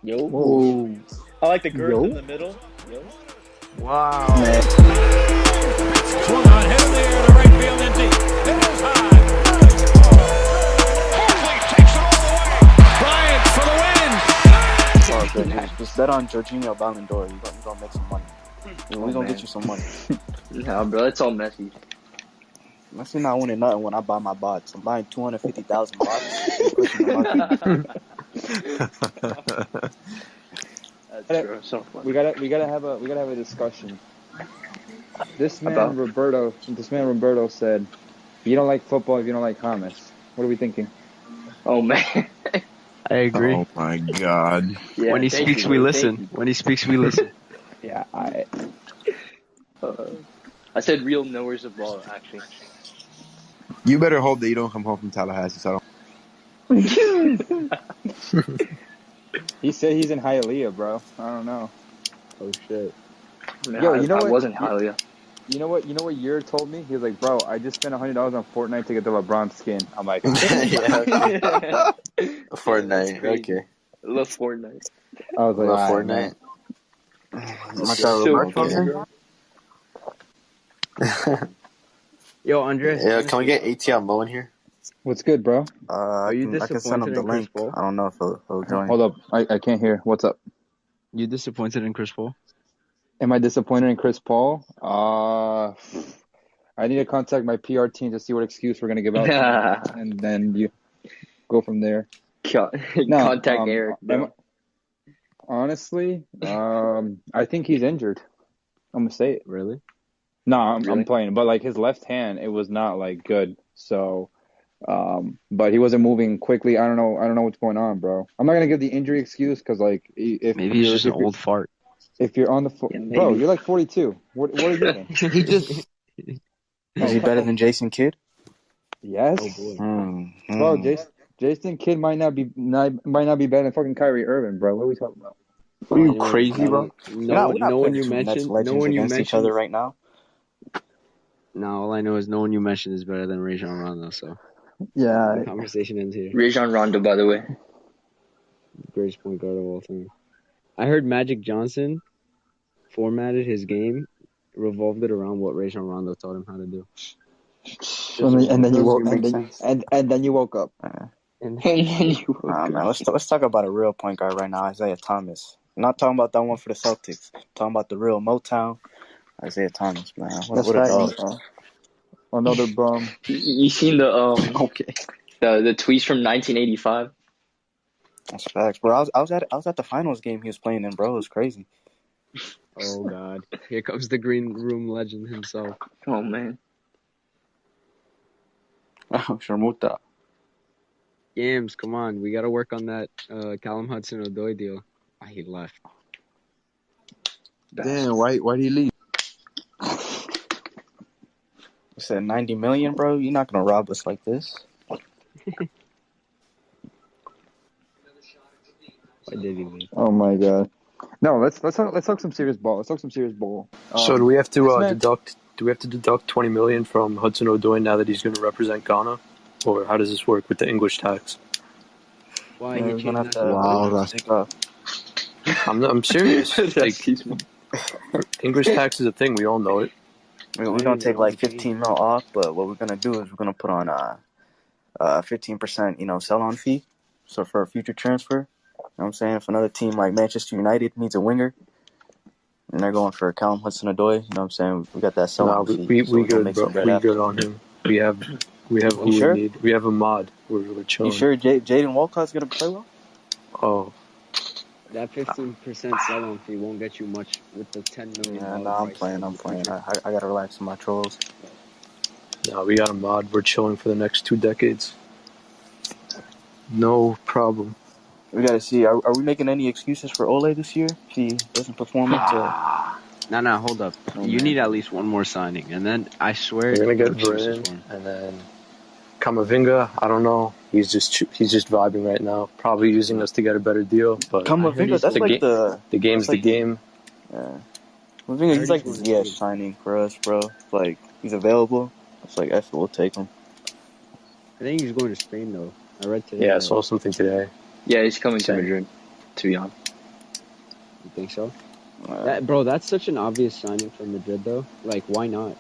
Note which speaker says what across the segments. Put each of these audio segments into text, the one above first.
Speaker 1: Yo.
Speaker 2: Whoa.
Speaker 1: I like the girth
Speaker 2: Yo.
Speaker 1: in the middle. Yo.
Speaker 3: Wow.
Speaker 2: Man.
Speaker 4: Swung on, hit in the air to right field and deep. It is high. Mosley takes it all the way. Bryant for the win.
Speaker 3: It's all good. Just bet on Jorginho Ballon d'Or. You're gonna make some money. We're gonna get you some money.
Speaker 1: Nah, bro, it's all Messi.
Speaker 3: Messi not winning nothing when I buy my bots. I'm buying 250,000 bots and pushing the market.
Speaker 1: That's true. So funny.
Speaker 2: We gotta have a discussion. This man
Speaker 1: About?
Speaker 2: Roberto said, "You don't like football if you don't like James." What are we thinking?
Speaker 1: Oh man.
Speaker 5: I agree.
Speaker 6: Oh my God.
Speaker 1: Yeah,
Speaker 5: When he
Speaker 1: thank
Speaker 5: speaks,
Speaker 1: you,
Speaker 5: we
Speaker 1: bro.
Speaker 5: listen.
Speaker 1: Thank
Speaker 5: When he speaks, we listen.
Speaker 2: Yeah,
Speaker 1: you. I said real knowers of ball, actually.
Speaker 6: You better hope that you don't come home from Tallahassee. So I don't.
Speaker 2: he said he's in Hialeah, bro. I don't know.
Speaker 5: Oh shit.
Speaker 1: Man,
Speaker 2: Yo, you know
Speaker 1: I
Speaker 2: what?
Speaker 1: wasn't Hialeah.
Speaker 2: You know what Yer told me? He was like, "Bro, I just spent $100 on Fortnite to get the LeBron skin." I'm like,
Speaker 3: Yeah, okay.
Speaker 1: Yeah,
Speaker 3: Fortnite.
Speaker 1: crazy.
Speaker 3: Okay.
Speaker 1: I love Fortnite.
Speaker 2: I was like,
Speaker 3: Love
Speaker 2: "All right,
Speaker 3: Fortnite.
Speaker 2: man."
Speaker 3: My
Speaker 1: It's
Speaker 3: guy
Speaker 1: so
Speaker 3: Roberto.
Speaker 5: Yo, Andres.
Speaker 3: Yeah, can we get ATL Mo in here?
Speaker 2: What's good, bro?
Speaker 5: Are you
Speaker 3: I can send him
Speaker 5: disappointed
Speaker 3: the
Speaker 5: in Chris
Speaker 3: link.
Speaker 5: Paul?
Speaker 3: I don't know if he'll join.
Speaker 2: Hold up, I can't hear. What's up?
Speaker 5: You disappointed in Chris Paul?
Speaker 2: Am I disappointed in Chris Paul? I need to contact my PR team to see what excuse we're gonna give out to him, and then you go from there.
Speaker 1: Contact Eric, bro.
Speaker 2: Honestly, I think he's injured. I'm gonna say it.
Speaker 5: Really?
Speaker 2: No,
Speaker 1: Really?
Speaker 2: I'm playing, but like his left hand, it was not like good. So, but he wasn't moving quickly. I don't know what's going on, bro. I'm not gonna give the injury excuse because like if
Speaker 5: Maybe he's just an old fart.
Speaker 2: if you're on the
Speaker 1: Yeah,
Speaker 2: bro,
Speaker 1: maybe.
Speaker 2: you're like 42. What are you doing?
Speaker 6: He just.
Speaker 3: Is he better than Jason Kidd?
Speaker 2: Yes,
Speaker 5: Oh boy.
Speaker 2: bro. Jason Kidd might not be better than fucking Kyrie Irving, bro. What are we talking about?
Speaker 6: Are you crazy, bro?
Speaker 3: We're not putting two Nets legends against each other right now.
Speaker 5: No, all I know is no one you mentioned is better than Rajon Rondo. So
Speaker 2: Yeah,
Speaker 5: the conversation ends here.
Speaker 1: Rajon Rondo, by the way.
Speaker 5: Greatest point guard of all time. I heard Magic Johnson formatted his game, revolved it around what Rajon Rondo taught him how to do.
Speaker 2: and then you woke
Speaker 3: Makes sense.
Speaker 2: and then you woke up.
Speaker 1: And then you woke
Speaker 3: Man,
Speaker 1: up.
Speaker 3: let's talk about a real point guard right now, Isaiah Thomas. I'm not talking about that one for the Celtics. I'm talking about the real Motown, Isaiah Thomas, man. What a dog.
Speaker 2: Another bum.
Speaker 1: You seen the
Speaker 3: Okay.
Speaker 1: the tweets from 1985?
Speaker 3: That's facts, bro. I was at the finals game he was playing in, bro. It was crazy.
Speaker 5: Oh God! Here comes the green room legend himself.
Speaker 1: Oh man.
Speaker 3: Sharmuta.
Speaker 5: Games, come on, we got to work on that Callum Hudson-Odoi deal. He left.
Speaker 6: Damn, why did he leave?
Speaker 3: You said 90 million, bro. You're not gonna rob us like this.
Speaker 5: Why did he leave?
Speaker 2: Oh my god. No, let's talk some serious ball. Let's talk some serious ball.
Speaker 7: So do we have to
Speaker 2: man-
Speaker 7: deduct 20 million from Hudson Odoi now that he's going to represent Ghana, or how does this work with the English tax?
Speaker 5: Why
Speaker 3: Yeah,
Speaker 5: he
Speaker 3: we're gonna
Speaker 5: changed
Speaker 3: have
Speaker 5: that?
Speaker 3: to.
Speaker 6: Wow, that's
Speaker 3: Take off.
Speaker 7: I'm serious.
Speaker 1: That's
Speaker 7: Like,
Speaker 1: peaceful.
Speaker 7: English tax is a thing. We all know it.
Speaker 3: We're gonna take like 15 mil off, but what we're gonna do is we're gonna put on a 15% sell-on fee. So for a future transfer, you know what I'm saying, if another team like Manchester United needs a winger and they're going for Callum Hudson-Odoi, you know what I'm saying, we got that
Speaker 7: No,
Speaker 3: sell-on fee.
Speaker 7: we
Speaker 3: so we're gonna
Speaker 7: good,
Speaker 3: make
Speaker 7: bro.
Speaker 3: some bread
Speaker 7: We
Speaker 3: after.
Speaker 7: good on him. We have who
Speaker 3: You sure?
Speaker 7: we need. We have a mod. We're chilling.
Speaker 3: You sure Jaden Walcott's gonna play well?
Speaker 7: Oh,
Speaker 5: That 15% sell-on fee won't get you much with the $10 million.
Speaker 3: Yeah, no, I'm playing. I gotta relax on my trolls.
Speaker 7: no, we got a mod. We're chilling for the next 2 decades. No problem.
Speaker 3: We gotta see. Are we making any excuses for Ole this year? If he doesn't perform up to.
Speaker 5: No, hold up. You need at least one more signing, and then I swear
Speaker 7: We're gonna get
Speaker 5: no excuses for
Speaker 7: Varane,
Speaker 5: him.
Speaker 7: and then Kamavinga. I don't know. He's just vibing right now. Probably using us to get a better deal. But
Speaker 3: Kamavinga, that's like the
Speaker 7: game's
Speaker 3: like
Speaker 7: the game.
Speaker 3: Yeah. Kamavinga, he's like the Ziyech signing for us, bro. Like he's available. It's like F, we'll take him.
Speaker 5: I think he's going to Spain though. I read today.
Speaker 7: Yeah, I saw something today.
Speaker 1: Yeah, he's coming to
Speaker 7: Same.
Speaker 1: Madrid, to be honest.
Speaker 5: You think so?
Speaker 3: Uh,
Speaker 5: That's such an obvious signing for Madrid, though. Like, why not?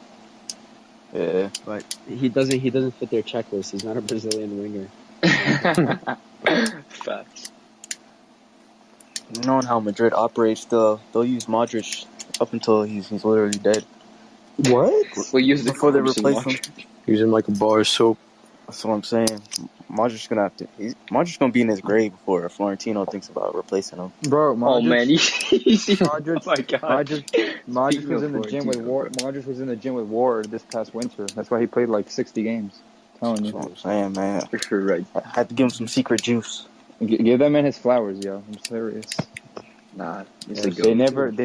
Speaker 3: yeah.
Speaker 5: But he doesn't fit their checklist. He's not a Brazilian winger.
Speaker 1: Facts.
Speaker 3: Knowing how Madrid operates, they'll use Modric up until he's literally dead.
Speaker 6: What?
Speaker 1: We use the
Speaker 3: Before they
Speaker 1: corpse of
Speaker 3: replace him.
Speaker 1: Modric.
Speaker 7: Using like a bar of soap.
Speaker 3: That's what I'm saying. Modric's gonna be in his grave before Florentino thinks about replacing him.
Speaker 2: Bro,
Speaker 1: Oh man, you see?
Speaker 2: Modric,
Speaker 1: Oh my god.
Speaker 2: Modric
Speaker 1: Speaking
Speaker 2: was
Speaker 1: of
Speaker 2: in the gym with
Speaker 1: Florentino,
Speaker 2: Ward.
Speaker 1: bro.
Speaker 2: Modric was in the gym with Ward this past winter. That's why he played like 60 games. Telling
Speaker 3: That's what
Speaker 2: you,
Speaker 3: I'm saying, man.
Speaker 1: You're right.
Speaker 3: I had to give him some secret juice.
Speaker 2: give that man his flowers, yo. I'm serious.
Speaker 1: Nah, it's
Speaker 2: Yeah,
Speaker 1: a
Speaker 2: they
Speaker 1: goat.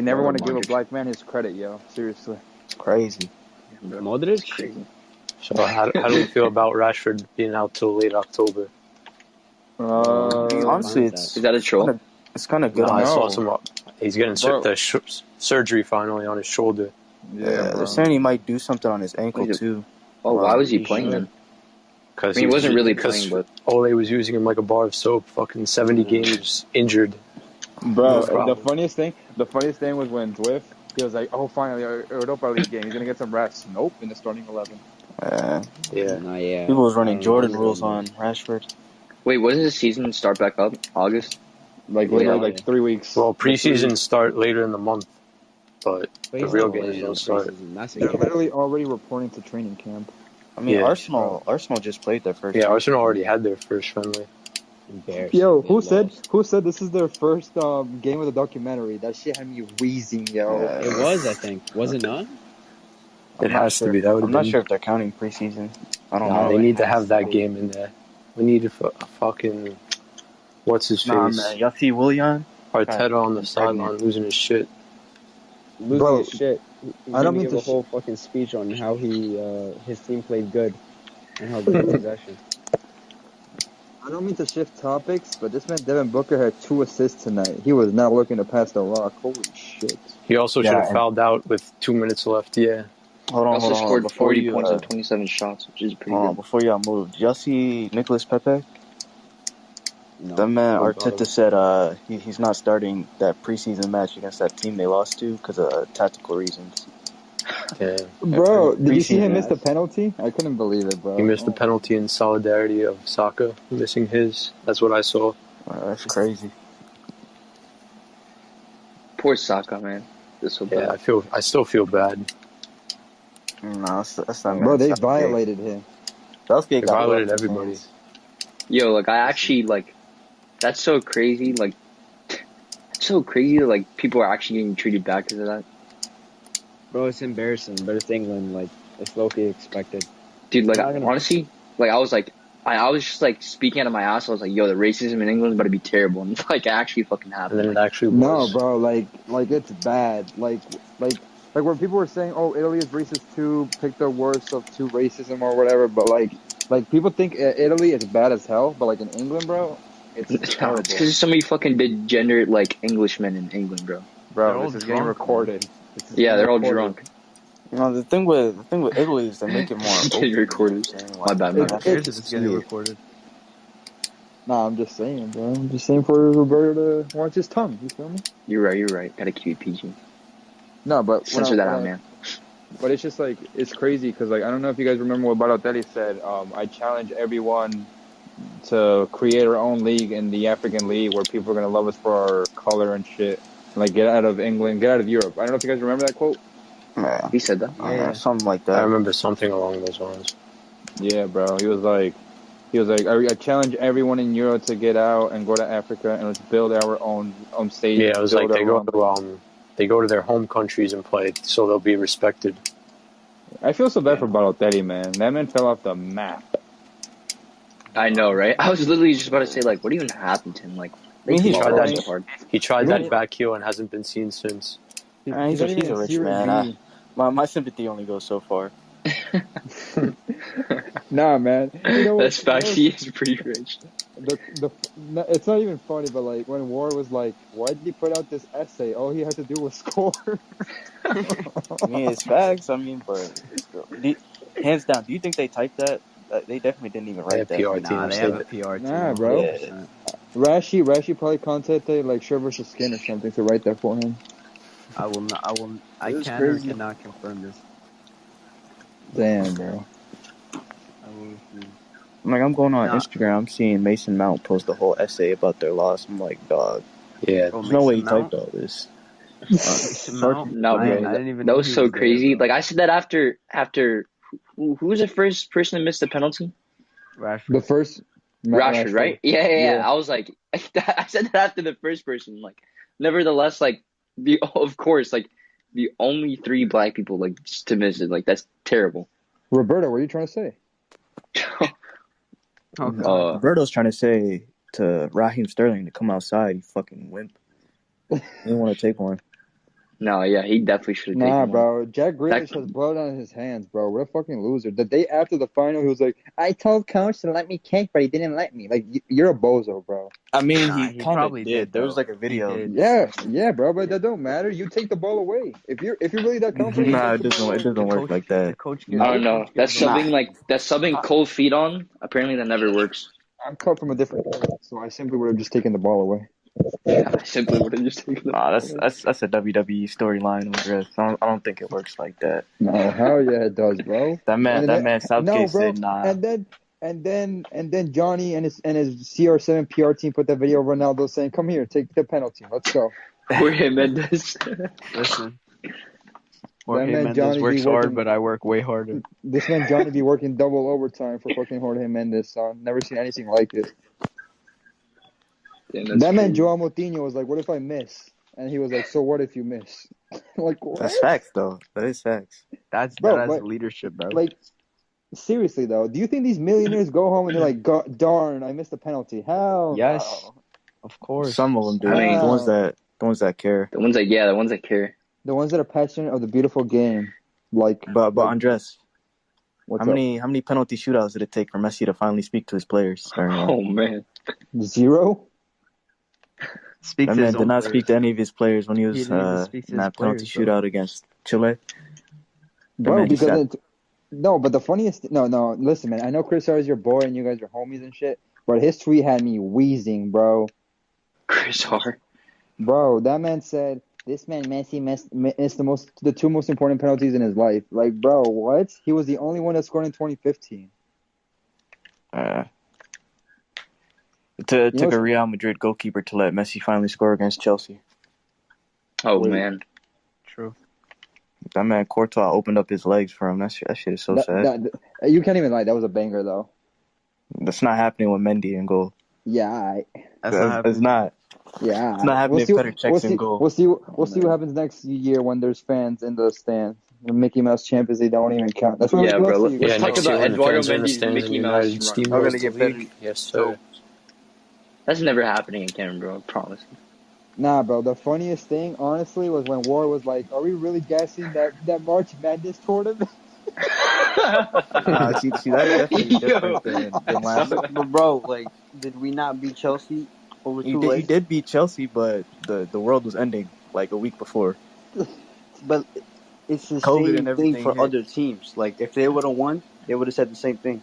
Speaker 2: never want to give a
Speaker 1: Modric.
Speaker 2: black man his credit, yo. Seriously.
Speaker 3: It's crazy.
Speaker 1: Bro,
Speaker 5: Modric?
Speaker 1: it's crazy.
Speaker 7: So how do we feel about Rashford being out till late October?
Speaker 3: Honestly,
Speaker 5: fine with
Speaker 1: Is that a troll?
Speaker 3: it's kind of good.
Speaker 7: No, I saw
Speaker 2: No.
Speaker 7: some. He's getting
Speaker 2: Bro.
Speaker 7: surgery finally on his shoulder.
Speaker 2: Yeah, bro.
Speaker 3: They're saying he might do something on his ankle too.
Speaker 1: Oh, why was he
Speaker 5: He
Speaker 1: playing
Speaker 5: should.
Speaker 1: then?
Speaker 7: Because
Speaker 1: I mean, he wasn't really playing, but
Speaker 7: Ole was using him like a bar of soap. Fucking 70 games injured.
Speaker 2: Bro,
Speaker 7: No problem.
Speaker 2: the funniest thing was when Dwiff, he was like, "Oh, finally, a Europa League game. He's gonna get some rest." Nope, in the starting 11.
Speaker 7: Yeah.
Speaker 5: Nah, yeah.
Speaker 3: People was running
Speaker 5: I don't
Speaker 3: Jordan
Speaker 5: know.
Speaker 3: rules on Rashford.
Speaker 1: wait, wasn't the season start back up August?
Speaker 2: Like
Speaker 5: Yeah.
Speaker 2: literally like 3 weeks.
Speaker 7: Well,
Speaker 2: Like, 3
Speaker 7: preseason
Speaker 2: weeks.
Speaker 7: start later in the month, but
Speaker 5: But
Speaker 7: the
Speaker 5: he's
Speaker 7: real
Speaker 5: not
Speaker 7: games
Speaker 5: playing in
Speaker 7: don't
Speaker 5: the
Speaker 7: start.
Speaker 5: preseason. That's
Speaker 2: They're
Speaker 5: incredible.
Speaker 2: literally already reporting to training camp.
Speaker 3: I mean,
Speaker 7: Yeah.
Speaker 3: Arsenal just played their first.
Speaker 7: Yeah,
Speaker 3: game.
Speaker 7: Arsenal already had their first friendly.
Speaker 5: Embarrassing.
Speaker 2: Yo,
Speaker 5: They
Speaker 2: who said
Speaker 5: lost.
Speaker 2: this is their first game of the documentary? That shit had me wheezing, yo.
Speaker 3: Yeah.
Speaker 5: It was, I think. Was it not?
Speaker 7: It has to be. That would
Speaker 3: I'm
Speaker 7: have
Speaker 3: not
Speaker 7: been.
Speaker 3: sure if they're counting preseason. I don't
Speaker 7: Nah,
Speaker 3: know.
Speaker 7: they
Speaker 5: it
Speaker 7: need to
Speaker 5: has
Speaker 7: have
Speaker 5: to
Speaker 7: that
Speaker 5: be.
Speaker 7: game in there. We need a fucking what's his
Speaker 3: Nah,
Speaker 7: face
Speaker 3: man. Y'all see Willian?
Speaker 7: Arteta on the
Speaker 3: I'm
Speaker 7: sideline
Speaker 3: pregnant.
Speaker 7: losing his shit.
Speaker 5: Losing
Speaker 2: Bro,
Speaker 5: his shit. He's
Speaker 2: I
Speaker 5: gonna
Speaker 2: don't mean
Speaker 5: give
Speaker 2: to
Speaker 5: a whole fucking speech on how his team played good and how good possession.
Speaker 2: I don't mean to shift topics, but this man Devin Booker had 2 assists tonight. He was not looking to pass the rock. Holy shit.
Speaker 7: He also should
Speaker 3: Yeah,
Speaker 7: have
Speaker 3: and-
Speaker 7: fouled out with 2 minutes left. Yeah.
Speaker 3: Hold
Speaker 1: He
Speaker 3: on,
Speaker 1: also
Speaker 3: hold on.
Speaker 1: scored
Speaker 3: Before
Speaker 1: 40
Speaker 3: you,
Speaker 1: points on 27 shots, which is pretty
Speaker 3: hold on,
Speaker 1: good.
Speaker 3: before y'all move, did y'all see Nicholas Pepe?
Speaker 5: No.
Speaker 3: That man
Speaker 5: Oh,
Speaker 3: Arteta said he's not starting that preseason match against that team they lost to because of tactical reasons.
Speaker 7: Yeah.
Speaker 2: Bro, did you see him
Speaker 3: Preseason.
Speaker 2: miss the penalty? I couldn't believe it, bro.
Speaker 7: He missed the
Speaker 2: Oh.
Speaker 7: penalty in solidarity of Saka missing his. That's what I saw.
Speaker 3: That's crazy.
Speaker 1: Poor Saka, man. This so
Speaker 7: Yeah,
Speaker 1: bad.
Speaker 7: I still feel bad.
Speaker 3: No, that's not.
Speaker 2: Bro, they
Speaker 3: Southgate.
Speaker 2: violated him.
Speaker 3: Southgate
Speaker 7: They
Speaker 3: got
Speaker 7: violated
Speaker 3: rough
Speaker 7: everybody.
Speaker 3: hands.
Speaker 1: Yo, like I actually like. That's so crazy. Like, it's so crazy that like people are actually getting treated bad because of that.
Speaker 5: Bro, it's embarrassing, but it's England. Like, it's low-key expected.
Speaker 1: Dude, like
Speaker 5: Not gonna-
Speaker 1: honestly, like I was like, I was just like speaking out of my ass. I was like, yo, the racism in England is about to be terrible, and like it actually fucking
Speaker 7: And
Speaker 1: happened.
Speaker 7: then it actually
Speaker 2: No,
Speaker 7: was.
Speaker 2: bro, like it's bad. Like where people were saying, "Oh, Italy is racist too. Pick the worst of 2 racism or whatever." But like people think Italy is bad as hell, but like in England, bro, it's terrible.
Speaker 1: There's so many fucking degenerate like Englishmen in England, bro.
Speaker 2: Bro,
Speaker 7: They're all
Speaker 2: this is getting
Speaker 7: drunk,
Speaker 2: recorded. This is
Speaker 1: Yeah,
Speaker 2: getting
Speaker 1: they're all
Speaker 2: recorded.
Speaker 1: drunk.
Speaker 3: You know, the thing with Italy is they make it more
Speaker 1: Getting
Speaker 3: open.
Speaker 1: recorded.
Speaker 3: You know what I'm saying?
Speaker 1: My bad, my
Speaker 3: Like,
Speaker 1: bad.
Speaker 2: It's
Speaker 5: It's getting
Speaker 2: yeah.
Speaker 5: recorded.
Speaker 2: Nah, I'm just saying, bro. I'm just saying for Roberto to watch his tongue. You feel me?
Speaker 1: You're right. Gotta keep it PG.
Speaker 2: No, but
Speaker 1: Censor that out, man.
Speaker 2: But it's just like it's crazy because like I don't know if you guys remember what Balotelli said. I challenge everyone to create our own league in the African League where people are gonna love us for our color and shit. Like get out of England, get out of Europe. I don't know if you guys remember that quote.
Speaker 3: yeah,
Speaker 1: He said that.
Speaker 3: something like
Speaker 7: I
Speaker 3: that.
Speaker 7: remember something along those lines.
Speaker 2: Yeah, bro. He was like, I challenge everyone in Europe to get out and go to Africa and let's build our own stadium.
Speaker 7: Yeah, it was
Speaker 2: build
Speaker 7: like
Speaker 2: our
Speaker 7: they go to their home countries and play, so they'll be respected.
Speaker 2: I feel so bad for Balotelli, man. That man fell off the map.
Speaker 1: I know, right? I was literally just about to say, like, what even happened to him? Like,
Speaker 3: I mean,
Speaker 1: he
Speaker 3: he's
Speaker 1: tried
Speaker 3: trying.
Speaker 1: that so hard.
Speaker 7: He tried
Speaker 2: You
Speaker 7: that
Speaker 2: know-
Speaker 7: back heel and hasn't been seen since.
Speaker 3: He's
Speaker 2: not
Speaker 3: a
Speaker 2: even
Speaker 3: rich
Speaker 2: Serie
Speaker 3: man.
Speaker 2: B.
Speaker 3: My sympathy only goes so far.
Speaker 2: Nah, man. You know what?
Speaker 1: That's fact. He is pretty rich.
Speaker 2: It's not even funny, but like when Ward was like, "Why did he put out this essay? All he had to do was score."
Speaker 3: I mean, it's facts. I mean, but hands down, do you think they typed that? They definitely didn't even
Speaker 7: They
Speaker 3: write
Speaker 7: have
Speaker 3: that.
Speaker 7: PR
Speaker 5: Nah,
Speaker 7: teams.
Speaker 5: they have a PR team.
Speaker 2: Nah, bro.
Speaker 5: 100%.
Speaker 2: Rashi probably contacted like Shirt versus Skin or something to write that for him.
Speaker 5: I
Speaker 2: It was
Speaker 5: can or
Speaker 2: crazy.
Speaker 5: cannot confirm this.
Speaker 2: Damn, bro.
Speaker 5: I will refuse.
Speaker 3: I'm going on
Speaker 5: Nah,
Speaker 3: Instagram. I'm seeing Mason Mount post a whole essay about their loss. I'm like, dog,
Speaker 7: Yeah,
Speaker 5: bro,
Speaker 3: there's no way
Speaker 5: Mason
Speaker 3: he typed
Speaker 5: Mount.
Speaker 3: all this.
Speaker 5: Mason Mount.
Speaker 1: No,
Speaker 5: I
Speaker 1: bro,
Speaker 5: didn't even
Speaker 1: that
Speaker 5: know
Speaker 1: was
Speaker 5: he
Speaker 1: so
Speaker 5: was there,
Speaker 1: crazy.
Speaker 5: bro.
Speaker 1: Like I said that after who was the first person to miss the penalty?
Speaker 2: The
Speaker 5: Rashford.
Speaker 2: first Matt
Speaker 1: Rashford, right? Yeah.
Speaker 2: Yeah.
Speaker 1: I was like, I said that after the first person. Like, nevertheless, like of course, like the only 3 black people like just to miss it. Like that's terrible.
Speaker 2: Roberto, what are you trying to say?
Speaker 5: Oh God.
Speaker 3: Roberto's trying to say to Raheem Sterling to come outside. You fucking wimp. He didn't want to take one.
Speaker 1: No, yeah, he definitely should have
Speaker 2: Nah,
Speaker 1: taken one.
Speaker 2: bro. Jack Grealish has blood on his hands, bro. What a fucking loser. The day after the final, he was like, I told coach to let me kick, but he didn't let me. Like, you're a bozo, bro.
Speaker 3: I mean,
Speaker 5: Nah,
Speaker 3: he
Speaker 5: he
Speaker 3: kind of
Speaker 5: probably
Speaker 3: did.
Speaker 5: did
Speaker 3: There was
Speaker 5: though.
Speaker 3: like a video.
Speaker 5: He did.
Speaker 2: Yeah, bro, but that don't matter. You take the ball away. If you're really that confident,
Speaker 3: Nah,
Speaker 2: take
Speaker 3: it
Speaker 2: the ball
Speaker 3: doesn't. It
Speaker 2: away.
Speaker 3: doesn't work like that.
Speaker 5: The coach
Speaker 1: I
Speaker 5: gives.
Speaker 1: don't
Speaker 5: The
Speaker 1: know.
Speaker 5: coach gives them.
Speaker 1: That's subbing cold feet on. Apparently, that never works.
Speaker 2: I'm cut from a different cloth, so I simply would have just taken the ball away.
Speaker 1: I simply would have just taken the
Speaker 3: Nah,
Speaker 1: ball
Speaker 3: that's
Speaker 1: away.
Speaker 3: that's a WWE storyline, Andres. I don't think it works like that.
Speaker 2: No, hell yeah, it does, bro.
Speaker 3: That man
Speaker 2: No,
Speaker 3: Southgate
Speaker 2: bro.
Speaker 3: said nah.
Speaker 2: And then Johnny and his CR7 PR team put that video of Ronaldo saying, "Come here, take the penalty. Let's go."
Speaker 1: Jorge Mendes.
Speaker 5: Listen.
Speaker 2: That
Speaker 5: Jorge
Speaker 2: man
Speaker 5: Mendes
Speaker 2: Johnny be
Speaker 5: works hard,
Speaker 2: working.
Speaker 5: but I work way harder.
Speaker 2: This man Johnny be working double overtime for fucking Jorge Mendes, son. Never seen anything like it.
Speaker 1: Damn,
Speaker 2: That man
Speaker 1: crazy.
Speaker 2: Joao Moutinho was like, "What if I miss?" And he was like, "So what if you miss?" Like, what?
Speaker 3: That's facts, though. That is facts.
Speaker 5: That's
Speaker 2: Bro,
Speaker 5: leadership, bro.
Speaker 2: like seriously though, do you think these millionaires go home and they're like, "Darn, I missed the penalty"? Hell
Speaker 5: Yes.
Speaker 2: no.
Speaker 5: Of course.
Speaker 3: Some of them do.
Speaker 1: I mean-
Speaker 3: the ones that care.
Speaker 1: The ones that care.
Speaker 2: The ones that are passionate of the beautiful game, like.
Speaker 3: But Andres,
Speaker 2: What's
Speaker 3: how many penalty shootouts did it take for Messi to finally speak to his players?
Speaker 1: Oh man.
Speaker 2: up? 0?
Speaker 5: Speak
Speaker 3: That
Speaker 5: to
Speaker 3: man
Speaker 5: his
Speaker 3: did
Speaker 5: own
Speaker 3: not
Speaker 5: players.
Speaker 3: speak to any of his players when he was
Speaker 5: He didn't even speak to
Speaker 3: in
Speaker 5: his
Speaker 3: that penalty
Speaker 5: players, bro.
Speaker 3: shootout against Chile.
Speaker 2: Bro,
Speaker 3: man just
Speaker 2: because no, but the funniest no, listen, man. I know Chris R is your boy and you guys are homies and shit, but his tweet had me wheezing, bro.
Speaker 1: Chris Hart.
Speaker 2: Bro, that man said this man Messi missed the 2 most important penalties in his life. Like, bro, what? He was the only one that scored in 2015.
Speaker 3: It took a Real Madrid goalkeeper to let Messi finally score against Chelsea.
Speaker 1: Oh
Speaker 2: Wait.
Speaker 1: man.
Speaker 5: True.
Speaker 3: That man Courtois opened up his legs for him. That shit is so sad.
Speaker 2: You can't even lie. That was a banger, though.
Speaker 3: That's not happening with Mendy in goal.
Speaker 2: Yeah,
Speaker 5: That's not happening.
Speaker 3: It's not.
Speaker 2: yeah.
Speaker 3: It's not happening if Petr checks in goal.
Speaker 2: We'll see what happens next year when there's fans in the stands. The Mickey Mouse Champions League don't even count. That's what
Speaker 1: Yeah,
Speaker 2: we
Speaker 1: bro.
Speaker 2: love to you
Speaker 1: Let's
Speaker 2: guys.
Speaker 1: talk
Speaker 7: next
Speaker 1: about
Speaker 7: year when
Speaker 1: Eduardo
Speaker 7: fans are in the
Speaker 1: Mendy's
Speaker 7: stands and
Speaker 1: Mickey Mouse
Speaker 7: United
Speaker 1: run.
Speaker 7: steamrolls the
Speaker 3: get
Speaker 7: league. Yes, sir.
Speaker 1: That's never happening again, bro. I promise.
Speaker 2: Nah, bro. The funniest thing, honestly, was when War was like, "Are we really guessing that March Madness tournament?"
Speaker 3: See, that's definitely different than last.
Speaker 8: But bro, like, did we not beat Chelsea over two
Speaker 3: You
Speaker 8: legs?
Speaker 3: did beat Chelsea, but the world was ending like a week before.
Speaker 8: But it's the
Speaker 3: COVID
Speaker 8: same
Speaker 3: and
Speaker 8: thing
Speaker 3: everything
Speaker 8: for
Speaker 3: hit.
Speaker 8: other teams. Like, if they would have won, they would have said the same thing.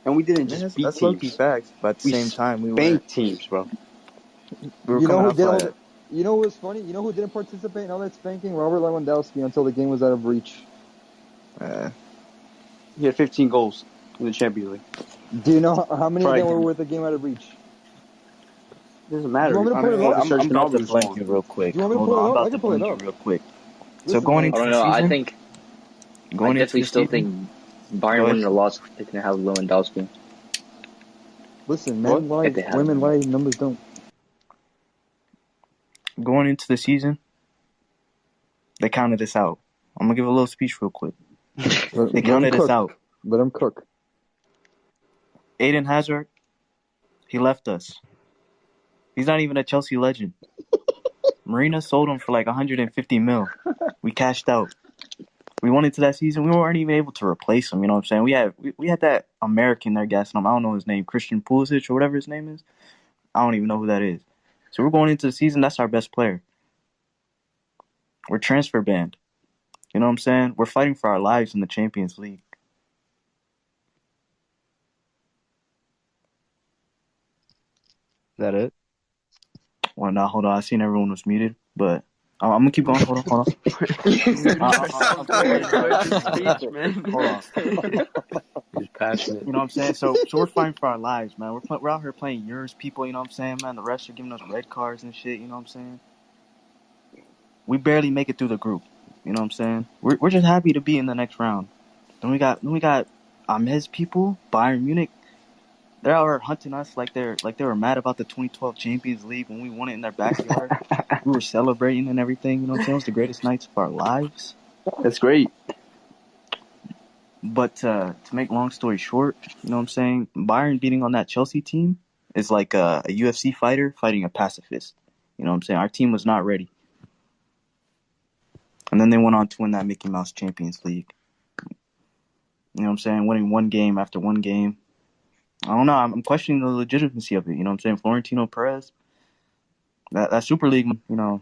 Speaker 8: And we didn't just beat
Speaker 3: That's low-key
Speaker 8: teams.
Speaker 3: facts, but at the
Speaker 8: We
Speaker 3: same time, we
Speaker 8: spanked teams, bro.
Speaker 3: were
Speaker 2: You know
Speaker 3: coming
Speaker 2: who
Speaker 3: off
Speaker 2: did all
Speaker 3: like
Speaker 2: the, You know what was funny? You know who didn't participate in all that spanking? Robert Lewandowski until the game was out of reach.
Speaker 8: He had 15 goals in the Champions League.
Speaker 2: Do you know how many of them
Speaker 8: Probably
Speaker 2: were with the game out of reach?
Speaker 8: doesn't matter.
Speaker 2: Do you want me to pull it up?
Speaker 3: I'm
Speaker 8: Serge
Speaker 3: about to
Speaker 8: Gnabry was
Speaker 3: blank
Speaker 8: one.
Speaker 3: you real quick.
Speaker 2: Do you want me to
Speaker 3: Hold
Speaker 2: pull it
Speaker 3: on, I'm
Speaker 2: up? I
Speaker 3: about
Speaker 2: can
Speaker 3: to
Speaker 2: pull it
Speaker 3: blank you
Speaker 2: up.
Speaker 3: real quick.
Speaker 2: Listen,
Speaker 3: So going
Speaker 2: man.
Speaker 1: I
Speaker 3: into
Speaker 1: don't
Speaker 3: the
Speaker 1: know.
Speaker 3: season,
Speaker 1: I think I definitely still think Bayern wouldn't have lost if they didn't have Lewandowski.
Speaker 2: Listen,
Speaker 8: What?
Speaker 2: men lie,
Speaker 1: If they had
Speaker 2: women
Speaker 1: him.
Speaker 2: lie, numbers don't.
Speaker 3: going into the season, they counted us out. I'm gonna give a little speech real quick. They counted us out.
Speaker 2: Let them cook.
Speaker 3: Aiden Hazard, he left us. He's not even a Chelsea legend. Marina sold him for like 150 mil. We cashed out. We went into that season. We weren't even able to replace him. You know what I'm saying? We had that American there gassing him. I don't know his name, Christian Pulisic or whatever his name is. I don't even know who that is. So we're going into the season. That's our best player. We're transfer banned. You know what I'm saying? We're fighting for our lives in the Champions League.
Speaker 5: that it?
Speaker 3: Well, now hold on. I seen everyone was muted, but I'm gonna keep going. Hold on.
Speaker 5: Speech, man.
Speaker 3: Hold on.
Speaker 7: He's passionate.
Speaker 3: You know what I'm saying? So we're fighting for our lives, man. We're out here playing yours, people. You know what I'm saying, man? The rest are giving us red cards and shit. You know what I'm saying? We barely make it through the group. You know what I'm saying? We're just happy to be in the next round. Then we got Ahmed's people, Bayern Munich. They're out here hunting us like they were mad about the 2012 Champions League when we won it in their backyard. We were celebrating and everything. You know what I'm saying? It was the greatest nights of our lives.
Speaker 8: That's great.
Speaker 3: But to make long story short, you know what I'm saying? Bayern beating on that Chelsea team is like a UFC fighter fighting a pacifist. You know what I'm saying? Our team was not ready. And then they went on to win that Mickey Mouse Champions League. You know what I'm saying? Winning one game after one game. I don't know. I'm questioning the legitimacy of it. You know what I'm saying? Florentino Perez, that Super League, you know,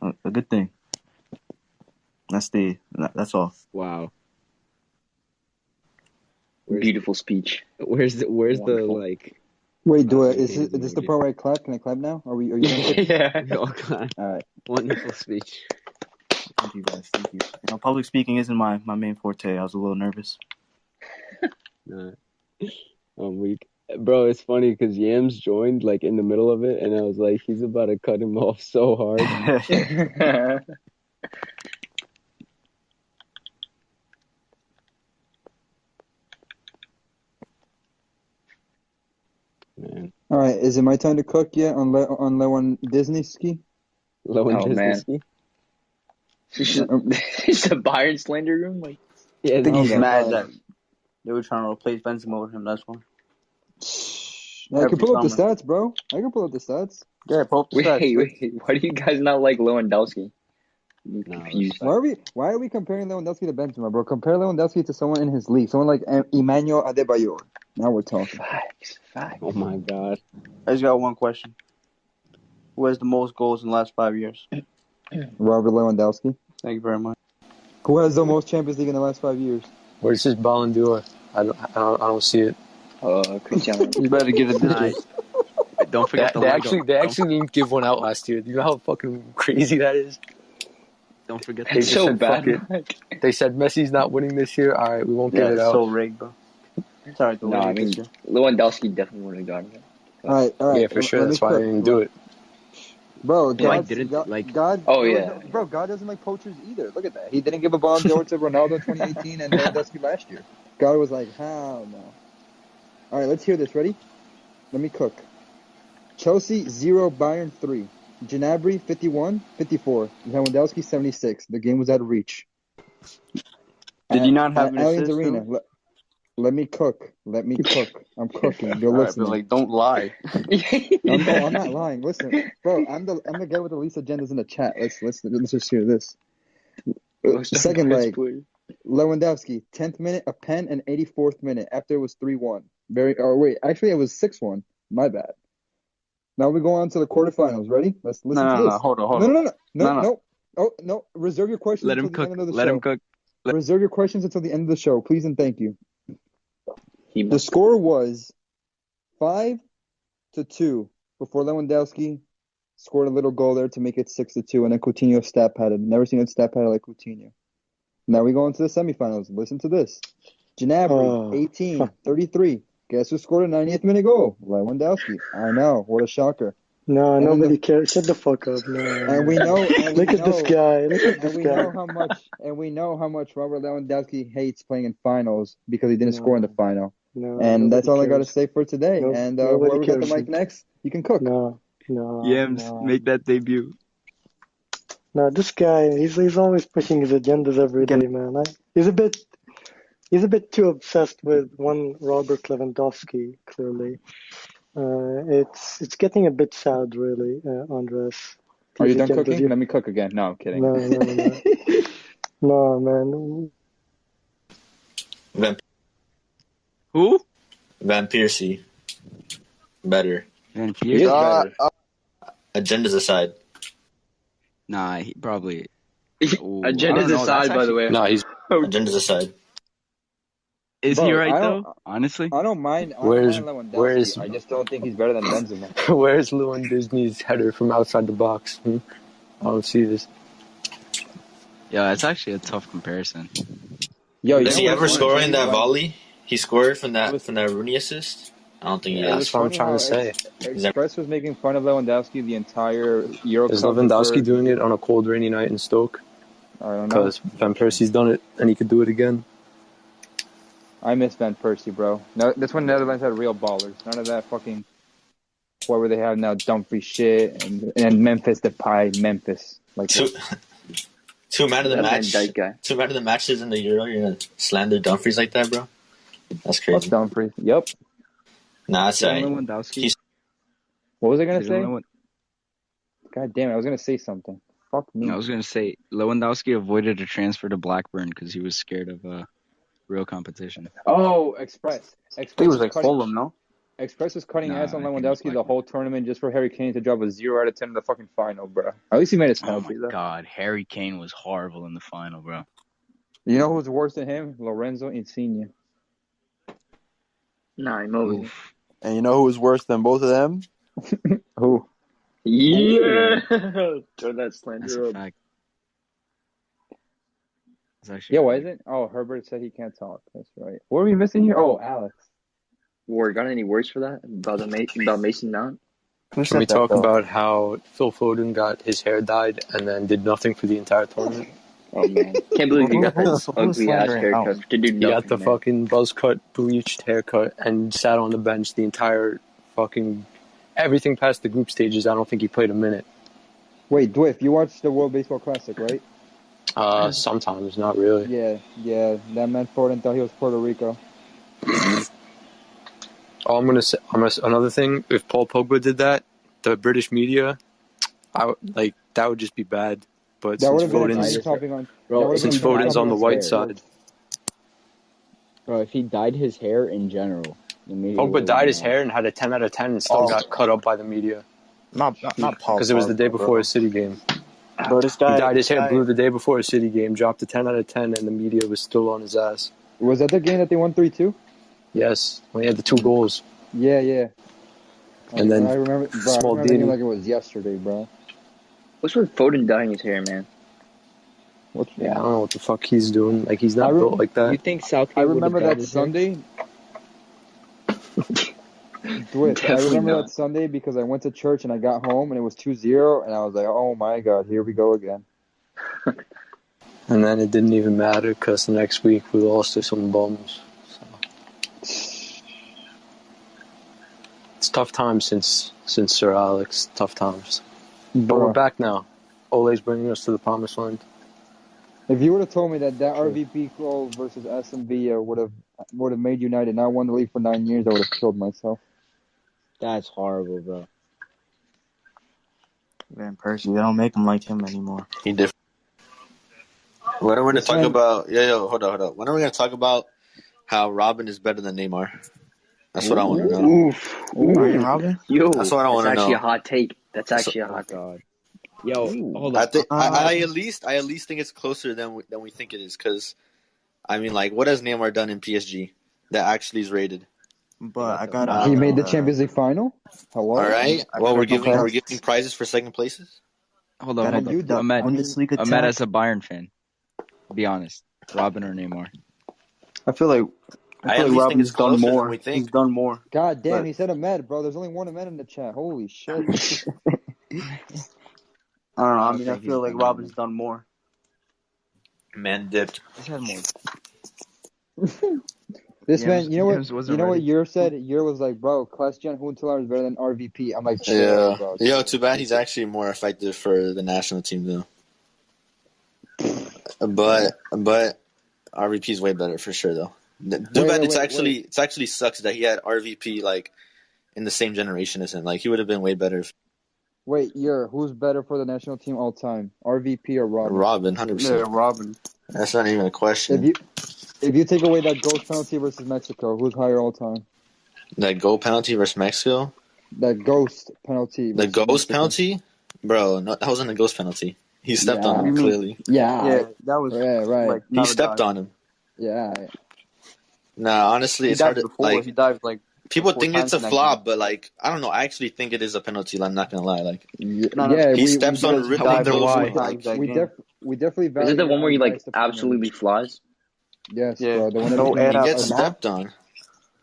Speaker 3: a good thing. That's all.
Speaker 5: Wow.
Speaker 1: Beautiful speech.
Speaker 5: Where's the
Speaker 1: Wonderful.
Speaker 5: like?
Speaker 9: Wait, is this the part where I clap? Can I clap now? Are you done?
Speaker 1: Yeah.
Speaker 5: Oh God.
Speaker 9: All right.
Speaker 5: Wonderful speech.
Speaker 3: Thank you, guys. Thank you. You know, public speaking isn't my main forte. I was a little nervous.
Speaker 5: Nah. I'm weak. Bro, it's funny because Yams joined like in the middle of it, and I was like, he's about to cut him off so hard. Man.
Speaker 9: All right. Is it my time to cook yet on Lewin Disney ski?
Speaker 5: Low
Speaker 1: Oh, man. It's a Bayern slander room. Like,
Speaker 5: Yeah,
Speaker 8: I think he's
Speaker 9: Okay,
Speaker 8: mad
Speaker 9: alright.
Speaker 8: that they were trying to replace Benzema with him. That's why.
Speaker 9: I can pull up the
Speaker 8: summer.
Speaker 9: stats, bro. I can pull up the stats.
Speaker 8: Yeah, pull up the stats.
Speaker 1: wait. Why do you guys not like Lewandowski? I'm
Speaker 5: Nah,
Speaker 1: confused.
Speaker 9: Why are we comparing Lewandowski to Benzema, bro? Compare Lewandowski to someone in his league, someone like Emmanuel Adebayor. Now we're talking.
Speaker 1: Facts.
Speaker 5: Oh my God.
Speaker 8: I just got one question. Who has the most goals in the last 5 years?
Speaker 9: Robert Lewandowski.
Speaker 8: Thank you very much.
Speaker 9: Who has the most Champions League in the last 5 years?
Speaker 7: Where's his Ballon d'Or? I don't see it.
Speaker 1: Cristiano.
Speaker 8: You better give it this year.
Speaker 5: Don't forget
Speaker 7: They actually didn't give one out last year. Do you know how fucking crazy that is?
Speaker 5: Don't forget
Speaker 7: They
Speaker 1: It's
Speaker 7: just
Speaker 1: so
Speaker 7: said,
Speaker 1: bad.
Speaker 7: fuck it. They said Messi's not winning this year. All right, we won't give it
Speaker 8: it's
Speaker 7: out.
Speaker 8: so rigged, bro. Sorry, to
Speaker 1: No, I mean,
Speaker 8: this year.
Speaker 1: Lewandowski definitely would have gotten it.
Speaker 9: All right.
Speaker 7: Yeah, for sure. That's why I didn't do it.
Speaker 9: Bro,
Speaker 5: Mike
Speaker 9: God,
Speaker 5: didn't like.
Speaker 9: God.
Speaker 1: Oh, yeah.
Speaker 9: Bro, God doesn't like poachers either. Look at that. He didn't give a Ballon d'Or to Ronaldo in 2018 and Lewandowski last year. God was like, hell no. All right, let's hear this. Ready? Let me cook. Chelsea 0, Bayern 3. Gnabry 51, 54. Lewandowski 76. The game was out of reach.
Speaker 8: Did you not have an
Speaker 9: Allianz
Speaker 8: assist?
Speaker 9: Arena? Let me cook. I'm cooking. You're
Speaker 8: All right,
Speaker 9: listening.
Speaker 8: but like, don't lie.
Speaker 9: I'm not lying. Listen, bro. I'm the guy with the least agendas in the chat. Let's just hear this. Second leg, Lewandowski, 10th minute, a pen, and 84th minute. After it was 3-1. Actually, it was 6-1. My bad. Now we go on to the quarterfinals. Ready? Let's listen to this.
Speaker 8: No, hold on.
Speaker 9: No. Oh no! Reserve your questions.
Speaker 5: Let him
Speaker 9: until
Speaker 5: cook.
Speaker 9: the end of the
Speaker 5: Let
Speaker 9: show.
Speaker 5: him cook.
Speaker 9: Reserve your questions until the end of the show, please and thank you.
Speaker 1: He
Speaker 9: The score was 5-2 before Lewandowski scored a little goal there to make it 6-2, and then Coutinho stat padded. Never seen a stat padded like Coutinho. Now we go into the semifinals. Listen to this. Gnabry, 18, 33. Guess who scored a 90th minute goal? Lewandowski. I know. What a shocker.
Speaker 10: No,
Speaker 9: And
Speaker 10: nobody cares. Shut the fuck up. No,
Speaker 9: And we know.
Speaker 10: Look at this guy. Look at this guy.
Speaker 9: We know how much Robert Lewandowski hates playing in finals because he didn't score in the final.
Speaker 10: No,
Speaker 9: And that's all I got to
Speaker 10: cares.
Speaker 9: say for today.
Speaker 10: No,
Speaker 9: and
Speaker 10: nobody
Speaker 9: whoever got the
Speaker 10: cares.
Speaker 9: mic next, you can cook.
Speaker 10: No.
Speaker 5: Yams, make that debut.
Speaker 10: No, this guy, he's always pushing his agendas every day, man. He's a bit too obsessed with one Robert Lewandowski, clearly. It's getting a bit sad, really, Andres.
Speaker 9: Are you done
Speaker 10: Agendas
Speaker 9: cooking? Let me cook again. No, I'm kidding.
Speaker 10: No. No, man.
Speaker 5: Who?
Speaker 11: Van Persie. Better.
Speaker 5: Van
Speaker 1: He is
Speaker 5: Persie.
Speaker 1: better.
Speaker 11: Agendas aside.
Speaker 5: Nah, he probably.
Speaker 1: Agendas aside, by the way.
Speaker 7: No, he's
Speaker 11: Agendas aside.
Speaker 2: Is he
Speaker 9: Bro,
Speaker 2: right
Speaker 9: I
Speaker 2: though?
Speaker 9: don't.
Speaker 2: Honestly,
Speaker 9: I don't mind. I don't
Speaker 7: Where's
Speaker 9: mind Lewandowski.
Speaker 7: where's
Speaker 9: I just don't think he's better than Benzema.
Speaker 7: where's Lewin Disney's header from outside the box? I don't see this.
Speaker 2: yeah, it's actually a tough comparison.
Speaker 9: Yo, you
Speaker 11: Does
Speaker 9: know
Speaker 11: he
Speaker 9: what's
Speaker 11: ever
Speaker 9: funny?
Speaker 11: score in that
Speaker 9: Like,
Speaker 11: volley? He scored from
Speaker 9: it was
Speaker 11: that Rooney assist? I don't think he
Speaker 9: it
Speaker 7: Yeah,
Speaker 9: was
Speaker 11: has.
Speaker 7: that's what I'm
Speaker 9: funny
Speaker 7: trying
Speaker 9: how
Speaker 7: to say.
Speaker 11: He's never,
Speaker 9: Express was making fun of Lewandowski the entire Euro
Speaker 7: Is
Speaker 9: Cup, the
Speaker 7: Lewandowski
Speaker 9: first.
Speaker 7: doing it on a cold, rainy night in Stoke?
Speaker 9: I don't know.
Speaker 7: Because Van Persie's done it, and he could do it again.
Speaker 9: I miss Van Persie, bro. No, that's when Netherlands had real ballers. None of that fucking whatever they have now, Dumfries shit, and Memphis Depay, Memphis. Like,
Speaker 11: two two man of the
Speaker 1: That Van
Speaker 11: match.
Speaker 1: Dijk guy.
Speaker 11: 2 man of the matches in the Euro. You're gonna slander Dumfries like that, bro? That's
Speaker 9: what's
Speaker 11: crazy.
Speaker 9: Dumfries? Yep.
Speaker 11: Nah, that's
Speaker 2: Didn't
Speaker 11: alright.
Speaker 2: Lewandowski?
Speaker 11: He's
Speaker 9: What was I gonna
Speaker 2: Didn't
Speaker 9: say?
Speaker 2: Lewan-
Speaker 9: God damn it! I was gonna say something. Fuck me.
Speaker 2: I was gonna say Lewandowski avoided a transfer to Blackburn because he was scared of real competition.
Speaker 9: Oh, Express.
Speaker 8: I think it
Speaker 9: Express
Speaker 8: was
Speaker 9: was
Speaker 8: like
Speaker 9: cutting.
Speaker 8: Fulham, no?
Speaker 9: Express was cutting
Speaker 2: Nah,
Speaker 9: ass on
Speaker 2: I think it was
Speaker 9: Lewandowski the
Speaker 2: Blackburn.
Speaker 9: whole tournament just for Harry Kane to drop a 0 out of 10 in the fucking final, bro. At least he made his
Speaker 2: Oh my
Speaker 9: penalty, though.
Speaker 2: God, Harry Kane was horrible in the final, bro.
Speaker 9: You know who's worse than him? Lorenzo Insigne.
Speaker 1: Nah, I'm over here.
Speaker 2: Oof.
Speaker 6: And you know who was worse than both of them?
Speaker 9: Who?
Speaker 1: Yeah. Throw that
Speaker 2: That's
Speaker 1: slander
Speaker 2: a
Speaker 1: up.
Speaker 2: fact. It's actually
Speaker 9: Yeah, why
Speaker 2: really-
Speaker 9: isn't? Oh, Herbert said he can't talk. That's right. What are we missing here? Oh, Alex.
Speaker 1: War, got any words for that? About Mason Mount?
Speaker 8: Who
Speaker 7: Can we
Speaker 8: said that,
Speaker 7: talk
Speaker 8: though?
Speaker 7: about how Phil Foden got his hair dyed and then did nothing for the entire tournament?
Speaker 1: Oh, man. Can't believe you got that
Speaker 3: Who's
Speaker 1: ugly ass
Speaker 3: slandering
Speaker 1: haircut
Speaker 3: Mount?
Speaker 1: to do
Speaker 7: He got
Speaker 1: nothing,
Speaker 7: the
Speaker 1: man.
Speaker 7: fucking buzz cut, bleached haircut, and sat on the bench the entire fucking everything past the group stages. I don't think he played a minute.
Speaker 9: Wait, Dwiff, you watched the World Baseball Classic, right?
Speaker 7: Sometimes, not really.
Speaker 9: Yeah. That man Foden thought he was Puerto Rico.
Speaker 7: Oh, I'm gonna say another thing. If Paul Pogba did that, the British media, that would just be bad. But
Speaker 9: That would
Speaker 7: since
Speaker 9: have been a
Speaker 7: Foden's
Speaker 9: trending topic on.
Speaker 5: Bro,
Speaker 9: that would have
Speaker 7: since
Speaker 9: been a trending
Speaker 7: Foden's on the
Speaker 9: topic
Speaker 7: white
Speaker 9: on
Speaker 7: side,
Speaker 5: Bro, if he dyed his hair in general, the media
Speaker 7: Pogba
Speaker 5: would've
Speaker 7: dyed his
Speaker 5: known.
Speaker 7: hair and had a 10 out of 10 and still got cut up by the media
Speaker 3: Not Paul.
Speaker 7: because it was the day
Speaker 3: Pogba,
Speaker 7: before
Speaker 3: bro.
Speaker 7: his City game.
Speaker 3: Bro, this
Speaker 7: He
Speaker 3: guy
Speaker 7: dyed his hair
Speaker 3: guy-
Speaker 7: blue the day before his City game, dropped a 10 out of 10, and the media was still on his ass.
Speaker 9: Was that the game that they won 3-2?
Speaker 7: Yes, when he had the 2 goals.
Speaker 9: Yeah.
Speaker 7: And then
Speaker 9: I remember, bro, I
Speaker 7: small
Speaker 9: remember him
Speaker 7: Dini.
Speaker 9: like it was yesterday, bro.
Speaker 1: What's with Foden dyeing his hair, man?
Speaker 9: What's
Speaker 7: Yeah, I don't know what the fuck he's doing. Like, he's not
Speaker 9: I re-
Speaker 7: built like
Speaker 5: You
Speaker 7: that.
Speaker 5: think Southgate
Speaker 9: I
Speaker 5: would've
Speaker 9: remember
Speaker 5: dyed
Speaker 9: that
Speaker 5: his hair?
Speaker 9: Sunday. Dwight, I
Speaker 1: Definitely
Speaker 9: remember
Speaker 1: not.
Speaker 9: that Sunday because I went to church and I got home and it was 2-0 and I was like, oh my God, here we go again.
Speaker 7: And then it didn't even matter because the next week we lost to some bums. So. It's tough times since Sir Alex. Tough times. But we're
Speaker 9: Bro,
Speaker 7: back now. Ole's bringing us to the promised land.
Speaker 9: if you would have told me that RVP goal versus Aston Villa would have made United not won the league for 9 years, I would have killed myself.
Speaker 5: That's horrible, bro.
Speaker 3: Van Persie, they don't make him like him anymore.
Speaker 11: he different. When are we going to
Speaker 9: This
Speaker 11: talk
Speaker 9: man-
Speaker 11: about... Yo, hold up. When are we going to talk about how Robin is better than Neymar? That's what I want to know.
Speaker 1: Oof.
Speaker 3: Ryan Robin?
Speaker 1: Yo,
Speaker 11: That's what I wanna
Speaker 1: actually
Speaker 11: know.
Speaker 1: a hot take. That's actually a
Speaker 5: Oh
Speaker 1: hot take.
Speaker 5: God. Yo, hold
Speaker 11: I
Speaker 5: up.
Speaker 11: think I at least think it's closer than we think it is. Because, I mean, like, what has Neymar done in PSG that actually is rated?
Speaker 3: But I got
Speaker 9: He made the Champions League final? Hello?
Speaker 11: All right.
Speaker 3: I
Speaker 11: Well,
Speaker 3: gotta
Speaker 11: we're giving prizes for second places.
Speaker 2: Hold
Speaker 3: Gotta
Speaker 2: on.
Speaker 3: get the
Speaker 2: Ahmed,
Speaker 3: Bundesliga
Speaker 2: Ahmed
Speaker 3: tag.
Speaker 2: as a Bayern fan, be honest. Robin or Neymar?
Speaker 8: I feel like
Speaker 11: I at least think
Speaker 8: Robin's
Speaker 11: it's
Speaker 8: done
Speaker 11: closer than
Speaker 8: more.
Speaker 11: we think.
Speaker 8: He's done more.
Speaker 9: God damn,
Speaker 8: But-
Speaker 9: he said Ahmed, bro. There's only one Ahmed in the chat. Holy shit.
Speaker 8: I don't know. I mean, I
Speaker 2: think
Speaker 8: feel
Speaker 2: he's
Speaker 8: like
Speaker 2: done
Speaker 8: Robin's done more.
Speaker 11: Man dipped.
Speaker 2: He's had more.
Speaker 9: This
Speaker 2: James-
Speaker 9: man, you know
Speaker 2: James
Speaker 9: what?
Speaker 2: wasn't
Speaker 9: You know what
Speaker 2: ready.
Speaker 9: Yer said? Yer was like, bro, Christian Huntelaar is better than RVP. I'm like, chill,
Speaker 11: Yeah.
Speaker 9: bro.
Speaker 11: Yo, too bad he's actually more effective for the national team though. But RVP is way better for sure though. Too bad it's actually sucks that he had RVP like in the same generation as him. Like he would have been way better.
Speaker 9: Wait, Yer, who's better for the national team all time? RVP or Robin?
Speaker 11: Robin, 100%.
Speaker 8: Robin.
Speaker 11: That's not even a question.
Speaker 9: If you take away that ghost penalty versus Mexico, who's higher all time?
Speaker 11: That goal penalty versus Mexico.
Speaker 9: That ghost penalty.
Speaker 11: The
Speaker 9: versus
Speaker 11: ghost
Speaker 9: Mexico.
Speaker 11: penalty, bro. No, that wasn't a ghost penalty. He stepped on him
Speaker 8: Yeah.
Speaker 11: clearly.
Speaker 9: Yeah.
Speaker 8: Yeah, that was
Speaker 9: Right.
Speaker 8: like
Speaker 11: He
Speaker 8: not a
Speaker 11: stepped
Speaker 8: dive.
Speaker 11: on him.
Speaker 9: Yeah.
Speaker 11: Nah, honestly,
Speaker 12: He
Speaker 11: it's hard
Speaker 12: dived
Speaker 11: to
Speaker 12: before.
Speaker 11: like.
Speaker 12: He dived like
Speaker 11: People
Speaker 12: 4
Speaker 11: think it's
Speaker 12: times
Speaker 11: a
Speaker 12: in that
Speaker 11: flop, but like I don't know. I actually think it is a penalty. I'm not gonna lie. Like
Speaker 12: No,
Speaker 9: Yeah,
Speaker 11: he
Speaker 9: we
Speaker 11: steps on
Speaker 12: because he
Speaker 11: really
Speaker 12: dived
Speaker 7: wonder
Speaker 12: like
Speaker 11: close.
Speaker 12: 4
Speaker 7: why.
Speaker 11: Like
Speaker 12: times that
Speaker 9: we
Speaker 12: game.
Speaker 9: we definitely
Speaker 1: Is it
Speaker 9: value
Speaker 1: the
Speaker 9: your
Speaker 1: one where he like
Speaker 9: unbiased opinion.
Speaker 1: absolutely flies?
Speaker 9: Yes,
Speaker 12: Yeah.
Speaker 9: bro. The one that
Speaker 12: No
Speaker 11: he
Speaker 12: era
Speaker 11: gets
Speaker 12: penal.
Speaker 11: stepped on.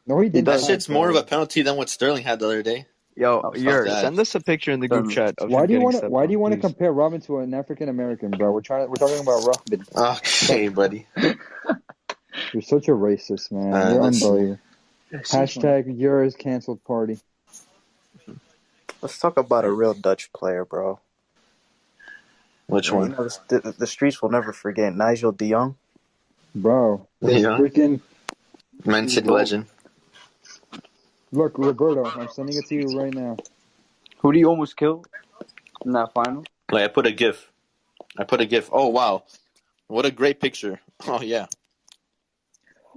Speaker 9: No, he
Speaker 12: He
Speaker 9: did
Speaker 11: That
Speaker 12: does.
Speaker 9: not,
Speaker 11: shit's more of
Speaker 9: bro.
Speaker 11: a penalty than what Sterling had the other day.
Speaker 7: Yo,
Speaker 12: Oh,
Speaker 11: Fuck
Speaker 12: stop.
Speaker 7: Yurt,
Speaker 11: that.
Speaker 7: send us a picture in the group chat of
Speaker 9: Why
Speaker 7: him
Speaker 9: do you
Speaker 7: getting
Speaker 9: want to?
Speaker 7: stepped
Speaker 9: Why do
Speaker 7: on,
Speaker 9: you want to
Speaker 7: please.
Speaker 9: compare Robin to an African American, bro? We're talking about Robin.
Speaker 11: Okay, buddy.
Speaker 9: You're such a racist, man. You're
Speaker 11: Let's see.
Speaker 9: unbelievable. Hashtag yours canceled party.
Speaker 3: Let's talk about a real Dutch player, bro.
Speaker 11: Which
Speaker 3: Man,
Speaker 11: one?
Speaker 3: you know, the streets will never forget Nigel de Jong.
Speaker 9: Bro, this
Speaker 11: Yeah.
Speaker 9: freaking
Speaker 11: Man City legend.
Speaker 9: look, Roberto. I'm sending it to you right now.
Speaker 12: Who do you almost kill in that final?
Speaker 11: Like I put a GIF. Oh wow, what a great picture. Oh yeah.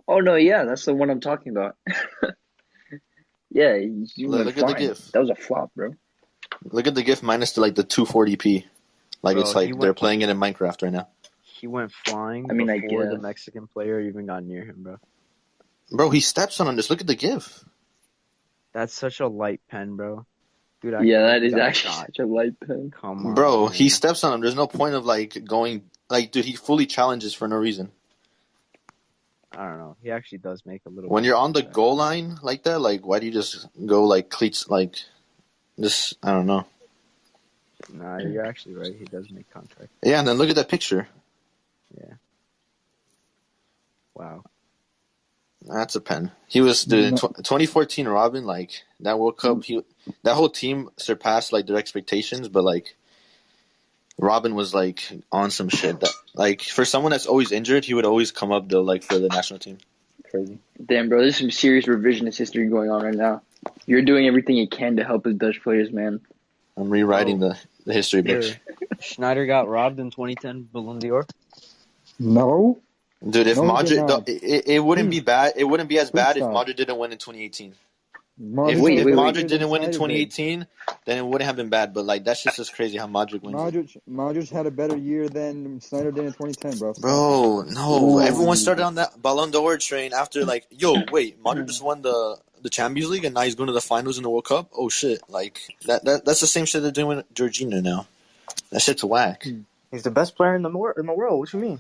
Speaker 1: Oh no, yeah, that's the one I'm talking about. Yeah, you went
Speaker 11: Look at the
Speaker 1: flying.
Speaker 11: GIF.
Speaker 1: That was a flop, bro.
Speaker 11: Look at the GIF minus the 240p. Like
Speaker 7: Bro,
Speaker 11: it's like
Speaker 7: he
Speaker 11: they're
Speaker 7: went
Speaker 11: playing it in Minecraft right now.
Speaker 7: he went flying
Speaker 1: I mean, I
Speaker 7: before the
Speaker 1: guess.
Speaker 7: Mexican player even got near him, bro.
Speaker 11: Bro, he steps on this. Look at the GIF.
Speaker 7: That's such a light pen, bro. Dude, I
Speaker 1: Yeah,
Speaker 7: know
Speaker 1: that
Speaker 7: he
Speaker 1: is
Speaker 7: got
Speaker 1: actually
Speaker 7: shot.
Speaker 1: such a light pen.
Speaker 7: Come on,
Speaker 11: Bro,
Speaker 7: man.
Speaker 11: he steps on him. There's no point of like going like dude, he fully challenges for no reason.
Speaker 7: I don't know. He actually does make a little.
Speaker 11: When
Speaker 7: bit
Speaker 11: you're
Speaker 7: of
Speaker 11: on the
Speaker 7: contact.
Speaker 11: goal line like that, like why do you just go like cleats like this? I don't know.
Speaker 7: Nah, you're actually right. He does make contact.
Speaker 11: Yeah, and then look at that picture.
Speaker 7: Yeah. Wow.
Speaker 11: That's a pen. He was the 2014 Robin, like that World Cup. That whole team surpassed like their expectations, but like Robin was like on some shit. That like for someone that's always injured, he would always come up though, like for the national team. Crazy.
Speaker 1: Damn, bro, there's some serious revisionist history going on right now. You're doing everything you can to help us Dutch players, man.
Speaker 11: I'm rewriting the history books.
Speaker 7: Schneider got robbed in 2010 Ballon d'Or.
Speaker 9: No,
Speaker 11: Dude, if
Speaker 9: no, he did
Speaker 11: Modric,
Speaker 9: not.
Speaker 11: it wouldn't be bad. It wouldn't be as bad if
Speaker 9: stop.
Speaker 11: Modric didn't win in 2018.
Speaker 9: Modric
Speaker 11: If
Speaker 9: had a better
Speaker 11: Modric
Speaker 9: year
Speaker 11: didn't
Speaker 9: than
Speaker 11: win in
Speaker 9: Snyder did.
Speaker 11: 2018, then it wouldn't have been bad. But like that's just crazy how Modric wins it.
Speaker 9: Modric had a better year than Snyder did in 2010, bro. Stop.
Speaker 11: Bro, no.
Speaker 1: Ooh.
Speaker 11: Everyone started on that Ballon d'Or train after like, yo, wait, Modric just won the Champions League and now he's going to the finals in the World Cup. Oh shit! Like that's the same shit they're doing with Jorginho now. That shit's whack.
Speaker 3: He's the best player in the world. What you mean?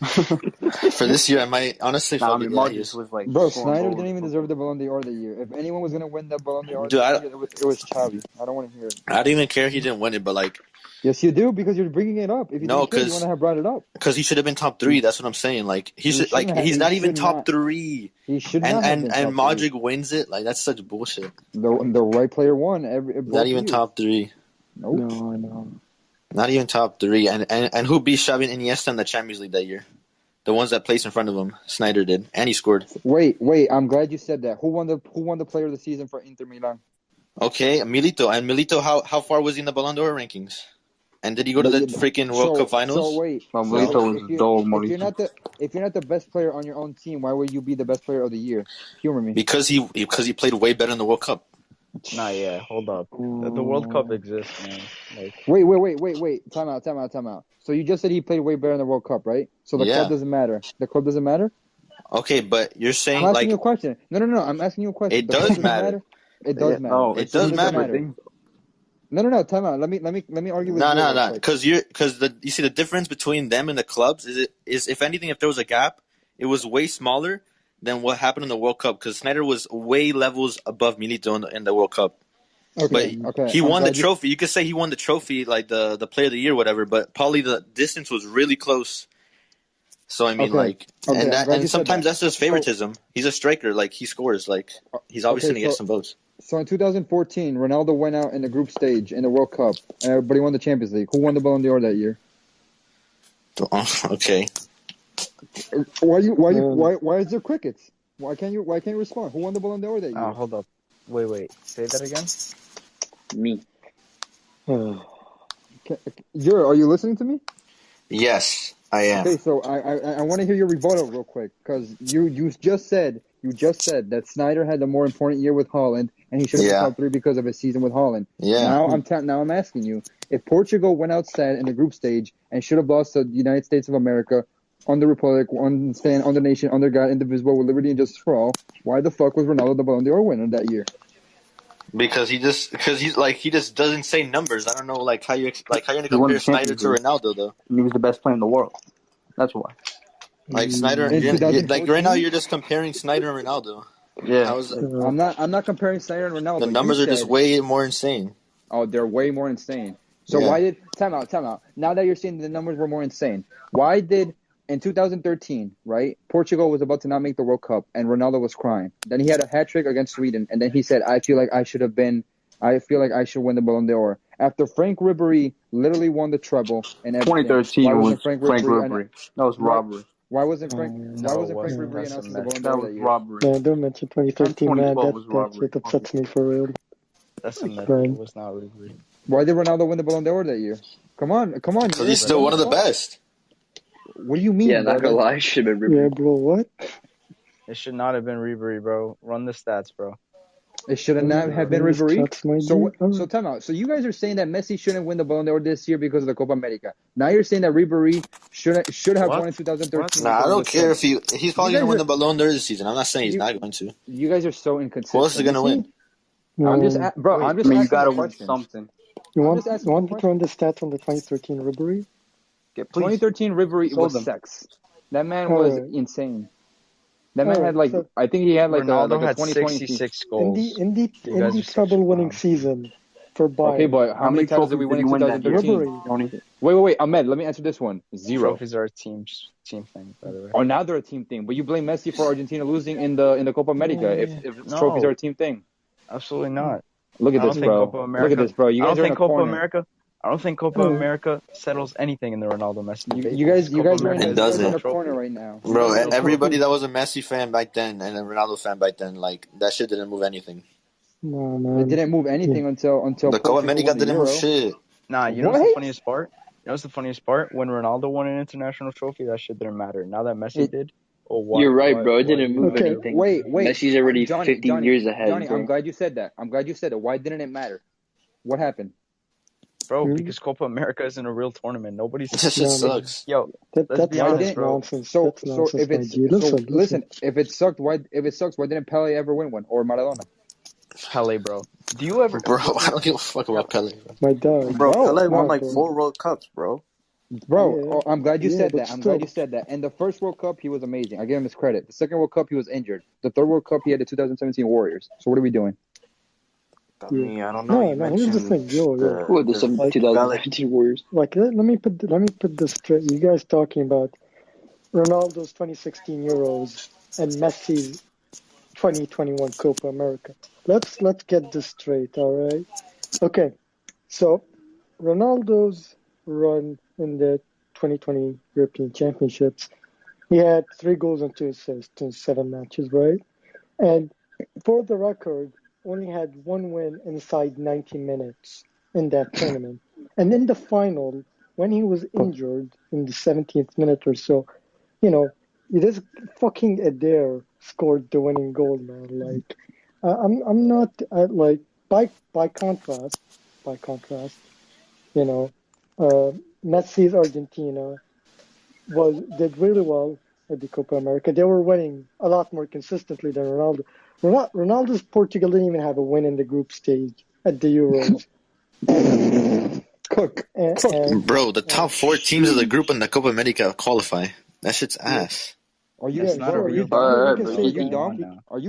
Speaker 11: For this year, I might honestly
Speaker 12: Nah, I
Speaker 11: fuck
Speaker 12: mean,
Speaker 11: it. Yeah, he
Speaker 12: Modric
Speaker 11: is.
Speaker 12: was like.
Speaker 9: Bro,
Speaker 12: scoring
Speaker 9: Snyder
Speaker 12: goals.
Speaker 9: didn't even deserve the Ballon d'Or that year. If anyone was gonna win the Ballon d'Or
Speaker 11: Dude,
Speaker 9: that year, it was Xavi. I don't want to hear it.
Speaker 11: I didn't even care he didn't win it, but like,
Speaker 9: Yes, you do because you're bringing it up. If you
Speaker 11: no,
Speaker 9: didn't care, you want to have brought it up.
Speaker 11: because he should have been top 3. That's what I'm saying. Like he should
Speaker 9: shouldn't
Speaker 11: like
Speaker 9: have-
Speaker 11: he's
Speaker 9: he
Speaker 11: not even
Speaker 9: should
Speaker 11: top
Speaker 9: not.
Speaker 11: 3.
Speaker 9: He should not have been
Speaker 11: And
Speaker 9: top 3.
Speaker 11: Modric wins it. Like that's such bullshit.
Speaker 9: The right player won.
Speaker 11: Not even top 3.
Speaker 9: Nope.
Speaker 12: No, I know.
Speaker 11: Not even top 3. And who beat Xavi and Iniesta in the Champions League that year? The ones that placed in front of him. Snyder did, and he scored.
Speaker 9: Wait. I'm glad you said that. Who won the player of the season for Inter Milan?
Speaker 11: Okay, Milito. And Milito, how far was he in the Ballon d'Or rankings? And did he go to the freaking World Cup finals?
Speaker 9: So wait.
Speaker 12: No, Milito was dull,
Speaker 9: If you're not the best player on your own team, why would you be the best player of the year? Humor me.
Speaker 11: Because he played way better in the World Cup.
Speaker 7: Nah, yeah. Hold up. The World Cup exists, man. Like,
Speaker 9: Wait. Time out. So you just said he played way better in the World Cup, right? So the club doesn't matter. The club doesn't matter?
Speaker 11: Okay, but you're saying
Speaker 9: I'm asking
Speaker 11: like
Speaker 9: you a question. No. I'm asking you a question.
Speaker 11: it
Speaker 9: The club
Speaker 11: does
Speaker 9: doesn't
Speaker 11: matter.
Speaker 9: It does matter.
Speaker 12: No,
Speaker 11: It does matter.
Speaker 9: No. Time out. Let me argue with you.
Speaker 11: No. Because you see the difference between them and the clubs is if anything, if there was a gap, it was way smaller than what happened in the World Cup. Because Snyder was way levels above Milito in the World Cup.
Speaker 9: Okay.
Speaker 11: He won the trophy. You could say he won the trophy, like the player of the year, whatever. But probably the distance was really close. So I mean, and sometimes that's just favoritism. He's a striker, like he scores, like he's obviously gonna get some votes.
Speaker 9: So in 2014, Ronaldo went out in the group stage in the World Cup, but he won the Champions League. Who won the Ballon d'Or that year?
Speaker 11: Okay.
Speaker 9: Why is there crickets? Why can't you respond? Who won the Ballon d'Or that year?
Speaker 7: hold up. Wait. Say that again.
Speaker 1: Me.
Speaker 9: Are you listening to me?
Speaker 11: Yes, I am.
Speaker 9: Okay, so I want to hear your rebuttal real quick because you just said that Snyder had the more important year with Holland and he should have been top 3 because of his season with Holland.
Speaker 11: Yeah.
Speaker 9: Now I'm asking you, if Portugal went out sad in the group stage and should have lost to the United States of America, under Republic, one stand, under nation, under God, indivisible, with liberty and justice for all. Why the fuck was Ronaldo the Ballon d'Or winner that year?
Speaker 11: Because he just doesn't say numbers. I don't know how you're gonna
Speaker 12: He won
Speaker 11: compare
Speaker 12: the
Speaker 11: Snyder
Speaker 12: Champions
Speaker 11: to
Speaker 12: League,
Speaker 11: Ronaldo though.
Speaker 12: and he was the best player in the world. That's why.
Speaker 11: Like Snyder,
Speaker 9: In
Speaker 11: like right now
Speaker 9: 2014?
Speaker 11: you're just comparing Snyder and Ronaldo.
Speaker 12: Yeah.
Speaker 11: How's
Speaker 9: I'm not comparing Snyder and
Speaker 11: the
Speaker 9: Ronaldo. You
Speaker 11: numbers are just
Speaker 9: said,
Speaker 11: way more insane.
Speaker 9: oh, they're way more insane. So
Speaker 11: Yeah.
Speaker 9: why did time out? Now that you're saying the numbers were more insane, why did in 2013, right? Portugal was about to not make the World Cup, and Ronaldo was crying. Then he had a hat trick against Sweden, and then he said, "I feel like I should win the Ballon d'Or." After Frank Ribery literally won the treble and everything,
Speaker 12: 2013
Speaker 9: why
Speaker 12: was
Speaker 9: wasn't Frank Ribery?
Speaker 12: That was robbery.
Speaker 9: Why wasn't Frank
Speaker 10: No,
Speaker 9: Ribery announced as the Ballon
Speaker 12: That
Speaker 9: d'Or
Speaker 12: was
Speaker 9: that year?
Speaker 12: robbery.
Speaker 10: no, don't mention 2013, man.
Speaker 12: 2012 was
Speaker 10: That
Speaker 12: robbery.
Speaker 10: shit upsets me for real.
Speaker 13: That's a myth.
Speaker 10: Man.
Speaker 13: It was not Ribery.
Speaker 9: Why did Ronaldo win the Ballon d'Or that year? Come on.
Speaker 11: Because he's still one of the best.
Speaker 9: What do you mean?
Speaker 1: Yeah, not gonna lie, should have been Ribery.
Speaker 10: Yeah, bro, what?
Speaker 13: It should not have been Ribery, bro. Run the stats, bro.
Speaker 9: It should not have been Ribery. So
Speaker 10: Alright.
Speaker 9: time out. So you guys are saying that Messi shouldn't win the Ballon d'Or this year because of the Copa America. Now you're saying that Ribery should have won in 2013.
Speaker 11: Nah, I don't care if he's probably gonna win the Ballon d'Or this season. I'm not saying he's not going to.
Speaker 9: You guys are so inconsistent.
Speaker 11: Who else is gonna win?
Speaker 9: I'm just asking
Speaker 12: you gotta
Speaker 9: the
Speaker 12: win
Speaker 9: question.
Speaker 12: something.
Speaker 10: You want to run the stats on the 2013 Ribery?
Speaker 9: 2013 Ribery was sex. That man was insane. That man had I think he had
Speaker 13: Ronaldo
Speaker 9: a
Speaker 13: had
Speaker 9: 2020
Speaker 13: 66 goals.
Speaker 10: In the treble-winning season for Bayern.
Speaker 9: Okay, but how many times did we win in 2013? Wait, Ahmed, let me answer this one. 0.
Speaker 13: Trophies are a team thing, by the way.
Speaker 9: Oh, now they're a team thing. But you blame Messi for Argentina losing in the Copa America if trophies are a team thing.
Speaker 13: Absolutely not.
Speaker 9: Look at this, bro. Look at this, bro. You guys are in a corner.
Speaker 13: I don't think Copa America settles anything in the Ronaldo Messi debate.
Speaker 9: You guys are in
Speaker 11: doesn't.
Speaker 9: a corner right now.
Speaker 11: Bro, everybody that was a Messi fan back then and a Ronaldo fan back then, that shit didn't move anything.
Speaker 10: No, man.
Speaker 9: It didn't move anything until
Speaker 11: the Copa America didn't move shit.
Speaker 13: Nah, you know what's the funniest part? What's the funniest part? When Ronaldo won an international trophy, that shit didn't matter. Now that Messi did, what?
Speaker 1: You're right, bro. It didn't move anything.
Speaker 9: Wait.
Speaker 1: Messi's already
Speaker 9: Johnny,
Speaker 1: 15 years ahead.
Speaker 9: Johnny,
Speaker 1: bro.
Speaker 9: I'm glad you said that. Why didn't it matter? What happened?
Speaker 13: Bro, because Copa America isn't a real tournament. Nobody's.
Speaker 11: This shit sucks.
Speaker 13: Yo,
Speaker 10: that's
Speaker 13: be honest, bro.
Speaker 10: Nonsense.
Speaker 9: So
Speaker 10: if it's
Speaker 9: listen, if it sucks, why didn't Pele ever win one or Maradona?
Speaker 13: Pele, bro. Do you ever?
Speaker 11: Bro, I don't give a fuck about Pele.
Speaker 10: My dog,
Speaker 12: bro. Pele won
Speaker 10: bro.
Speaker 12: 4 World Cups, bro.
Speaker 9: Bro, I'm glad you said that. I'm glad you said that. And the first World Cup, he was amazing. I give him his credit. The second World Cup, he was injured. The third World Cup, he had the 2017 Warriors. So what are we doing?
Speaker 12: I mean, I don't know.
Speaker 10: No, here's the thing.
Speaker 1: The 2017 Warriors.
Speaker 10: Let me put this straight. You guys talking about Ronaldo's 2016 Euros and Messi's 2021 Copa America. Let's get this straight, all right? Okay, so Ronaldo's run in the 2020 European Championships, he had 3 goals and 2 assists in 7 matches, right? And for the record, only had 1 win inside 90 minutes in that tournament. And in the final, when he was injured in the 17th minute or so, this fucking Adair scored the winning goal, man. Like, I'm not by contrast, Messi's Argentina did really well at the Copa America. They were winning a lot more consistently than Ronaldo. Ronaldo's Portugal didn't even have a win in the group stage at the Euros.
Speaker 11: Bro, the top 4 teams of the group in the Copa America qualify. That shit's ass.
Speaker 9: Are you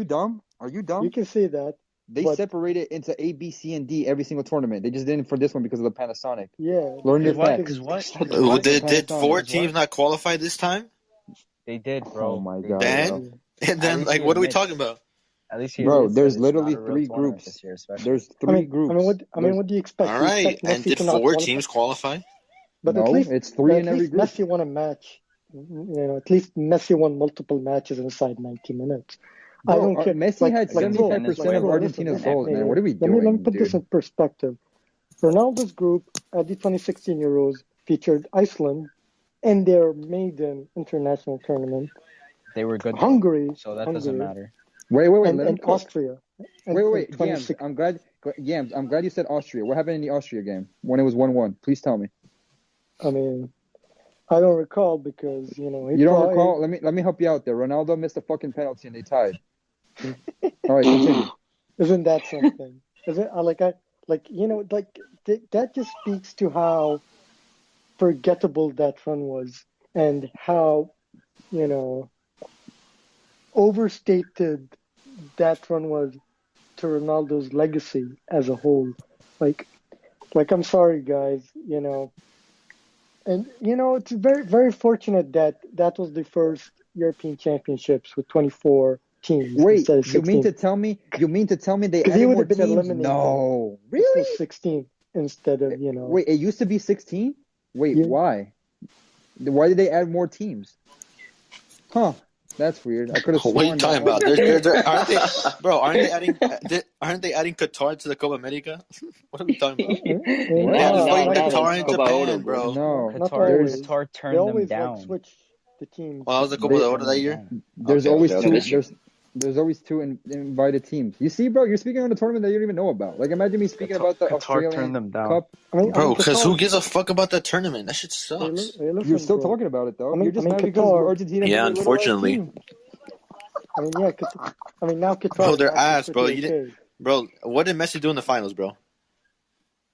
Speaker 9: dumb?
Speaker 10: You can say that.
Speaker 9: They separated into A, B, C, and D every single tournament. They just didn't for this one because of the Panasonic.
Speaker 10: Yeah.
Speaker 9: Learn your facts.
Speaker 13: Because what?
Speaker 11: Did 4 teams not qualify this time?
Speaker 13: They did, bro.
Speaker 9: Oh my god.
Speaker 11: And then what are we talking about?
Speaker 13: At least
Speaker 9: bro, there's literally 3 groups. This year, there's 3 groups.
Speaker 10: What do you expect?
Speaker 11: All right, and did 4 teams qualify?
Speaker 10: But
Speaker 9: no,
Speaker 10: at least
Speaker 9: it's 3 in every group.
Speaker 10: Messi won a match. At least Messi won multiple matches inside 90 minutes.
Speaker 9: Bro,
Speaker 10: I don't care.
Speaker 9: Messi had 75% of Argentina's goals, man. What are we doing?
Speaker 10: Let me put this in perspective. Ronaldo's group at the 2016 Euros featured Iceland in their maiden international tournament.
Speaker 13: They were good.
Speaker 10: Hungary.
Speaker 13: So that doesn't matter.
Speaker 9: Wait.
Speaker 10: And Austria.
Speaker 9: Wait. Yams, I'm glad you said Austria. What happened in the Austria game when it was 1-1? Please tell me.
Speaker 10: I mean, I don't recall because he
Speaker 9: You don't recall? Let me help you out there. Ronaldo missed a fucking penalty and they tied. All right, continue.
Speaker 10: Isn't that something? That just speaks to how forgettable that run was and how overstated that run was to Ronaldo's legacy as a whole. Like I'm sorry, guys, and it's very, very fortunate that was the first European Championships with 24 teams
Speaker 9: Wait,
Speaker 10: instead of 16.
Speaker 9: you mean to tell me they
Speaker 10: Because
Speaker 9: added
Speaker 10: he would
Speaker 9: more
Speaker 10: have been
Speaker 9: teams?
Speaker 10: eliminated.
Speaker 9: No,
Speaker 10: It
Speaker 9: really?
Speaker 10: was 16 instead of
Speaker 9: Wait, it used to be 16? Wait,
Speaker 10: Yeah.
Speaker 9: why? Why did they add more teams? Huh? That's weird. I could have
Speaker 11: What are you
Speaker 9: sworn
Speaker 11: talking
Speaker 9: that.
Speaker 11: aren't they adding Qatar to the Copa America? What are we talking about?
Speaker 1: No,
Speaker 11: They added
Speaker 1: no,
Speaker 11: fucking
Speaker 1: no,
Speaker 11: Qatar
Speaker 1: that's
Speaker 11: and
Speaker 1: Copa Oro,
Speaker 11: Japan, bro.
Speaker 9: No,
Speaker 10: Not
Speaker 13: Qatar
Speaker 10: always.
Speaker 13: Qatar
Speaker 10: They
Speaker 13: turned them
Speaker 10: always
Speaker 13: down.
Speaker 10: switch the teams.
Speaker 11: Well, that was the Copa Oro that year.
Speaker 9: There's
Speaker 11: Okay,
Speaker 9: always
Speaker 11: okay,
Speaker 9: two.
Speaker 11: okay.
Speaker 1: this year.
Speaker 9: There's always two invited teams. You see, bro, you're speaking on a tournament that you don't even know about. Like, imagine me speaking about the
Speaker 13: Qatar
Speaker 9: Australian
Speaker 13: turned them down.
Speaker 9: Cup.
Speaker 11: Bro, because
Speaker 10: Qatar-
Speaker 11: who gives a fuck about that tournament? That shit
Speaker 10: Hey,
Speaker 11: sucks.
Speaker 10: listen,
Speaker 9: You're still
Speaker 10: bro.
Speaker 9: talking about it though.
Speaker 10: I mean-
Speaker 9: You're just
Speaker 10: I mean,
Speaker 9: mad because
Speaker 10: Qatar-
Speaker 9: Argentina
Speaker 11: Yeah,
Speaker 9: beat their little ass
Speaker 11: unfortunately.
Speaker 9: team.
Speaker 10: Now Qatar.
Speaker 11: Bro,
Speaker 10: is
Speaker 11: they're
Speaker 10: actually
Speaker 11: ass, bro.
Speaker 10: pretty okay.
Speaker 11: Bro, what did Messi do in the finals, bro?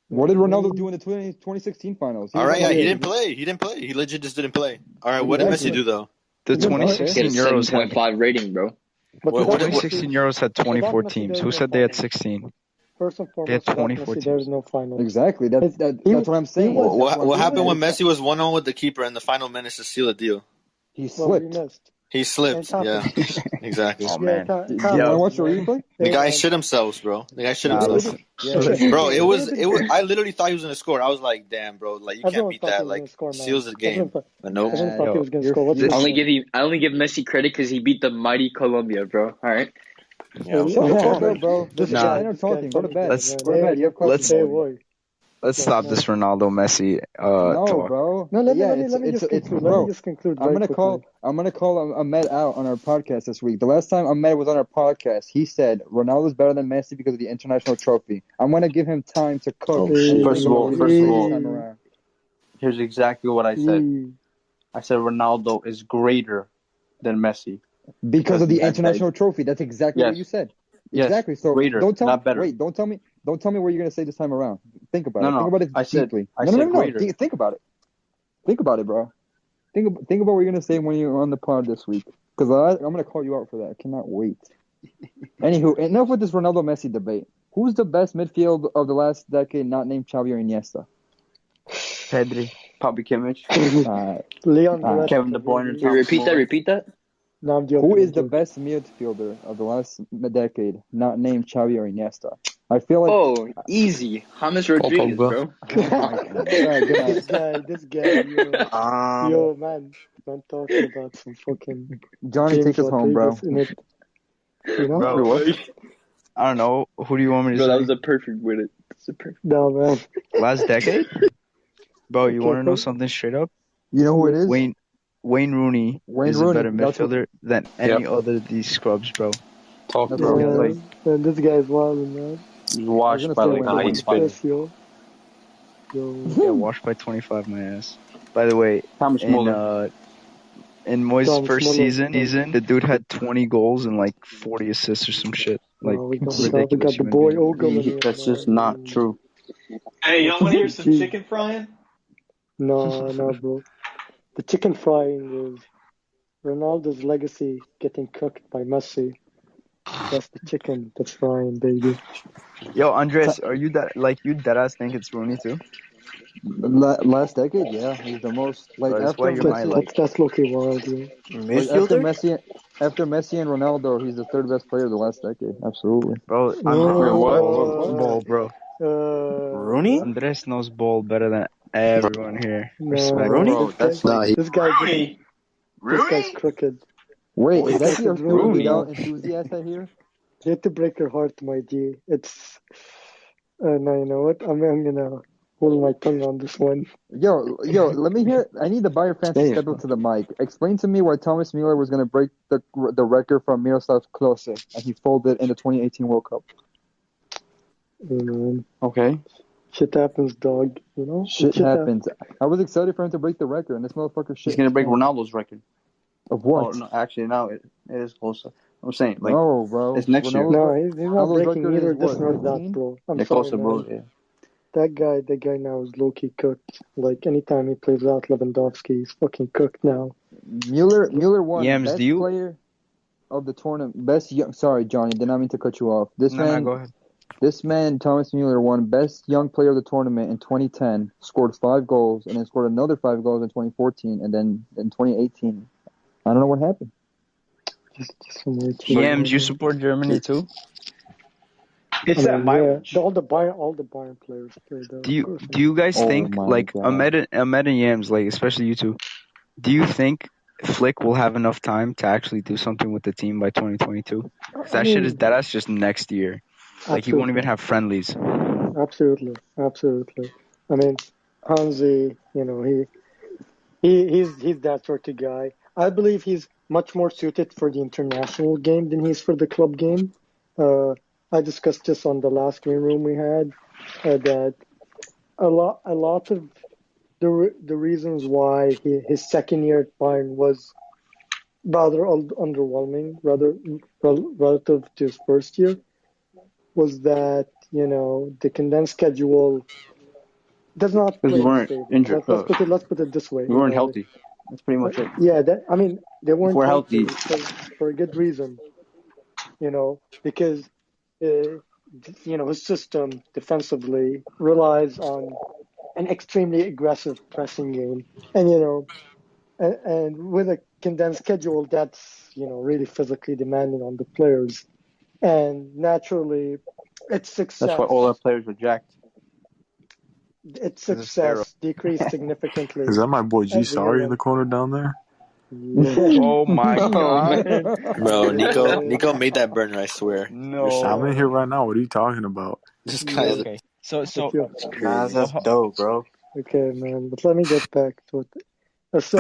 Speaker 9: What did Ronaldo do in the 2016 finals?
Speaker 11: All right,
Speaker 9: was on
Speaker 11: he
Speaker 9: the-
Speaker 11: didn't play. He didn't play. He legit just didn't play. All right, what did
Speaker 9: Exactly.
Speaker 11: Messi do though?
Speaker 13: The
Speaker 9: He didn't play.
Speaker 13: 2016
Speaker 1: Get a
Speaker 13: Euros had
Speaker 1: 7.5 rating, bro.
Speaker 10: But
Speaker 11: What-
Speaker 10: without
Speaker 11: what-
Speaker 10: Messi,
Speaker 13: 2016 Euros had 24
Speaker 10: Messi,
Speaker 13: teams.
Speaker 10: there's
Speaker 13: Who
Speaker 10: no
Speaker 13: said they had
Speaker 10: finals.
Speaker 13: 16?
Speaker 10: First and
Speaker 13: They had
Speaker 10: foremost, without
Speaker 13: 24
Speaker 10: Messi,
Speaker 13: teams.
Speaker 10: there's no finals.
Speaker 9: Exactly. That's what I'm saying.
Speaker 10: he was-
Speaker 9: That's
Speaker 11: What,
Speaker 9: I'm
Speaker 11: what
Speaker 9: saying.
Speaker 11: happened when Messi was 1-0 with the keeper in the final minutes to seal the deal?
Speaker 9: He
Speaker 10: Well,
Speaker 9: slipped.
Speaker 10: he missed.
Speaker 11: He slipped.
Speaker 10: And
Speaker 11: Yeah, exactly.
Speaker 13: Oh,
Speaker 10: Yeah,
Speaker 13: man.
Speaker 9: Do you want to watch the replay?
Speaker 11: The guy shit himself, bro. The guy shit
Speaker 13: Nah,
Speaker 11: himself.
Speaker 13: listen.
Speaker 11: Bro, it was. I literally thought he was gonna score. I was like, damn, bro. Like you can't
Speaker 10: Everyone
Speaker 11: beat
Speaker 10: thought he
Speaker 11: that.
Speaker 10: was
Speaker 11: Like
Speaker 10: gonna score, man.
Speaker 11: seals the game. But nope.
Speaker 10: Everyone thought he was gonna
Speaker 9: you're-
Speaker 10: score. What's
Speaker 9: you're-
Speaker 10: his name?
Speaker 1: I only give Messi credit because he beat the mighty Colombia, bro. All right.
Speaker 11: Yeah,
Speaker 9: Shut the fuck up, bro.
Speaker 10: This
Speaker 9: This
Speaker 10: guy-
Speaker 9: guy
Speaker 10: this
Speaker 9: talking. Go to
Speaker 10: guy-
Speaker 9: bed.
Speaker 13: Let's-
Speaker 9: Go to bed. You have questions.
Speaker 10: Hey, boy.
Speaker 13: Let's stop this Ronaldo Messi
Speaker 9: No,
Speaker 13: talk.
Speaker 9: bro.
Speaker 10: No, let me
Speaker 9: it's
Speaker 10: just conclude.
Speaker 9: bro.
Speaker 10: Let me just conclude.
Speaker 9: I'm
Speaker 10: very
Speaker 9: gonna
Speaker 10: quickly.
Speaker 9: call Ahmed out on our podcast this week. The last time Ahmed was on our podcast, he said Ronaldo's better than Messi because of the international trophy. I'm gonna give him time to cook.
Speaker 12: First of all,
Speaker 9: this time around.
Speaker 12: here's exactly what I said. I said Ronaldo is greater than Messi.
Speaker 9: Because of the
Speaker 12: that's
Speaker 9: international trophy. That's exactly what
Speaker 12: Yes.
Speaker 9: you said.
Speaker 12: Yes,
Speaker 9: Exactly. So
Speaker 12: greater,
Speaker 9: don't tell
Speaker 12: not
Speaker 9: me.
Speaker 12: better.
Speaker 9: Wait, don't tell me what you're gonna say this time around. Think about
Speaker 12: No,
Speaker 9: it.
Speaker 12: no,
Speaker 9: Think about it
Speaker 12: I said-
Speaker 9: deeply.
Speaker 12: I
Speaker 9: no,
Speaker 12: said
Speaker 9: no, no, no.
Speaker 12: greater.
Speaker 9: Think about it. Think about it, bro. Think about what you're gonna say when you're on the pod this week. Because I'm gonna call you out for that. I cannot wait. Anywho, enough with this Ronaldo Messi debate. Who's the best midfield of the last decade not named Xavi or Iniesta?
Speaker 13: Pedri.
Speaker 12: Bobby Kimmich,
Speaker 10: Leon,
Speaker 12: Kevin De Bruyne,
Speaker 1: Wait, repeat that.
Speaker 10: No, I'm joking.
Speaker 9: Who is
Speaker 10: I'm
Speaker 9: the
Speaker 10: joking.
Speaker 9: best midfielder of the last decade not named Xavi or Iniesta? I feel like
Speaker 1: Oh, easy. James Rodriguez,
Speaker 11: Pogba.
Speaker 1: bro.
Speaker 10: This guy, yo, man, talking about some fucking
Speaker 9: Johnny,
Speaker 10: James
Speaker 9: take us home, bro.
Speaker 10: Rodriguez in it. You know?
Speaker 13: Bro, I don't know. Who do you want me to
Speaker 1: Bro,
Speaker 13: say?
Speaker 1: that was a perfect with it. That's a perfect.
Speaker 10: No, man.
Speaker 13: Last decade? Bro, you
Speaker 10: Okay,
Speaker 13: want to know
Speaker 10: bro.
Speaker 13: something straight up?
Speaker 9: You know who it is?
Speaker 13: Wayne Rooney is a better
Speaker 9: that's what-
Speaker 13: midfielder than any other of these scrubs, bro.
Speaker 11: Talk,
Speaker 9: That's
Speaker 11: bro.
Speaker 9: what-
Speaker 10: Yeah,
Speaker 13: like-
Speaker 10: man, this guy's wild, man.
Speaker 12: he's washed
Speaker 9: gonna
Speaker 12: by
Speaker 9: say
Speaker 12: like
Speaker 9: Wayne Rooney.
Speaker 12: 25.
Speaker 10: Yes, yo.
Speaker 13: Yeah, washed by 25, my ass. By the way,
Speaker 12: Thomas Muller.
Speaker 13: in Moyes'
Speaker 10: Thomas
Speaker 13: first
Speaker 10: Muller.
Speaker 13: season, the dude had 20 goals and like 40 assists or some shit. Like,
Speaker 10: We got
Speaker 13: ridiculous
Speaker 10: the
Speaker 13: human
Speaker 10: boy
Speaker 13: being.
Speaker 10: Ogle in here,
Speaker 12: That's
Speaker 10: man.
Speaker 12: just not true.
Speaker 14: Hey, y'all want to hear some
Speaker 10: Gee.
Speaker 14: chicken frying?
Speaker 10: No, bro. The chicken frying is Ronaldo's legacy getting cooked by Messi. That's the chicken that's frying, baby.
Speaker 13: Yo, Andres, are you that you deadass think it's Rooney too?
Speaker 9: Last decade, yeah, he's the most like
Speaker 13: Bro, that's
Speaker 9: after
Speaker 13: why you're my,
Speaker 9: Messi.
Speaker 10: That's low-key wild, yo.
Speaker 9: Like, after Messi and Ronaldo, he's the third best player of the last decade. Absolutely.
Speaker 13: Bro, ball, bro.
Speaker 3: Rooney?
Speaker 13: Andres knows ball better than everyone here.
Speaker 10: No,
Speaker 13: Respect.
Speaker 3: Rooney?
Speaker 12: Bro, that's like
Speaker 10: This guy,
Speaker 14: Rooney!
Speaker 10: this guy's crooked.
Speaker 9: Wait, is that your
Speaker 10: Rooney.
Speaker 9: Vidal enthusiast I hear?
Speaker 10: You have to break your heart, my G. It's no, you know what? I'm gonna hold my tongue on this one.
Speaker 9: Yo, let me hear. I need the Bayer fans to step up to the mic. Explain to me why Thomas Muller was going to break the record from Miroslav Klose and he folded in the 2018 World Cup.
Speaker 12: okay.
Speaker 10: Shit happens, dog. You know?
Speaker 9: Shit
Speaker 10: Shit
Speaker 9: happens. I was excited for him to break the record, and this motherfucker shit.
Speaker 12: He's gonna break
Speaker 9: stinks.
Speaker 12: Ronaldo's record.
Speaker 9: Of what?
Speaker 12: Oh no, actually now it is closer. I'm saying like
Speaker 9: No, bro.
Speaker 12: it's next year.
Speaker 10: No, he's not
Speaker 9: Ronaldo's
Speaker 10: breaking
Speaker 9: record
Speaker 10: neither
Speaker 9: is
Speaker 10: this
Speaker 9: what,
Speaker 10: nor that,
Speaker 9: 19?
Speaker 10: bro. I'm
Speaker 12: They're
Speaker 10: sorry,
Speaker 12: closer,
Speaker 10: man.
Speaker 12: bro. Yeah.
Speaker 10: That guy now is low-key cooked. Like, anytime he plays out Lewandowski, he's fucking cooked now.
Speaker 9: Mueller won
Speaker 13: Yams,
Speaker 9: best
Speaker 13: do you?
Speaker 9: player of the tournament. Sorry, Johnny, did not mean to cut you off.
Speaker 13: No, go ahead.
Speaker 9: This man, Thomas Mueller, won best young player of the tournament in 2010. Scored 5 goals, and then scored another 5 goals in 2014, and then in 2018. I don't know what happened.
Speaker 10: Just some weird shit.
Speaker 13: Yams, you support Germany too?
Speaker 14: It's that mileage.
Speaker 10: All the Bayern players play there.
Speaker 13: Do you guys think like Ahmed and Yams, like especially you two, do you think Flick will have enough time to actually do something with the team by 2022? Because that's just next year. Like he won't even have friendlies.
Speaker 10: Absolutely. I mean, Hansi, you know, he's that sort of guy. I believe he's much more suited for the international game than he's for the club game. I discussed this on the last green room we had, that a lot of the reasons why his second year at Bayern was rather underwhelming, relative to his first year, was that, you know, the condensed schedule does not play
Speaker 12: Because we weren't injured.
Speaker 10: Let's put it this way.
Speaker 12: We weren't healthy. That's pretty much it.
Speaker 10: Yeah, they weren't
Speaker 12: we're
Speaker 10: healthy,
Speaker 12: healthy.
Speaker 10: for a good reason. You know, because you know, his system defensively relies on an extremely aggressive pressing game, and you know, and with a condensed schedule, that's, you know, really physically demanding on the players, and naturally, its success.
Speaker 12: That's why all our players were jacked.
Speaker 10: Its success decreased significantly.
Speaker 15: Is that my boy G Sorry in the corner down there?
Speaker 13: Oh my god.
Speaker 11: Bro, Nico made that burner, I swear.
Speaker 13: No.
Speaker 15: I'm in here right now. What are you talking about?
Speaker 11: This guy is
Speaker 13: okay. So
Speaker 12: Nah, that's dope, bro.
Speaker 10: Okay, man, but let me get back to it. So,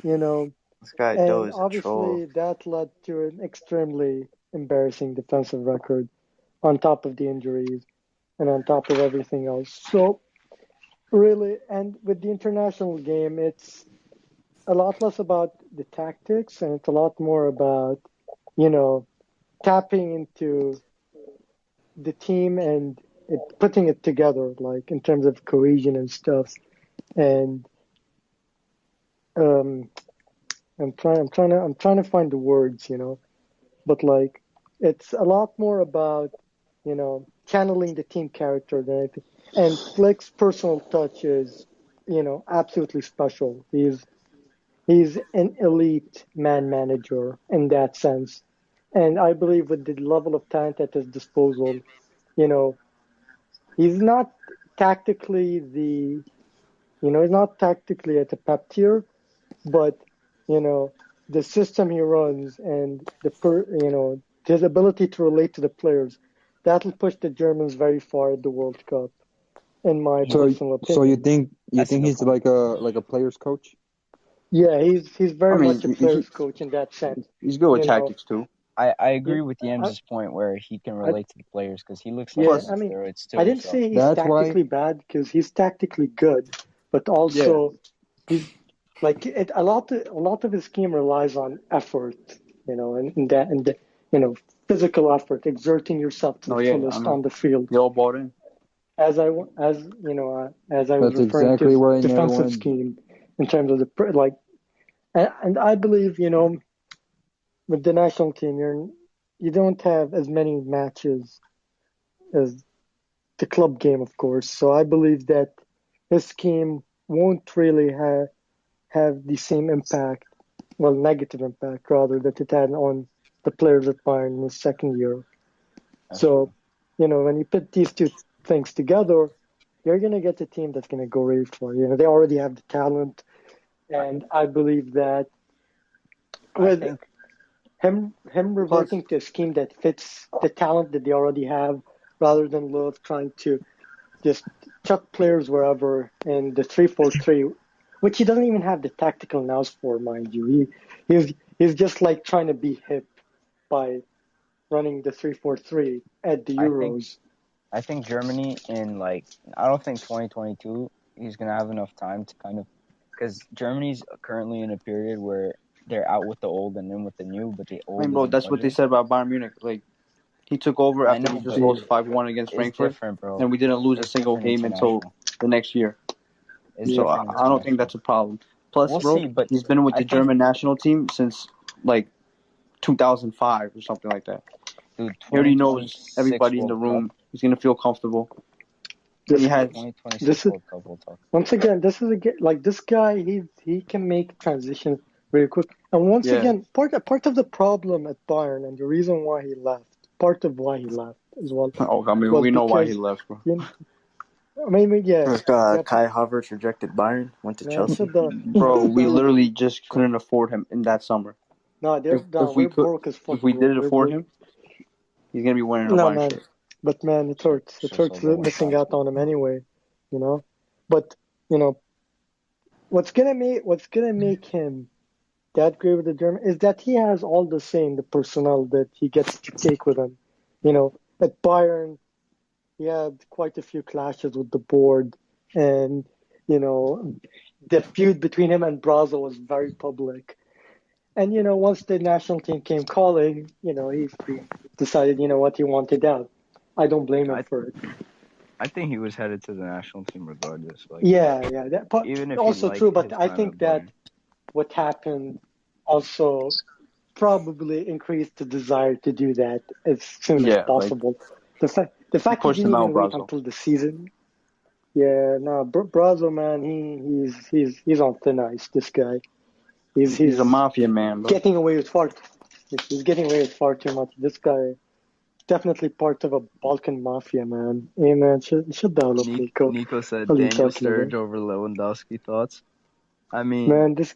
Speaker 10: you know,
Speaker 12: this guy Doe is a
Speaker 10: obviously
Speaker 12: troll.
Speaker 10: that led to an extremely embarrassing defensive record, on top of the injuries and on top of everything else. So, really, and with the international game, it's a lot less about the tactics, and it's a lot more about, you know, tapping into the team and putting it together, like in terms of cohesion and stuff. And I'm trying to find the words, you know, but like it's a lot more about, you know, channeling the team character than anything. And Flick's personal touch is, you know, absolutely special. He's an elite man manager in that sense. And I believe with the level of talent at his disposal, you know, he's not tactically at the Pep tier, but, you know, the system he runs and his ability to relate to the players, that'll push the Germans very far at the World Cup, in my personal opinion.
Speaker 9: So you think he's like a player's coach?
Speaker 10: Yeah, he's very much a player's coach in that sense.
Speaker 12: He's good with tactics too.
Speaker 13: I agree with Yams' point where he can relate to the players because he looks like steroids too.
Speaker 10: I didn't say he's tactically bad, because he's tactically good, but also he's like a lot of his game relies on effort, you know, and you know, physical effort, exerting yourself to the fullest on the field.
Speaker 12: You all bought in.
Speaker 10: As I was referring
Speaker 9: exactly
Speaker 10: to defensive scheme in terms of and I believe, you know, with the national team, you don't have as many matches as the club game, of course. So I believe that this scheme won't really have the same impact, well, negative impact rather, that it had on the players at Bayern in his second year. So, you know, when you put these two things together, you're going to get a team that's going to go really far. You know, they already have the talent, and I believe that with him reverting to a scheme that fits the talent that they already have, rather than Love trying to just chuck players wherever in the 3-4-3, which he doesn't even have the tactical nous for, mind you. He's just like trying to be hip by running the 3-4-3 at the Euros.
Speaker 13: I think Germany I don't think 2022 he's gonna have enough time to kind of, because Germany's currently in a period where they're out with the old and in with the new, but the
Speaker 12: I
Speaker 13: old
Speaker 12: mean, bro,
Speaker 13: isn't
Speaker 12: that's what they
Speaker 13: budging.
Speaker 12: said about Bayern Munich. Like, he took over
Speaker 13: I
Speaker 12: after
Speaker 13: know,
Speaker 12: we just
Speaker 13: but
Speaker 12: lost 5-1 against
Speaker 13: it's
Speaker 12: Frankfurt,
Speaker 13: different, bro.
Speaker 12: and we didn't lose a
Speaker 13: It's
Speaker 12: single
Speaker 13: different
Speaker 12: game until
Speaker 13: international.
Speaker 12: the next year.
Speaker 13: It's
Speaker 12: So
Speaker 13: different
Speaker 12: I don't think
Speaker 13: international.
Speaker 12: that's a problem. Plus,
Speaker 13: We'll
Speaker 12: bro,
Speaker 13: see, but
Speaker 12: he's been with
Speaker 13: I
Speaker 12: the
Speaker 13: think,
Speaker 12: German national team since like 2005 or something like that.
Speaker 13: dude,
Speaker 12: He already knows
Speaker 13: 2026
Speaker 12: everybody in the
Speaker 13: World Cup.
Speaker 12: room. He's gonna feel comfortable.
Speaker 10: This,
Speaker 12: He has
Speaker 13: 2026
Speaker 10: this is
Speaker 13: World Cup, we'll talk.
Speaker 10: once again. This is this guy. He can make transition very quick. And once again, part of the problem at Bayern and the reason why he left. Part of why he left as well.
Speaker 12: Oh, I mean,
Speaker 10: was
Speaker 12: we know why he
Speaker 10: because,
Speaker 12: left, bro.
Speaker 10: I mean, yeah.
Speaker 3: Kai Havertz rejected Bayern, went to
Speaker 10: Man,
Speaker 3: Chelsea.
Speaker 10: shut the.
Speaker 12: Bro, we literally just couldn't afford him in that summer.
Speaker 10: No,
Speaker 12: If we
Speaker 10: we're broke as fuck.
Speaker 12: if we
Speaker 10: bro.
Speaker 12: did
Speaker 10: We're
Speaker 12: afford
Speaker 10: broke.
Speaker 12: him, he's gonna be wearing a
Speaker 10: No,
Speaker 12: Bayern
Speaker 10: man.
Speaker 12: shirt.
Speaker 10: But man, it hurts. It hurts missing out on him anyway. You know. But what's gonna make him that great with the German is that he has all the same the personnel that he gets to take with him. At Bayern, he had quite a few clashes with the board, and the feud between him and Brazo was very public. And once the national team came calling, he decided, what he wanted out. I don't blame him for it.
Speaker 13: I think he was headed to the national team regardless.
Speaker 10: Yeah, that part
Speaker 13: even if
Speaker 10: also
Speaker 13: he
Speaker 10: true.
Speaker 13: liked
Speaker 10: But
Speaker 13: his
Speaker 10: I
Speaker 13: time
Speaker 10: think
Speaker 13: at
Speaker 10: that
Speaker 13: Bayern.
Speaker 10: what happened also probably increased the desire to do that as soon as possible. The fact he
Speaker 12: pushed
Speaker 10: didn't
Speaker 12: him
Speaker 10: even
Speaker 12: out,
Speaker 10: wait
Speaker 12: Brazo.
Speaker 10: until the season. Yeah, no, Brazo, man, he's on thin ice. This guy, he's
Speaker 12: a mafia man, bro.
Speaker 10: getting away with far. He's getting away with far too much. This guy, definitely part of a Balkan mafia, man. Hey, man, shut the hell up, Nico.
Speaker 13: Nico said
Speaker 10: What are you
Speaker 13: Daniel
Speaker 10: talking
Speaker 13: Sturridge
Speaker 10: about?
Speaker 13: over Lewandowski. Thoughts? I mean,
Speaker 10: Man, this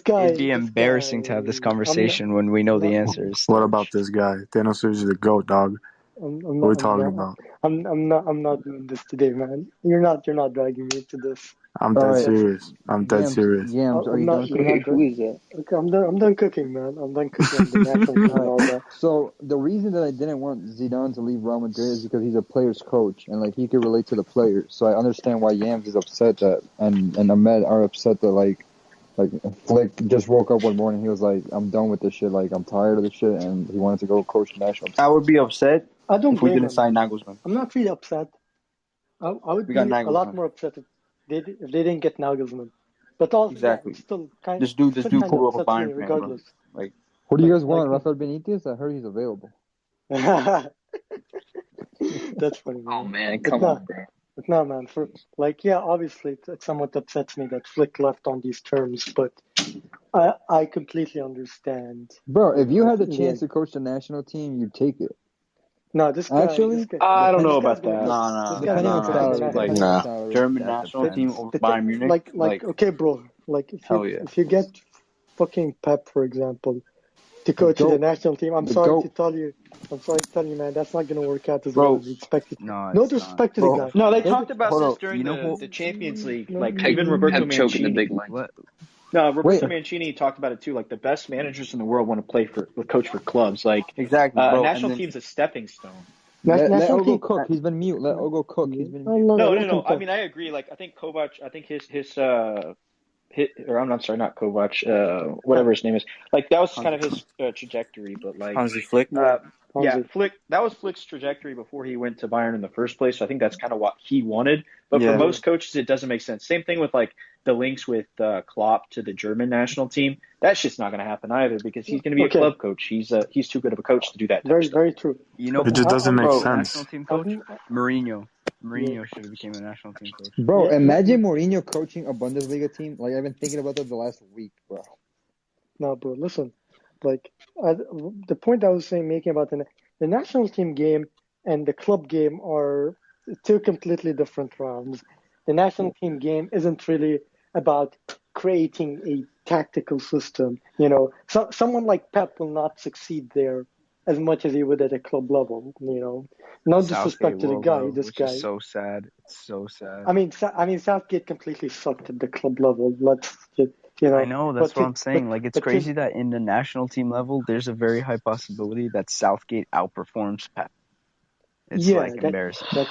Speaker 10: guy.
Speaker 13: it'd be embarrassing to have this conversation when we know the answer is
Speaker 15: What
Speaker 13: Sturridge.
Speaker 15: about this guy? Daniel Sturridge is the GOAT, dog. What are we talking about?
Speaker 10: I'm not doing this today, man. You're not dragging me to this.
Speaker 15: I'm dead serious. I'm dead serious.
Speaker 9: Yams, are you done cooking?
Speaker 1: Wait, who is that?
Speaker 10: Okay, I'm done cooking, man. I'm done cooking on the national team and all that.
Speaker 9: So the reason that I didn't want Zidane to leave Real Madrid is because he's a player's coach and he could relate to the players. So I understand why Yams is upset that and Ahmed are upset that like Flick just woke up one morning. He was like, "I'm done with this shit. I'm tired of this shit," and he wanted to go coach the national team.
Speaker 12: I would be upset
Speaker 10: I don't
Speaker 12: if we
Speaker 10: blame
Speaker 12: didn't
Speaker 10: him.
Speaker 12: sign Nagelsmann.
Speaker 10: I'm not really upset. I would
Speaker 12: We
Speaker 10: be
Speaker 12: got
Speaker 10: a lot
Speaker 12: Nagelsmann.
Speaker 10: more upset if they didn't get Nagelsmann. But also,
Speaker 12: Exactly.
Speaker 10: it's still
Speaker 12: This dude
Speaker 10: kind
Speaker 12: pulled
Speaker 10: of
Speaker 12: up a
Speaker 10: upsets me
Speaker 12: Bayern fan, bro.
Speaker 10: regardless.
Speaker 12: Like,
Speaker 9: Who do you guys want? Rafael Benitez? I heard he's available.
Speaker 10: That's funny, man.
Speaker 1: Oh man, come on, bro.
Speaker 10: But no, man. Obviously, it somewhat upsets me that Flick left on these terms, but I completely understand.
Speaker 9: Bro, if you had the chance to coach the national team, you'd take it.
Speaker 10: No, this guy.
Speaker 9: Actually,
Speaker 12: I don't know
Speaker 10: this guy's
Speaker 12: about
Speaker 10: gonna
Speaker 12: that.
Speaker 10: cook. This guy's
Speaker 9: depending
Speaker 10: gonna
Speaker 9: on
Speaker 10: cook
Speaker 9: salary,
Speaker 10: in the
Speaker 9: depending
Speaker 10: national.
Speaker 9: on salary.
Speaker 12: German
Speaker 13: That
Speaker 12: national
Speaker 13: depends.
Speaker 12: team over Bayern Munich.
Speaker 10: Okay, bro. If you get fucking Pep, for example, to coach the national team, I'm sorry to tell you, man, that's not gonna work out as well as you expected. No disrespect to the guy.
Speaker 12: No, they
Speaker 8: talked about this during the Champions League. Even Roberto
Speaker 1: Pep choking the
Speaker 8: Mancini.
Speaker 1: big line.
Speaker 8: No, Roberto Mancini talked about it too. Like the best managers in the world want to coach for clubs. Like
Speaker 12: exactly, bro.
Speaker 8: A national team's a stepping stone.
Speaker 9: Let Ogo cook. He's been mute. Let Ogo cook. He's been mute.
Speaker 8: No. I mean, I agree. Like I think Kovac. I think I'm sorry, not Kovac. Whatever his name is. Like that was kind of his trajectory. But like
Speaker 3: Hansi Flick.
Speaker 8: Flick. That was Flick's trajectory before he went to Bayern in the first place. So I think that's kind of what he wanted. But for most coaches, it doesn't make sense. Same thing with like the links with Klopp to the German national team. That shit's not going to happen either because he's going to be a club coach. He's too good of a coach to do that.
Speaker 10: Very true.
Speaker 15: It just doesn't make sense.
Speaker 13: National team coach Mourinho should have became a national team coach.
Speaker 9: Bro, imagine Mourinho coaching a Bundesliga team. I've been thinking about that the last week, bro.
Speaker 10: No, bro, listen. The point I was making about the national team game and the club game are two completely different rounds. The national team game isn't really about creating a tactical system. So someone like Pep will not succeed there as much as he would at a club level. No disrespect to the guy. This guy
Speaker 13: is so sad. It's so sad.
Speaker 10: I mean, Southgate completely sucked at the club level.
Speaker 13: I know, that's what I'm saying. It's crazy that in the national team level, there's a very high possibility that Southgate outperforms Pep. it's like embarrassing.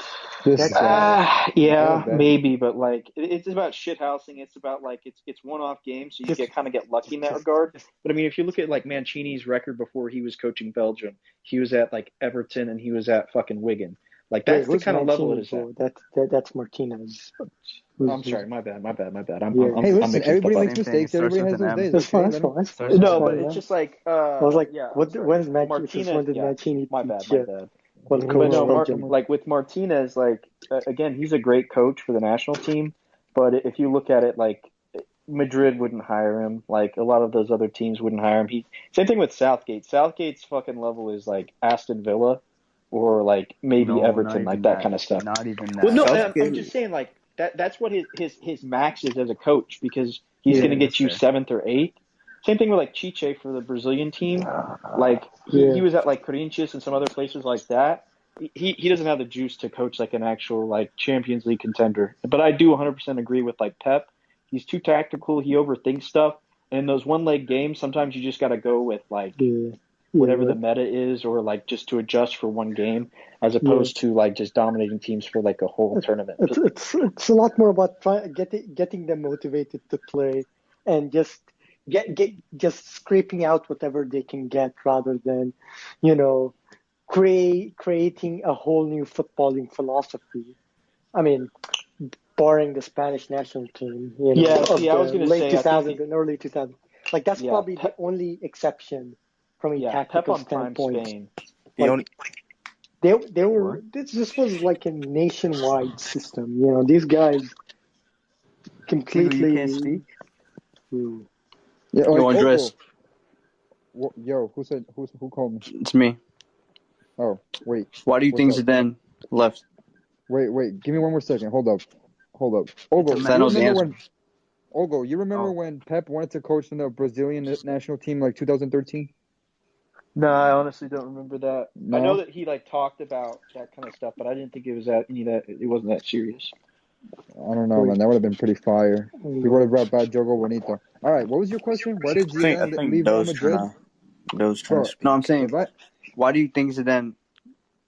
Speaker 8: Maybe, but like it's about shithousing. It's about like it's one-off games, so you kind of get lucky in that regard. But I mean, if you look at like Mancini's record before he was coaching Belgium, he was at like Everton and he was at fucking Wigan. Like that's the kind of level it is at.
Speaker 10: That's Martinez.
Speaker 8: I'm sorry, my bad.
Speaker 9: Hey, listen, everybody makes mistakes. Everybody has those days.
Speaker 10: That's fine.
Speaker 8: No, but it's just like
Speaker 10: I was like, when's
Speaker 8: Martinez?
Speaker 10: When did Mancini?
Speaker 8: My bad.
Speaker 10: Well,
Speaker 8: But no, like with Martinez, like again, he's a great coach for the national team. But if you look at it, like Madrid wouldn't hire him. Like a lot of those other teams wouldn't hire him. Same thing with Southgate. Southgate's fucking level is like Aston Villa, or like maybe Everton, like that kind of stuff.
Speaker 13: Not even that.
Speaker 8: Well, no, I'm just saying like that's what his max is as a coach, because he's going to get you 7th or 8th. Same thing with like Chiche for the Brazilian team. Like he was at like Corinthians and some other places like that. He doesn't have the juice to coach like an actual like Champions League contender. But I do 100% agree with like Pep. He's too tactical. He overthinks stuff. And in those one-leg games, sometimes you just got to go with like whatever the meta is, or like just to adjust for one game, as opposed to like just dominating teams for like a whole tournament.
Speaker 10: It's a lot more about getting them motivated to play and just just scraping out whatever they can get, rather than creating a whole new footballing philosophy. I mean, barring the Spanish national team, I was going to say late 2000s and early 2000s. Like that's probably the only exception from a tactical standpoint.
Speaker 3: Spain.
Speaker 10: They were. This was like a nationwide system. These guys completely.
Speaker 13: You can't speak.
Speaker 9: Yeah,
Speaker 3: Yo, Andres.
Speaker 9: Yo, who called me?
Speaker 3: It's me.
Speaker 9: Oh, wait.
Speaker 3: Why do you think Zidane left?
Speaker 9: Wait. Give me one more second. Hold up. Ogo, you remember when Pep wanted to coach in the Brazilian national team like 2013?
Speaker 8: No, I honestly don't remember that.
Speaker 9: No?
Speaker 8: I know that he like talked about that kind of stuff, but I didn't think it was it wasn't that serious.
Speaker 9: I don't know, man. That would have been pretty fire. He would have brought back Jogo Bonito. All right, what was your question? Why did Zidane leave Real Madrid?
Speaker 3: No, I'm saying, why do you think Zidane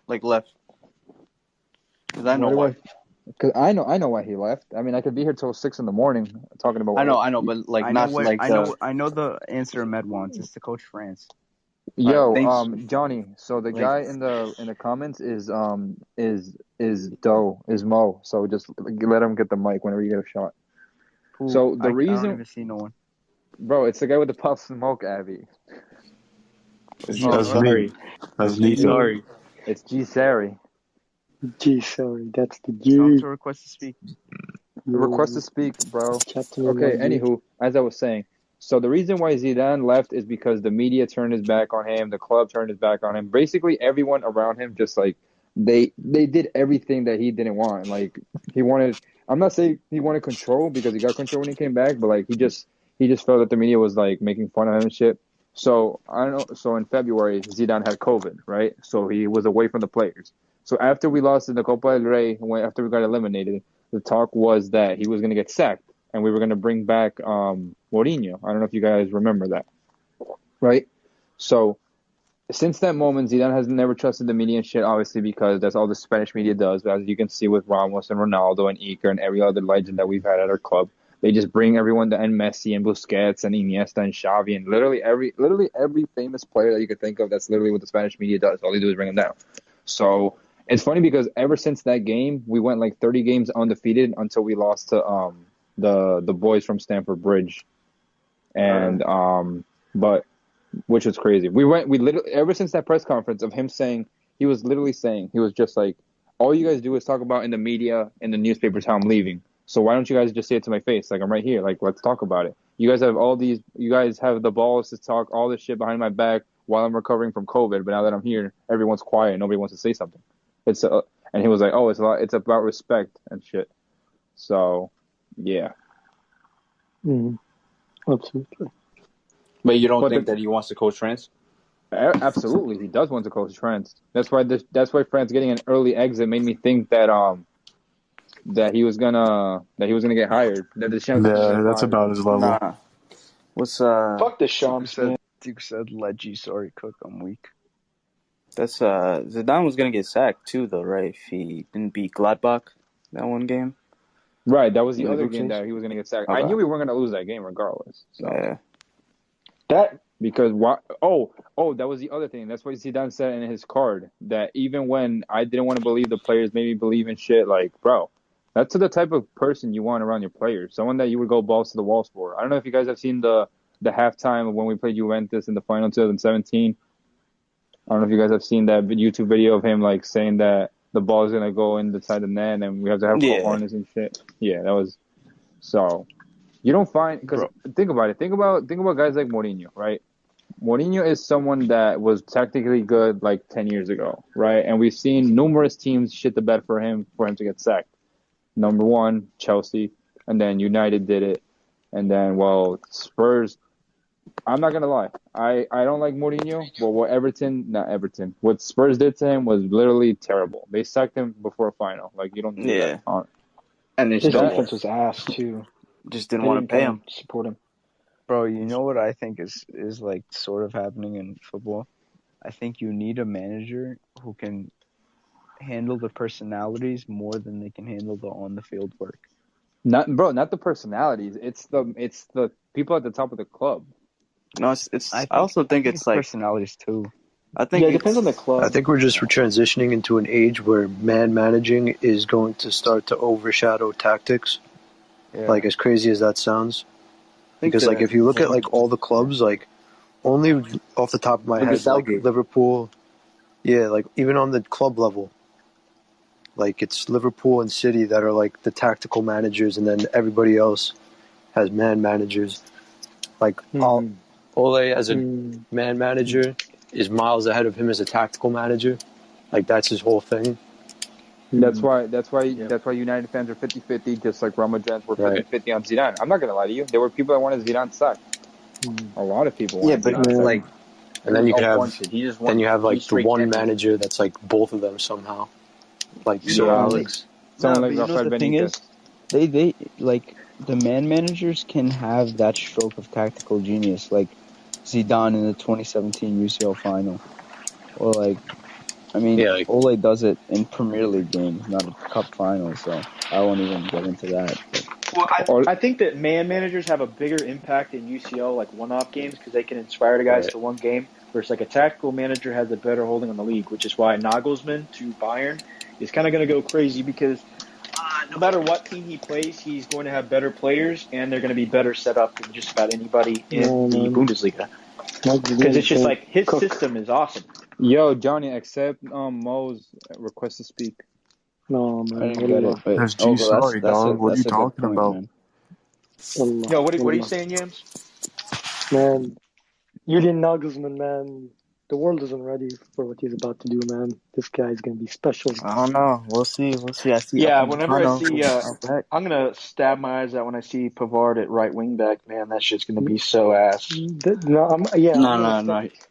Speaker 3: like left? Because I know why.
Speaker 9: Because I know why he left. I mean, I could be here till 6 a.m. talking about.
Speaker 3: I know, but like
Speaker 13: I know the answer Ahmed wants is to coach France.
Speaker 9: Yo, Johnny. So the guy in the comments is Mo. So just let him get the mic whenever you get a shot. So the reason
Speaker 13: I don't even see no one.
Speaker 9: Bro, it's the guy with the puff smoke, Abby.
Speaker 15: That's me. That's Nito.
Speaker 3: Sorry.
Speaker 9: It's G Sari.
Speaker 10: Sorry, that's the G.
Speaker 13: Time to request to speak.
Speaker 9: Request to speak, bro. Okay, anywho, as I was saying, so the reason why Zidane left is because the media turned his back on him, the club turned his back on him. Basically, everyone around him just like they did everything that he didn't want. Like he wanted. I'm not saying he wanted control, because he got control when he came back, but like he just felt that the media was like making fun of him and shit. So I don't know. So in February, Zidane had COVID, right? So he was away from the players. So after we lost in the Copa del Rey, after we got eliminated, the talk was that he was going to get sacked, and we were going to bring back Mourinho. I don't know if you guys remember that, right? So since that moment, Zidane has never trusted the media and shit, obviously, because that's all the Spanish media does. But as you can see with Ramos and Ronaldo and Iker and every other legend that we've had at our club, they just bring everyone and Messi and Busquets and Iniesta and Xavi and literally every famous player that you could think of. That's literally what the Spanish media does. All they do is bring them down. So it's funny because ever since that game, we went like 30 games undefeated until we lost to the boys from Stamford Bridge, and but which was crazy. We literally ever since that press conference of him saying, he was just like, all you guys do is talk about in the media, in the newspapers, how I'm leaving. So why don't you guys just say it to my face? Like, I'm right here. Like, let's talk about it. You guys have the balls to talk all this shit behind my back while I'm recovering from COVID. But now that I'm here, everyone's quiet. Nobody wants to say something. And he was like, oh, it's about respect and shit. So, yeah.
Speaker 10: Absolutely.
Speaker 3: But you don't think that he wants to coach France?
Speaker 9: Absolutely, he does want to coach France. That's why France getting an early exit made me think that that he was gonna get hired. That the
Speaker 15: that's about his level.
Speaker 3: Nah. What's
Speaker 8: fuck the Shams, man.
Speaker 13: Duke said, "Let G sorry cook. I'm weak."
Speaker 3: That's Zidane was gonna get sacked too, though, right? If he didn't beat Gladbach that one game.
Speaker 2: Right, that was the
Speaker 3: In the
Speaker 2: other
Speaker 3: group
Speaker 2: game
Speaker 3: stage?
Speaker 2: that he was gonna get sacked. I
Speaker 3: Okay.
Speaker 2: knew we weren't gonna lose that game regardless. So.
Speaker 3: Yeah.
Speaker 2: Because why? Oh, that was the other thing. That's what Zidane said in his card. That even when I didn't want to believe the players made me believe in shit. Like, bro, that's the type of person you want around your players. Someone that you would go balls to the walls for. I don't know if you guys have seen the halftime of when we played Juventus in the final 2017. I don't know if you guys have seen that YouTube video of him like saying that the ball is gonna go inside the net and we have to have cojones and shit. Yeah, that was so. You don't find because think about it. Think about guys like Mourinho, right? Mourinho is someone that was technically good like 10 years ago, right? And we've seen numerous teams shit the bed for him to get sacked. Number one, Chelsea, and then United did it, and then Spurs. I'm not gonna lie, I don't like Mourinho, but what Spurs did to him was literally terrible. They sacked him before a final. Like you don't do that.
Speaker 8: And his defense was ass too.
Speaker 3: Just didn't want to pay him.
Speaker 8: Support him.
Speaker 13: Bro, you know what I think is like sort of happening in football? I think you need a manager who can handle the personalities more than they can handle the on the field work.
Speaker 2: Not the personalities. It's the people at the top of the club.
Speaker 3: No, I also think it's like
Speaker 13: personalities too.
Speaker 3: I think
Speaker 8: it depends on the club.
Speaker 7: I think we're transitioning into an age where man managing is going to start to overshadow tactics.
Speaker 13: Yeah.
Speaker 7: Like as crazy as that sounds, because like if you look at like all the clubs, like only off the top of my head, like Liverpool, yeah, like even on the club level, like it's Liverpool and City that are like the tactical managers, and then everybody else has man managers. Like Ole as a man manager is miles ahead of him as a tactical manager. Like that's his whole thing.
Speaker 2: That's why United fans are 50-50, just like Real Madrid were 50-50 on Zidane. I'm not gonna lie to you. There were people that wanted Zidane sacked. A lot of people wanted Zidane sacked.
Speaker 3: Like,
Speaker 7: and then you could have like the one manager that's like both of them somehow. Like Sir Alex.
Speaker 2: Someone like Rafael
Speaker 13: the thing
Speaker 2: Benitez.
Speaker 13: Is, they like the man managers can have that stroke of tactical genius, like Zidane in the 2017 UCL final, or like. I mean, Ole does it in Premier League games, not a cup final, so I won't even get into that. But.
Speaker 8: Well, I think that man managers have a bigger impact in UCL, like one-off games, because they can inspire the guys to one game, versus like a tactical manager has a better holding on the league, which is why Nagelsmann to Bayern is kind of going to go crazy because no matter what team he plays, he's going to have better players, and they're going to be better set up than just about anybody in the Bundesliga. Because it's just like his system is awesome.
Speaker 2: Yo, Johnny, accept Mo's request to speak.
Speaker 10: No, man.
Speaker 13: I didn't get it. But,
Speaker 15: that's sorry, dog. What are you talking about?
Speaker 13: Man.
Speaker 8: Yo, what are you saying, Yams?
Speaker 10: Man, Julian Nagelsmann, man, the world isn't ready for what he's about to do, man. This guy's gonna be special.
Speaker 3: I don't know. We'll see. I see.
Speaker 8: Yeah, whenever I see, I'm gonna stab my eyes out when I see Pavard at right wing back. Man, that shit's gonna be so ass.
Speaker 3: No.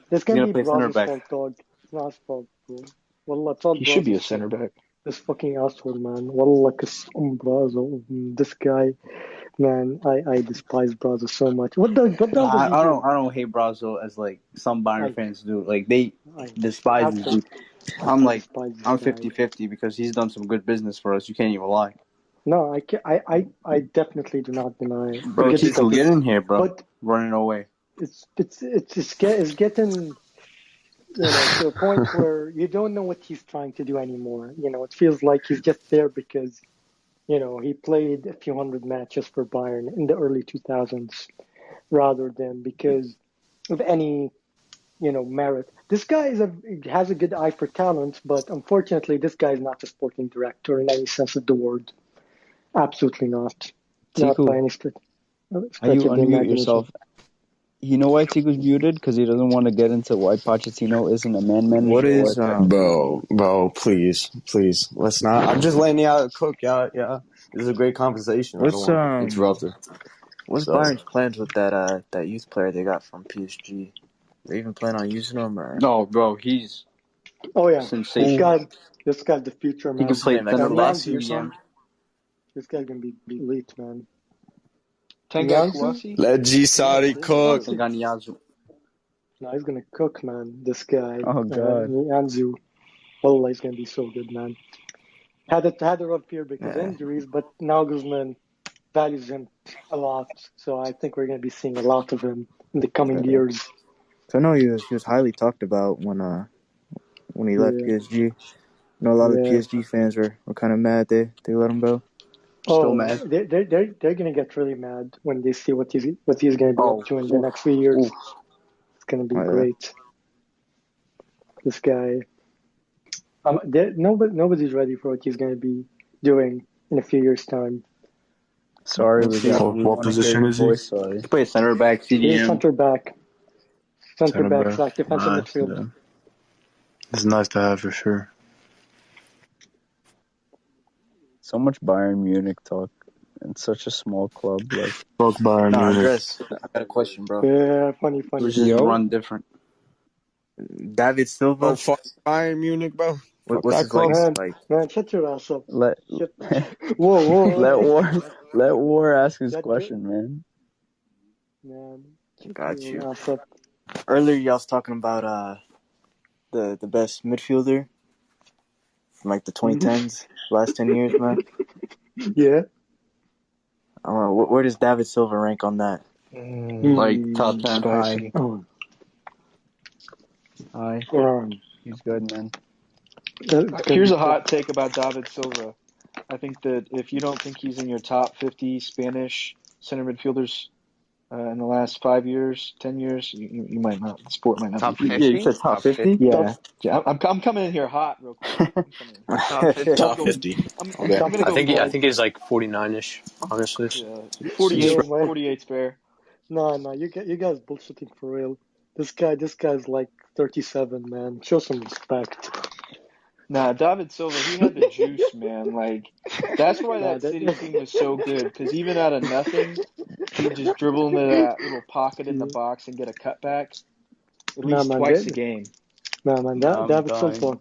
Speaker 10: This gonna be Braz's fault, dog. It's not his fault, bro. Well, it's all
Speaker 8: he should be a center back.
Speaker 10: This fucking asshole, man. Wallah, Brazo. This guy, man. I despise Brazo so much. What does he do?
Speaker 3: I don't hate Brazo as like some Bayern fans do. Like they despise him. I'm 50-50 because he's done some good business for us. You can't even lie.
Speaker 10: No, I definitely do not deny it.
Speaker 3: Bro, Tico, get in here, bro. But running away.
Speaker 10: It's getting to a point where you don't know what he's trying to do anymore. It feels like he's just there because he played a few hundred matches for Bayern in the early 2000s rather than because of any merit. This guy has a good eye for talent, but unfortunately this guy is not a sporting director in any sense of the word. Absolutely not. Not by any stretch.
Speaker 13: Are you unmute yourself? You know why Tico's muted? Because he doesn't want to get into why Pochettino isn't a man manager.
Speaker 6: What is, bro, please, let's not. I'm just letting y'all cook, y'all. Yeah, this is a great conversation.
Speaker 3: What's
Speaker 6: interrupted.
Speaker 3: What's Bayern's plans with that youth player they got from PSG? They even plan on using him or?
Speaker 8: No, bro, he's.
Speaker 10: Oh yeah,
Speaker 3: sensational.
Speaker 10: This guy's the future, man.
Speaker 3: He can play better last year, son.
Speaker 10: This guy's gonna be elite, man.
Speaker 8: Tenga Kouassi?
Speaker 6: Let G Sadi cook.
Speaker 10: No, he's gonna cook, man. This guy.
Speaker 13: Oh God.
Speaker 10: Anzu. Wallah, he's gonna be so good, man. Had a rough year because of
Speaker 3: Yeah.
Speaker 10: injuries, but Nagelsmann values him a lot. So I think we're gonna be seeing a lot of him in the coming years.
Speaker 3: So I know he was highly talked about when he left
Speaker 10: Yeah.
Speaker 3: PSG. You know, a lot of
Speaker 10: Yeah.
Speaker 3: PSG fans were kind of mad they let him go.
Speaker 12: Still
Speaker 10: Oh,
Speaker 12: mad.
Speaker 10: they're gonna get really mad when they see what he's gonna be up to in the next few years. It's gonna be great. This guy, nobody's ready for what he's gonna be doing in a few years' time.
Speaker 13: Sorry, we
Speaker 15: What
Speaker 13: want to hear
Speaker 15: position
Speaker 13: your
Speaker 15: is he?
Speaker 13: voice. Sorry.
Speaker 12: He plays center back,
Speaker 10: He's
Speaker 12: CDM.
Speaker 10: center back
Speaker 15: Center back.
Speaker 10: slash defensive
Speaker 15: Nice.
Speaker 10: midfield.
Speaker 15: Yeah. It's nice to have for sure.
Speaker 13: So much Bayern Munich talk in such a small club. Like,
Speaker 15: Fuck Bayern
Speaker 3: Nah,
Speaker 15: Munich.
Speaker 3: Andres, I got a question, bro.
Speaker 10: Yeah, funny.
Speaker 12: We just run different.
Speaker 3: David Silva.
Speaker 6: Bro, fuck Bayern Munich, bro. Fuck
Speaker 3: What's
Speaker 6: that
Speaker 3: his
Speaker 6: club.
Speaker 10: Man, shut your ass up.
Speaker 13: let
Speaker 10: Whoa.
Speaker 13: let War ask his question, man.
Speaker 10: Man,
Speaker 3: Got
Speaker 10: shut
Speaker 3: you.
Speaker 10: your ass up.
Speaker 3: Earlier, y'all was talking about the best midfielder from like the 2010s, last 10 years, man.
Speaker 10: Yeah.
Speaker 3: Where does David Silva rank on that?
Speaker 12: Like top 10.
Speaker 13: High.
Speaker 10: Oh.
Speaker 13: High. He's good, man.
Speaker 8: Here's a hot take about David Silva. I think that if you don't think he's in your top 50 Spanish center midfielders in the last 5 years, 10 years, you might not. The sport might not
Speaker 12: Top
Speaker 8: be.
Speaker 12: 50?
Speaker 8: Yeah, you said top 50? Yeah.
Speaker 12: Yeah.
Speaker 8: I'm coming in here hot real quick.
Speaker 12: Top 50.
Speaker 11: Top 50.
Speaker 8: I'm
Speaker 11: Okay.
Speaker 8: gonna go
Speaker 16: I think he's like 49ish, honestly.
Speaker 8: Yeah, 48's fair.
Speaker 10: No, you guys bullshitting for real. This guy's like 37, man. Show some respect.
Speaker 8: Nah, David Silva, he had the juice, man. Like, that's why that City team was so good. Because even out of nothing, he'd just dribble into that little pocket in the box and get a cutback at least twice a game.
Speaker 10: Nah, man,
Speaker 13: I'm
Speaker 10: David
Speaker 13: dying.
Speaker 10: Silva.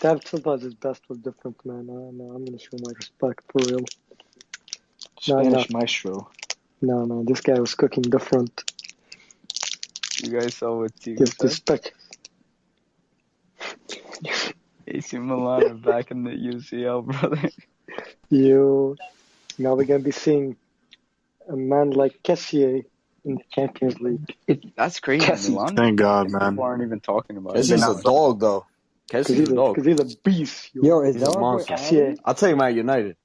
Speaker 10: David Silva is his best was different, man. No, I'm gonna show my respect for real.
Speaker 8: Spanish maestro.
Speaker 10: No, this guy was cooking different.
Speaker 13: You guys saw what Tiga
Speaker 10: Give
Speaker 13: said?
Speaker 10: respect.
Speaker 13: AC Milan are back in the UCL, brother.
Speaker 10: Now we're gonna be seeing a man like Kessié in the Champions League.
Speaker 13: That's crazy. Milan,
Speaker 15: Thank God, man.
Speaker 13: people aren't even talking about
Speaker 6: This
Speaker 13: it.
Speaker 6: is a dog, though. Kessie's a dog.
Speaker 10: Because he's a beast.
Speaker 9: Yo, is
Speaker 6: He's
Speaker 9: that
Speaker 6: a
Speaker 9: our boy
Speaker 6: monster.
Speaker 9: Ali?
Speaker 6: I'll take him at United.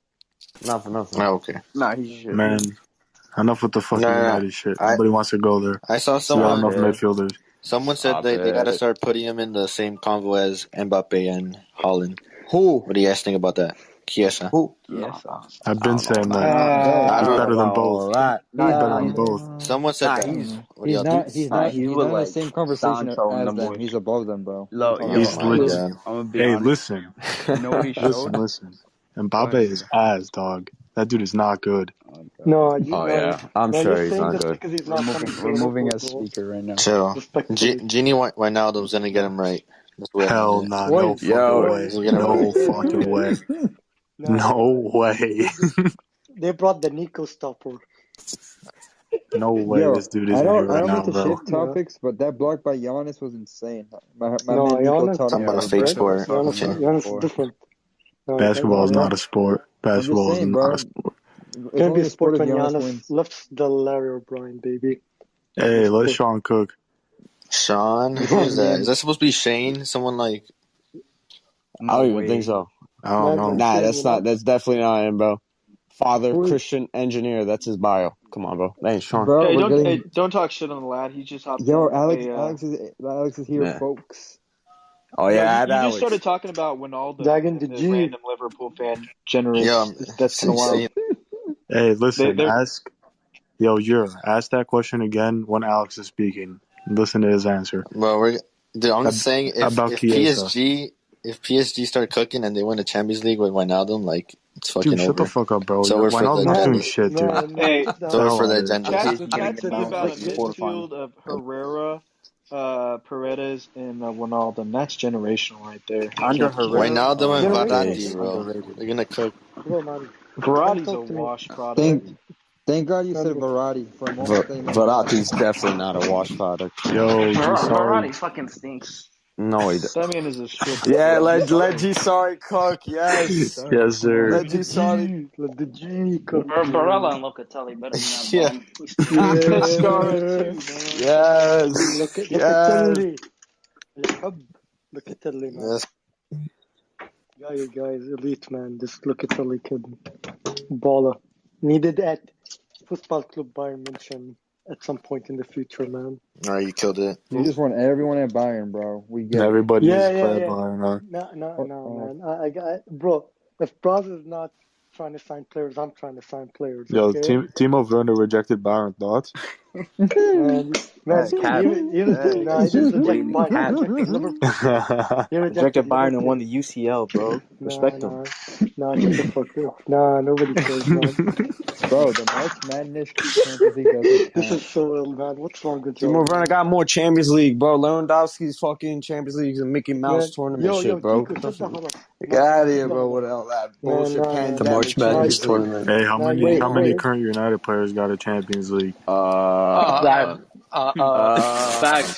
Speaker 6: Not for nothing.
Speaker 11: Oh, okay.
Speaker 12: Nah, he should.
Speaker 15: Man, enough with the fucking United shit. Nobody wants to go there.
Speaker 11: I saw
Speaker 15: Not
Speaker 11: someone.
Speaker 15: enough midfielders.
Speaker 11: Someone said they got to start putting him in the same convo as Mbappe and Holland.
Speaker 6: Who?
Speaker 11: What do you guys think about that? Chiesa.
Speaker 6: Who?
Speaker 13: Yes.
Speaker 15: I've been saying that.
Speaker 11: I
Speaker 15: He's
Speaker 11: don't
Speaker 15: better
Speaker 11: know.
Speaker 15: than both. He's better than both.
Speaker 11: Someone said that. What do y'all think?
Speaker 9: He's not in the same conversation
Speaker 13: Sancho and
Speaker 9: as
Speaker 13: the
Speaker 9: them.
Speaker 13: boys.
Speaker 9: He's above them, bro.
Speaker 15: He's legit.
Speaker 13: I'm gonna be
Speaker 15: Hey,
Speaker 13: honest.
Speaker 15: listen.
Speaker 13: You know what he showed?
Speaker 15: Listen. Mbappe is ass, dog. That dude is not good.
Speaker 10: No,
Speaker 6: I'm
Speaker 10: no,
Speaker 6: sure
Speaker 10: you're
Speaker 6: he's
Speaker 10: saying
Speaker 6: not
Speaker 10: this
Speaker 6: good.
Speaker 10: because he's not coming to
Speaker 13: We're moving
Speaker 10: Liverpool,
Speaker 13: as
Speaker 10: bro.
Speaker 13: speaker right now.
Speaker 11: Chill.
Speaker 10: Respectfully.
Speaker 11: Genie Wijnaldum's gonna get him right.
Speaker 15: Hell nah, no fucking way. No fucking way. No way.
Speaker 10: They brought the Nico stopper.
Speaker 15: No way
Speaker 9: Yo,
Speaker 15: this dude
Speaker 9: I
Speaker 15: isn't here
Speaker 9: don't
Speaker 15: right
Speaker 9: mean
Speaker 15: now,
Speaker 9: to
Speaker 15: bro.
Speaker 9: shift topics, but that block by Giannis was insane. My
Speaker 10: No,
Speaker 9: man Nico
Speaker 10: Giannis,
Speaker 9: taught him
Speaker 11: Talking about
Speaker 9: better,
Speaker 11: a fake
Speaker 9: bro.
Speaker 11: sport.
Speaker 10: Giannis is different. No,
Speaker 15: Basketball is
Speaker 10: no,
Speaker 15: not a sport.
Speaker 9: I'm just
Speaker 15: Basketball is
Speaker 9: saying,
Speaker 15: not
Speaker 9: bro.
Speaker 15: a sport.
Speaker 10: It's
Speaker 9: It's
Speaker 10: gonna be
Speaker 9: only
Speaker 10: a
Speaker 9: a sport
Speaker 10: sport
Speaker 9: if
Speaker 10: when
Speaker 9: Giannis
Speaker 10: Giannis
Speaker 9: wins.
Speaker 10: lifts the Larry O'Brien, baby.
Speaker 15: Hey, let Sean cook.
Speaker 11: Sean? Who is that? Is that supposed to be Shane? Someone like...
Speaker 6: I don't even think so.
Speaker 15: I don't know.
Speaker 6: Nah, that's not. That's definitely not him, bro. Father,
Speaker 9: Who is-
Speaker 6: Christian engineer. That's his bio. Come on, bro. That ain't Sean.
Speaker 9: Bro,
Speaker 8: Hey,
Speaker 9: we're getting...
Speaker 8: don't talk shit on the lad. He just hopped
Speaker 9: Yo,
Speaker 8: in.
Speaker 9: Alex is here,
Speaker 6: Yeah.
Speaker 9: folks.
Speaker 6: Oh
Speaker 8: No,
Speaker 6: yeah,
Speaker 8: you
Speaker 6: add
Speaker 8: just
Speaker 6: Alex.
Speaker 8: started talking about Wijnaldum,
Speaker 10: Dagging
Speaker 8: and
Speaker 10: the
Speaker 8: the
Speaker 10: G.
Speaker 8: random Liverpool fan generates.
Speaker 11: Yeah,
Speaker 8: That's kind of wild.
Speaker 15: Hey, listen,
Speaker 8: They're-
Speaker 15: ask that question again when Alex is speaking. Listen to his answer.
Speaker 11: Well, I'm just saying, if
Speaker 15: About Chiesa.
Speaker 11: PSG start cooking and they win the Champions League with Wijnaldum, like, it's fucking
Speaker 15: Dude, shut
Speaker 11: over.
Speaker 15: the fuck up, bro.
Speaker 11: It's over for the
Speaker 15: Wijnaldum's not doing
Speaker 11: agendas.
Speaker 15: shit, dude.
Speaker 8: Hey,
Speaker 11: It's over for the agendas.
Speaker 8: chat to me about a midfield of Herrera, Paredes, and Wijnaldum. That's generational right there.
Speaker 3: Under Herrera.
Speaker 11: Wijnaldum and
Speaker 10: Generation.
Speaker 11: Verratti, bro. They're gonna cook.
Speaker 10: Bro, man.
Speaker 8: Verratti's a
Speaker 10: Talk to me.
Speaker 8: wash product.
Speaker 9: Thank God you said Verratti for a moment.
Speaker 6: Verratti's definitely not a wash product.
Speaker 15: Yo, G sorry.
Speaker 1: Verratti fucking stinks.
Speaker 6: No, he
Speaker 12: That man is a stripper.
Speaker 6: Yeah,
Speaker 12: bro.
Speaker 6: let G sorry cook. Yes.
Speaker 15: Yes, sir.
Speaker 6: Let G sorry.
Speaker 10: Let the G cook.
Speaker 1: Barella and Locatelli better than that
Speaker 11: Yeah.
Speaker 1: bum.
Speaker 10: Yeah.
Speaker 6: Yes.
Speaker 10: Look at
Speaker 6: Yes.
Speaker 10: Telly. Look at Telly, man.
Speaker 11: Yes.
Speaker 10: Guys, elite, man. This look at Telly kid. Baller. Needed at Football Club Bayern München at some point in the future, man.
Speaker 11: All right, you killed it.
Speaker 9: You just want everyone at Bayern, bro. We get it.
Speaker 15: Everybody
Speaker 10: Yeah,
Speaker 15: is
Speaker 10: yeah,
Speaker 15: playing
Speaker 10: yeah.
Speaker 15: Ballon.
Speaker 10: No, man. Bro, if Braz is not trying to sign players, I'm trying to sign players,
Speaker 15: Yo,
Speaker 10: okay?
Speaker 15: Timo Werner rejected Bayern. Thoughts?
Speaker 10: Man,
Speaker 12: That's cap.
Speaker 10: he didn't reject Bayern. He rejected Liverpool. He
Speaker 12: Rejected Bayern and won
Speaker 10: Liverpool.
Speaker 12: the UCL, bro. Respect him.
Speaker 10: Nah, shut the fuck up. Nah, nobody cares, man.
Speaker 9: Bro, the March Madness Champions League doesn't
Speaker 10: This
Speaker 9: count.
Speaker 10: is so ill, man. What's wrong with
Speaker 6: Timo
Speaker 10: y'all,
Speaker 6: Werner
Speaker 10: man?
Speaker 6: got more Champions League, bro. Lewandowski's fucking Champions League is a Mickey Mouse tournament
Speaker 10: Yo,
Speaker 6: shit, bro.
Speaker 10: Tico, shut the hell up.
Speaker 6: Get out of here, bro, with all that
Speaker 10: Man,
Speaker 6: bullshit
Speaker 10: nah, man.
Speaker 15: The March
Speaker 6: pandemic
Speaker 15: Madness
Speaker 6: Champions League.
Speaker 15: tournament. Hey, how many current United players got a Champions League?
Speaker 1: Facts.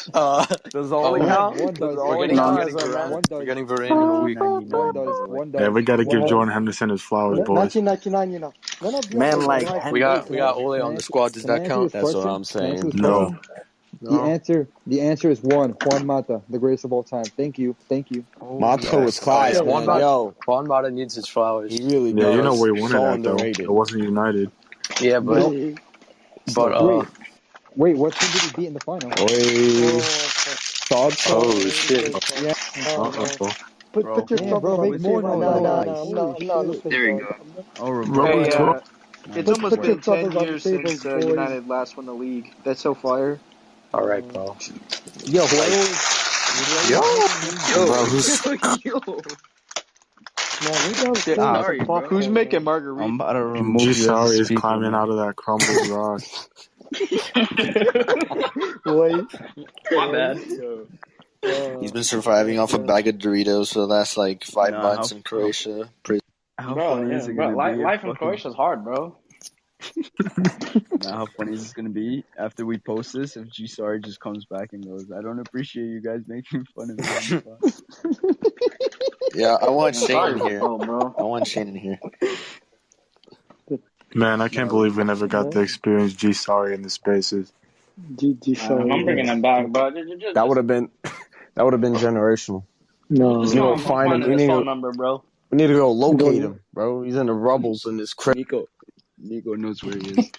Speaker 6: Does the only count?
Speaker 9: One
Speaker 6: Does
Speaker 9: does.
Speaker 6: the
Speaker 16: We're
Speaker 6: only
Speaker 16: getting
Speaker 6: count
Speaker 16: getting
Speaker 6: as a
Speaker 16: Varane.
Speaker 6: man?
Speaker 16: We're getting Varane in a week.
Speaker 9: One
Speaker 15: Yeah,
Speaker 9: does.
Speaker 15: we gotta give
Speaker 10: What?
Speaker 15: Jordan Henderson his flowers, boys.
Speaker 10: 1999, you know. None of y'all
Speaker 12: Man
Speaker 10: are
Speaker 12: like
Speaker 10: alive.
Speaker 16: We got
Speaker 12: Henderson.
Speaker 16: Ole on the squad. Does
Speaker 9: Can I
Speaker 16: that
Speaker 9: answer
Speaker 16: count?
Speaker 9: this
Speaker 6: That's what
Speaker 9: question?
Speaker 6: I'm
Speaker 9: Can I answer
Speaker 6: saying.
Speaker 9: this
Speaker 15: No.
Speaker 9: question? The answer is Juan Mata, the greatest of all time. Thank you.
Speaker 6: Mato was class, man. Yo,
Speaker 16: Juan Mata needs his flowers.
Speaker 6: he really
Speaker 15: Yeah, you know
Speaker 6: does.
Speaker 15: where he won it
Speaker 6: So
Speaker 15: at, though.
Speaker 6: underrated.
Speaker 15: It wasn't United.
Speaker 16: Yeah, but
Speaker 9: Wait, what team did he beat in the final?
Speaker 6: Thoughts?
Speaker 16: oh shit.
Speaker 9: Yeah.
Speaker 10: Put your
Speaker 9: Yeah, bro, make more noise.
Speaker 10: I'm not listening.
Speaker 1: There you go.
Speaker 12: Hey, it's almost
Speaker 10: Put your
Speaker 12: been 10
Speaker 10: troubles on the
Speaker 12: years
Speaker 10: table,
Speaker 12: since
Speaker 10: boys.
Speaker 12: United last won the league. That's so fire.
Speaker 16: All right, bro.
Speaker 9: Yo,
Speaker 15: Bro, who's...
Speaker 12: Who's making margarita?
Speaker 3: I'm about to remove
Speaker 15: G
Speaker 3: you as a
Speaker 15: sorry is
Speaker 3: speaker,
Speaker 15: climbing
Speaker 3: man.
Speaker 15: out of that crumbled rock.
Speaker 10: Wait.
Speaker 1: My bad.
Speaker 11: He's been surviving off a bag of Doritos for the last like 5 months in Croatia.
Speaker 3: How funny is it gonna be?
Speaker 1: Life in Croatia is hard, bro.
Speaker 3: How funny is this gonna be after we post this if G Sorry just comes back and goes, I don't appreciate you guys making fun of me on the spot.
Speaker 11: Yeah, I want Shane in here.
Speaker 1: Bro.
Speaker 11: I want Shane in here.
Speaker 15: Man, I can't believe we never got to experience G sorry in the spaces.
Speaker 1: I'm bringing him back, bro.
Speaker 6: That would have been generational.
Speaker 10: No.
Speaker 1: Just go find his phone number, bro.
Speaker 6: We need to go locate him, bro. He's in the rubbles in this crib.
Speaker 3: Nico knows where he is.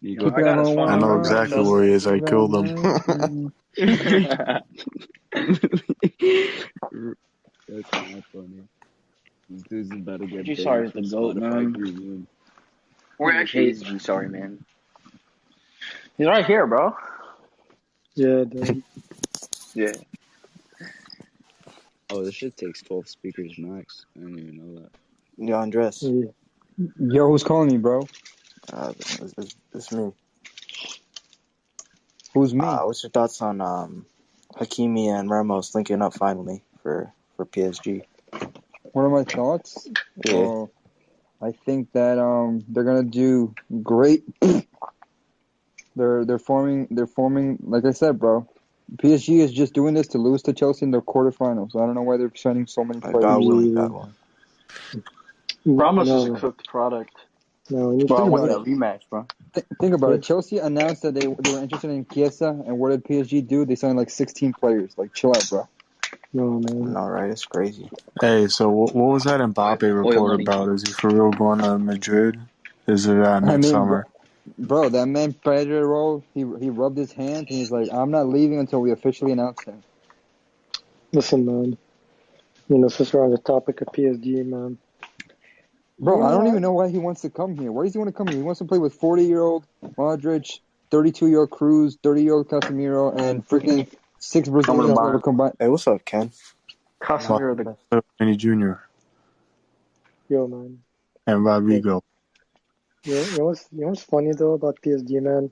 Speaker 3: Nico,
Speaker 1: I got his phone
Speaker 15: I know
Speaker 1: number,
Speaker 15: exactly
Speaker 1: bro.
Speaker 15: where he is. I killed him.
Speaker 3: That's not funny. This dude's about to get
Speaker 1: G sorry is the GOAT, man. Where actually is G sorry, man? He's right here, bro.
Speaker 10: Yeah, dude.
Speaker 1: Yeah.
Speaker 3: Oh, this shit takes 12 speakers max. I didn't even know that.
Speaker 12: Yo, Andres.
Speaker 9: Yo, who's calling me, bro?
Speaker 12: It's me.
Speaker 9: Who's me?
Speaker 12: What's your thoughts on Hakimi and Ramos linking up finally for PSG?
Speaker 9: What are my thoughts?
Speaker 12: Yeah.
Speaker 9: I think that they're gonna do great. They're forming like I said, bro. PSG is just doing this to lose to Chelsea in the quarterfinals. I don't know why they're signing so many players.
Speaker 12: God willing.
Speaker 8: Ramos is a cooked product.
Speaker 10: No,
Speaker 9: Think about
Speaker 12: a rematch, bro.
Speaker 9: Think about it. Chelsea announced that they were interested in Chiesa, and what did PSG do? They signed like 16 players. Like, chill out, bro.
Speaker 10: No, man.
Speaker 12: No, right? It's crazy.
Speaker 15: Hey, so what was that Mbappe report about? Is he for real going to Madrid? Is it next summer?
Speaker 9: Bro, that man Pedro, he rubbed his hands and he's like, I'm not leaving until we officially announce him.
Speaker 10: Listen, man. Since we're on the topic of PSG, man.
Speaker 9: Bro, I don't even know why he wants to come here. Why does he want to come here? He wants to play with 40-year-old Modric, 32-year-old Cruz, 30-year-old Casemiro, and freaking 6 Brazilians never combined.
Speaker 12: Hey, what's up, Ken?
Speaker 8: Casemiro the
Speaker 15: Vinny Jr.
Speaker 10: Yo, man.
Speaker 15: And Rodrigo.
Speaker 10: You know what's funny though about PSG, man?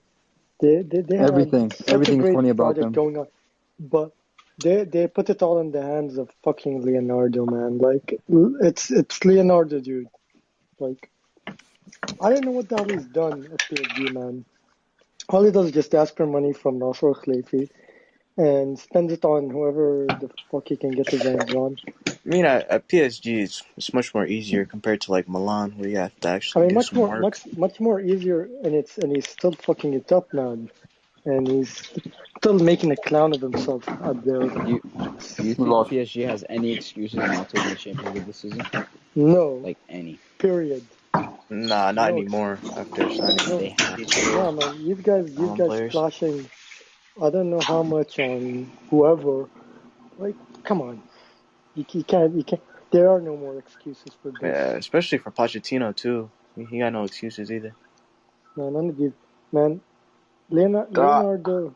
Speaker 10: They
Speaker 9: everything is funny about them.
Speaker 10: Going on, but they put it all in the hands of fucking Leonardo, man. Like it's Leonardo, dude. Like I don't know what the hell he's done at PSG, man. All he does is just ask for money from Nasser Khalifi and spends it on whoever the fuck he can get his hands on.
Speaker 3: I mean, at PSG, it's much more easier compared to like Milan, where you have to actually do some work.
Speaker 10: much more easier, and he's still fucking it up, man. And he's still making a clown of himself out there.
Speaker 5: Do you think PSG has any excuses not to win the Champions League this season?
Speaker 10: No.
Speaker 5: Like any.
Speaker 10: Period.
Speaker 3: Nah, not anymore. After signing,
Speaker 10: no, man. These guys splashing. I don't know how much on whoever. Like, come on. You can't. There are no more excuses for this.
Speaker 3: Yeah, especially for Pochettino too. He got no excuses either.
Speaker 10: No, none of these. Man, Leonardo's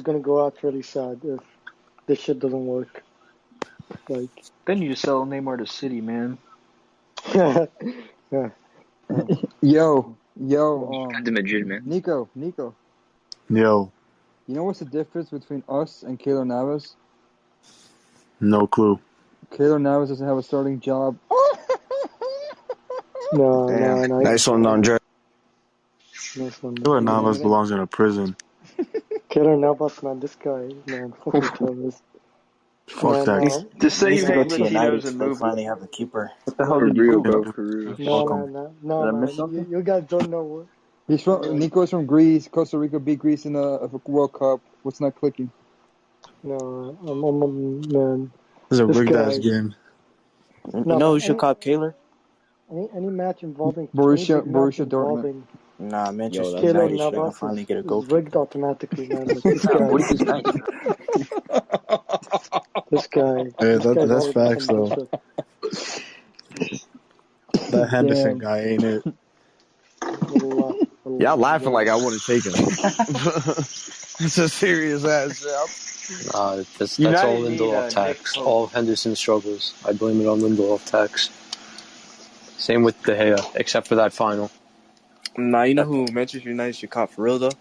Speaker 10: gonna go out really sad if this shit doesn't work. Like,
Speaker 8: then you sell Neymar to City, man.
Speaker 10: Yeah.
Speaker 9: Yo,
Speaker 1: to Madrid, man.
Speaker 9: Nico.
Speaker 15: Yo,
Speaker 9: You know what's the difference between us and Keylor Navas?
Speaker 15: no clue.
Speaker 9: Keylor Navas doesn't have a starting job.
Speaker 10: No.
Speaker 6: Nice one, Andre.
Speaker 10: Nice one.
Speaker 15: Keylor Navas belongs in a prison.
Speaker 10: Keylor Navas, man, this guy, man, fucking terrorist.
Speaker 15: Fuck that.
Speaker 8: To say you hate
Speaker 3: to United
Speaker 8: Latinos and
Speaker 3: they
Speaker 8: move.
Speaker 3: finally have a keeper.
Speaker 12: What the hell
Speaker 1: For
Speaker 12: did he
Speaker 1: real,
Speaker 12: do?
Speaker 1: bro. For real.
Speaker 10: No,
Speaker 12: Did I miss
Speaker 10: man.
Speaker 12: something?
Speaker 10: You guys don't know what.
Speaker 9: He's from Nico's from Greece. Costa Rica beat Greece in a World Cup. What's not clicking?
Speaker 10: No, man.
Speaker 15: This is a
Speaker 10: This
Speaker 15: rigged ass
Speaker 10: guy-
Speaker 15: game.
Speaker 3: You know who should cop Kaler?
Speaker 10: Any match involving
Speaker 9: Borussia
Speaker 10: any big match
Speaker 9: Dortmund.
Speaker 10: involving
Speaker 3: Nah, Manchester
Speaker 10: Keylor
Speaker 3: United should
Speaker 10: Navas
Speaker 3: finally get a
Speaker 10: is
Speaker 3: goalkeeper.
Speaker 10: rigged automatically, man. Like, this guy.
Speaker 12: Footy's nice.
Speaker 10: This guy.
Speaker 15: Hey,
Speaker 10: this guy's
Speaker 15: that's
Speaker 10: already
Speaker 15: facts
Speaker 10: some
Speaker 15: though.
Speaker 10: bullshit.
Speaker 15: That Henderson
Speaker 9: Damn.
Speaker 15: guy ain't it.
Speaker 6: Y'all laughing like I wouldn't take him. It's a serious ass shit.
Speaker 16: That's
Speaker 8: United
Speaker 16: all
Speaker 8: need,
Speaker 16: Lindelof
Speaker 8: Nick
Speaker 16: tax.
Speaker 8: Pope.
Speaker 16: All of Henderson's struggles. I blame it on Lindelof tax. Same with De Gea, except for that final.
Speaker 3: Nah, you know who Manchester United should cop for real though?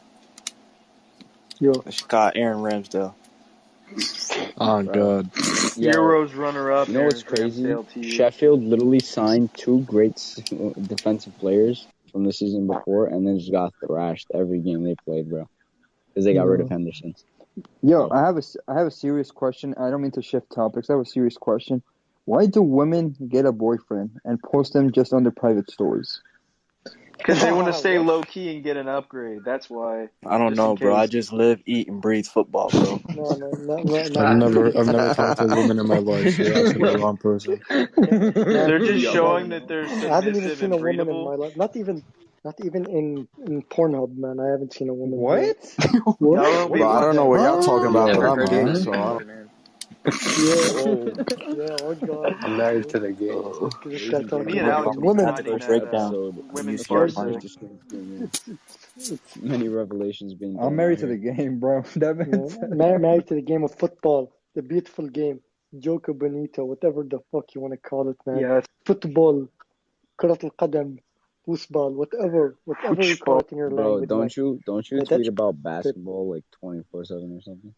Speaker 10: Yo.
Speaker 3: They should cop Aaron Ramsdale.
Speaker 15: Oh god.
Speaker 8: Euros runner-up.
Speaker 5: You know what's
Speaker 8: Aaron
Speaker 5: crazy?
Speaker 8: Ramsdale to you.
Speaker 5: Sheffield literally signed two great defensive players from the season before, and then just got thrashed every game they played, bro. Because they got rid of Henderson.
Speaker 9: Yo, I have a serious question. I don't mean to shift topics. I have a serious question. Why do women get a boyfriend and post them just on their private stories?
Speaker 8: Because they want to stay low-key and get an upgrade. That's why.
Speaker 3: I don't know, bro. I just live, eat, and breathe football, bro.
Speaker 10: No.
Speaker 15: I've never talked to a woman in my life. You're asking the wrong person.
Speaker 8: They're just showing that they're
Speaker 10: I haven't even
Speaker 8: submissive
Speaker 10: seen
Speaker 8: and
Speaker 10: a woman in
Speaker 8: breedable.
Speaker 10: my life. Not even in Pornhub, man. I haven't seen a woman.
Speaker 9: What?
Speaker 10: What?
Speaker 6: Bro, I don't know what y'all talking about, but I'm gay,
Speaker 1: Never
Speaker 6: so I don't.
Speaker 10: Yeah, oh god.
Speaker 16: I'm married to the game.
Speaker 10: This guy talking
Speaker 8: Me and
Speaker 10: about
Speaker 8: Alex be
Speaker 10: women.
Speaker 8: finding
Speaker 5: Breakdown.
Speaker 8: women's
Speaker 5: First,
Speaker 8: parts.
Speaker 5: many revelations being done
Speaker 9: I'm married
Speaker 5: out
Speaker 9: to the
Speaker 5: here.
Speaker 9: game, bro. That means
Speaker 10: Married to the game of football, the beautiful game, Joker Bonito, whatever the fuck you want to call it, man.
Speaker 8: Yes.
Speaker 10: Football, كرة القدم, football, whatever you call it in your
Speaker 5: Bro,
Speaker 10: language.
Speaker 5: don't you tweet about basketball like 24/7 or something?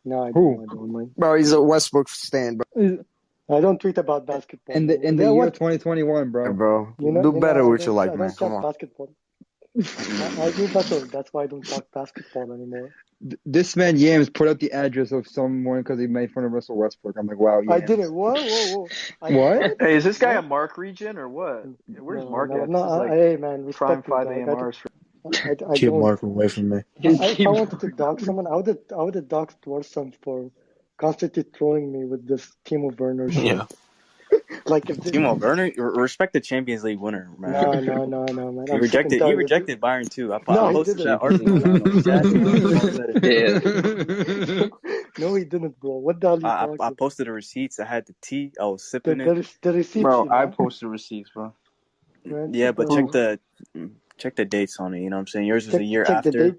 Speaker 10: No, I don't mind.
Speaker 6: Bro, he's a Westbrook stand, bro.
Speaker 10: I don't tweet about basketball.
Speaker 9: in the year 2021, bro.
Speaker 6: Bro, do better with your life, man. Come on.
Speaker 10: Basketball. I do better. That's why I don't talk basketball anymore.
Speaker 9: This man Yams put out the address of someone because he made fun of Russell Westbrook. I'm like, wow, Yams.
Speaker 10: I didn't. Whoa.
Speaker 9: What?
Speaker 8: Hey, is this guy a Mark regen or what? Where's Mark at?
Speaker 10: No, hey, man,
Speaker 8: prime
Speaker 10: respect me,
Speaker 8: 5
Speaker 10: dog.
Speaker 8: AMRs.
Speaker 10: I
Speaker 15: Keep
Speaker 10: don't.
Speaker 15: Mark away from me.
Speaker 10: If I wanted to dog someone, I would have dogged Warsum for constantly trolling me with this Timo Werner shit.
Speaker 16: Yeah.
Speaker 10: Like if
Speaker 3: Timo Werner, respect the Champions League winner, man.
Speaker 10: No, man.
Speaker 3: He rejected Bayern too. I posted that article.
Speaker 10: No, he didn't, bro. What the hell are you
Speaker 3: I posted the receipts. I had the tea. I was sipping it.
Speaker 10: The receipts,
Speaker 12: Bro, I posted receipts, bro.
Speaker 3: Yeah, but check the dates on it. You know what I'm saying? Yours was a year
Speaker 10: check
Speaker 3: after.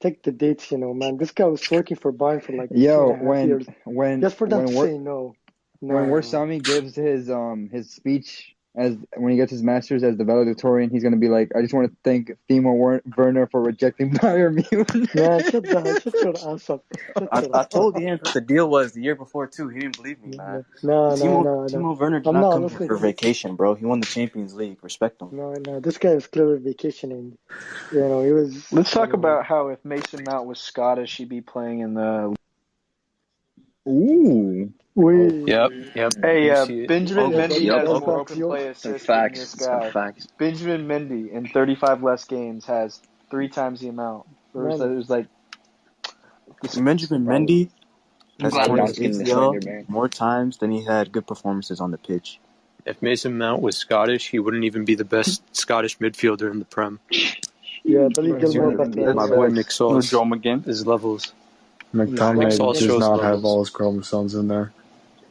Speaker 10: Check the dates, man. This guy was working for Bayern for like 2.5 years.
Speaker 9: when
Speaker 10: just for them to
Speaker 9: when
Speaker 10: say no.
Speaker 9: When Warsami gives his speech as when he gets his Masters as the valedictorian, he's gonna be like, I just want to thank Timo Werner for rejecting Bayern Munich.
Speaker 10: Yeah, shut your ass up.
Speaker 3: I told Ian the deal was the year before too. He didn't believe me, man.
Speaker 10: No.
Speaker 3: Timo Werner did
Speaker 10: I'm
Speaker 3: not
Speaker 10: not
Speaker 3: come here
Speaker 10: listening.
Speaker 3: for vacation, bro. He won the Champions League. Respect him.
Speaker 10: No. This guy was clearly vacationing. He was.
Speaker 8: Let's talk about how if Mason Mount was Scottish, he'd be playing in the.
Speaker 9: Ooh.
Speaker 16: Yep.
Speaker 8: Hey, Benjamin Mendy has
Speaker 1: Yep.
Speaker 8: more open play assists
Speaker 1: Some
Speaker 8: than
Speaker 1: facts.
Speaker 8: this
Speaker 1: Some
Speaker 8: guy.
Speaker 1: facts.
Speaker 8: Benjamin Mendy in 35 less games has 3 times the amount. It was like
Speaker 3: Benjamin Mendy has
Speaker 1: glad
Speaker 3: torn his
Speaker 1: Mount's getting the slander,
Speaker 3: ACL
Speaker 1: man.
Speaker 3: more times than he had good performances on the pitch.
Speaker 16: If Mason Mount was Scottish, he wouldn't even be the best Scottish midfielder in the Prem.
Speaker 10: Yeah, Billy Gilmore better.
Speaker 16: My boy Nick Sauce.
Speaker 13: Joe McGinn.
Speaker 16: His levels.
Speaker 15: McTominay
Speaker 16: Sauce
Speaker 15: does
Speaker 16: shows
Speaker 15: not have
Speaker 16: levels.
Speaker 15: all his chromosomes in there.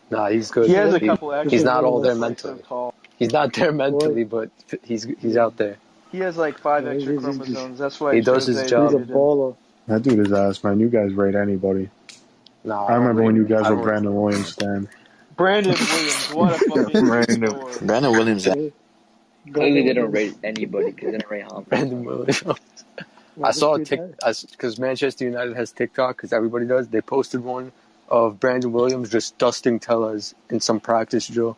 Speaker 16: Nah, he's good.
Speaker 8: he has a couple extra.
Speaker 16: He's not all there
Speaker 8: That's, like,
Speaker 16: mentally.
Speaker 8: so tall.
Speaker 16: He's not there mentally, but he's out there.
Speaker 8: He has like 5 extra chromosomes. That's why
Speaker 16: He does his job.
Speaker 10: He's a baller.
Speaker 15: That dude is ass, man. You guys rate anybody.
Speaker 16: Nah,
Speaker 15: I remember when you guys
Speaker 16: I
Speaker 15: were
Speaker 16: don't-
Speaker 15: Brandon Williams stand.
Speaker 8: Brandon Williams, what a fucking score.
Speaker 11: Brandon Williams.
Speaker 1: Clearly, they don't rate anybody because they don't rate Holland.
Speaker 16: Brandon Williams. I saw a because Manchester United has TikTok, because everybody does. They posted one of Brandon Williams just dusting Tellez in some practice drill.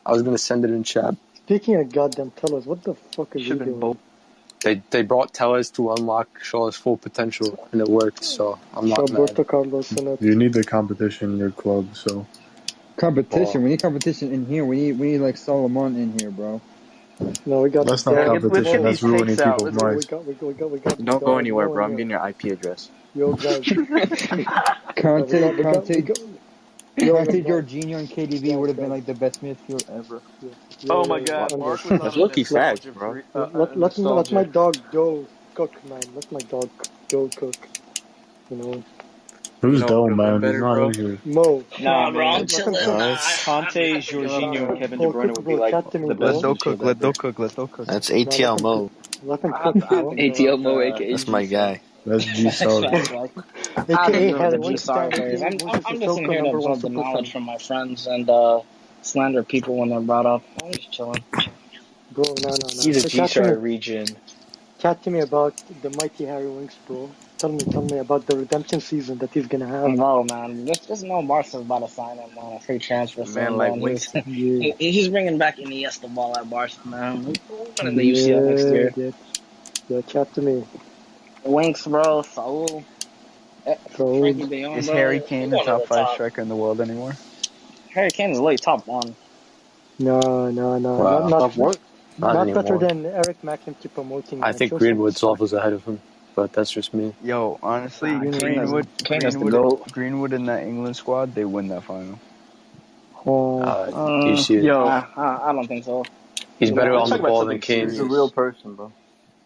Speaker 16: I was gonna send it in chat.
Speaker 10: Speaking of goddamn Tellers, what the fuck is he doing?
Speaker 16: They brought Tellez to unlock Shaw's full potential, and it worked. So I'm not mad.
Speaker 10: Roberto Carlos in it.
Speaker 15: You need the competition in your club, so.
Speaker 9: Competition. We need competition in here. We need like Solomon in here, bro.
Speaker 10: No, we got.
Speaker 15: That's not competition. That's ruining people's minds.
Speaker 10: We got.
Speaker 3: Don't go anywhere, bro. I'm getting your IP address.
Speaker 10: Yo, guys.
Speaker 9: Conte, Jorginho, and KDB would have been like the best midfield ever.
Speaker 8: Oh my God, Mark was
Speaker 3: That's lucky facts, bro.
Speaker 10: Let my dog Joe cook, man. Let my dog Joe cook. You know.
Speaker 15: Who's Doe, man? He's not in here.
Speaker 10: Mo.
Speaker 8: Nah, bro, I'm
Speaker 10: chilling.
Speaker 8: Conte, Jorginho, and Kevin De Bruyne would be like the
Speaker 13: Let
Speaker 8: best.
Speaker 13: Doe cook. Let Doe cook.
Speaker 11: That's ATL Mo.
Speaker 10: Let him cook.
Speaker 1: ATL Mo, aka
Speaker 11: That's my guy.
Speaker 15: That's G Soda.
Speaker 10: AKA
Speaker 17: I'm just in here to absorb the knowledge from my friends and slander people when they're brought up. I'm just chilling.
Speaker 10: Bro, no.
Speaker 8: He's a G-Star region.
Speaker 10: Chat to me about the mighty Harry Winks, bro. Tell me about the redemption season that he's gonna have.
Speaker 17: No, man. Just know Barca's about to sign him on a free transfer.
Speaker 3: Man, like Winks.
Speaker 17: He's bringing back Iniesta ball at Barca, man. We're winning the UCL next year.
Speaker 10: Yeah, chat to me.
Speaker 17: Winks, bro. Saul. Frankie de Jong,
Speaker 13: Is
Speaker 17: bro.
Speaker 13: Harry Kane the
Speaker 17: We're going
Speaker 13: top
Speaker 17: to the
Speaker 13: 5 striker in the world anymore?
Speaker 17: Harry Kane is literally top 1.
Speaker 10: No.
Speaker 16: Wow.
Speaker 10: Not better
Speaker 16: anymore.
Speaker 10: than Eric Maxim keep promoting.
Speaker 16: I think Greenwood's levels ahead of him, but that's just me.
Speaker 13: Yo, honestly, Greenwood in that England squad, they win that final.
Speaker 16: You see it.
Speaker 17: I don't think so.
Speaker 16: He's better
Speaker 8: Let's
Speaker 16: on the
Speaker 8: talk about
Speaker 16: ball
Speaker 8: something
Speaker 16: than Kane.
Speaker 8: serious.
Speaker 3: He's a real person, bro.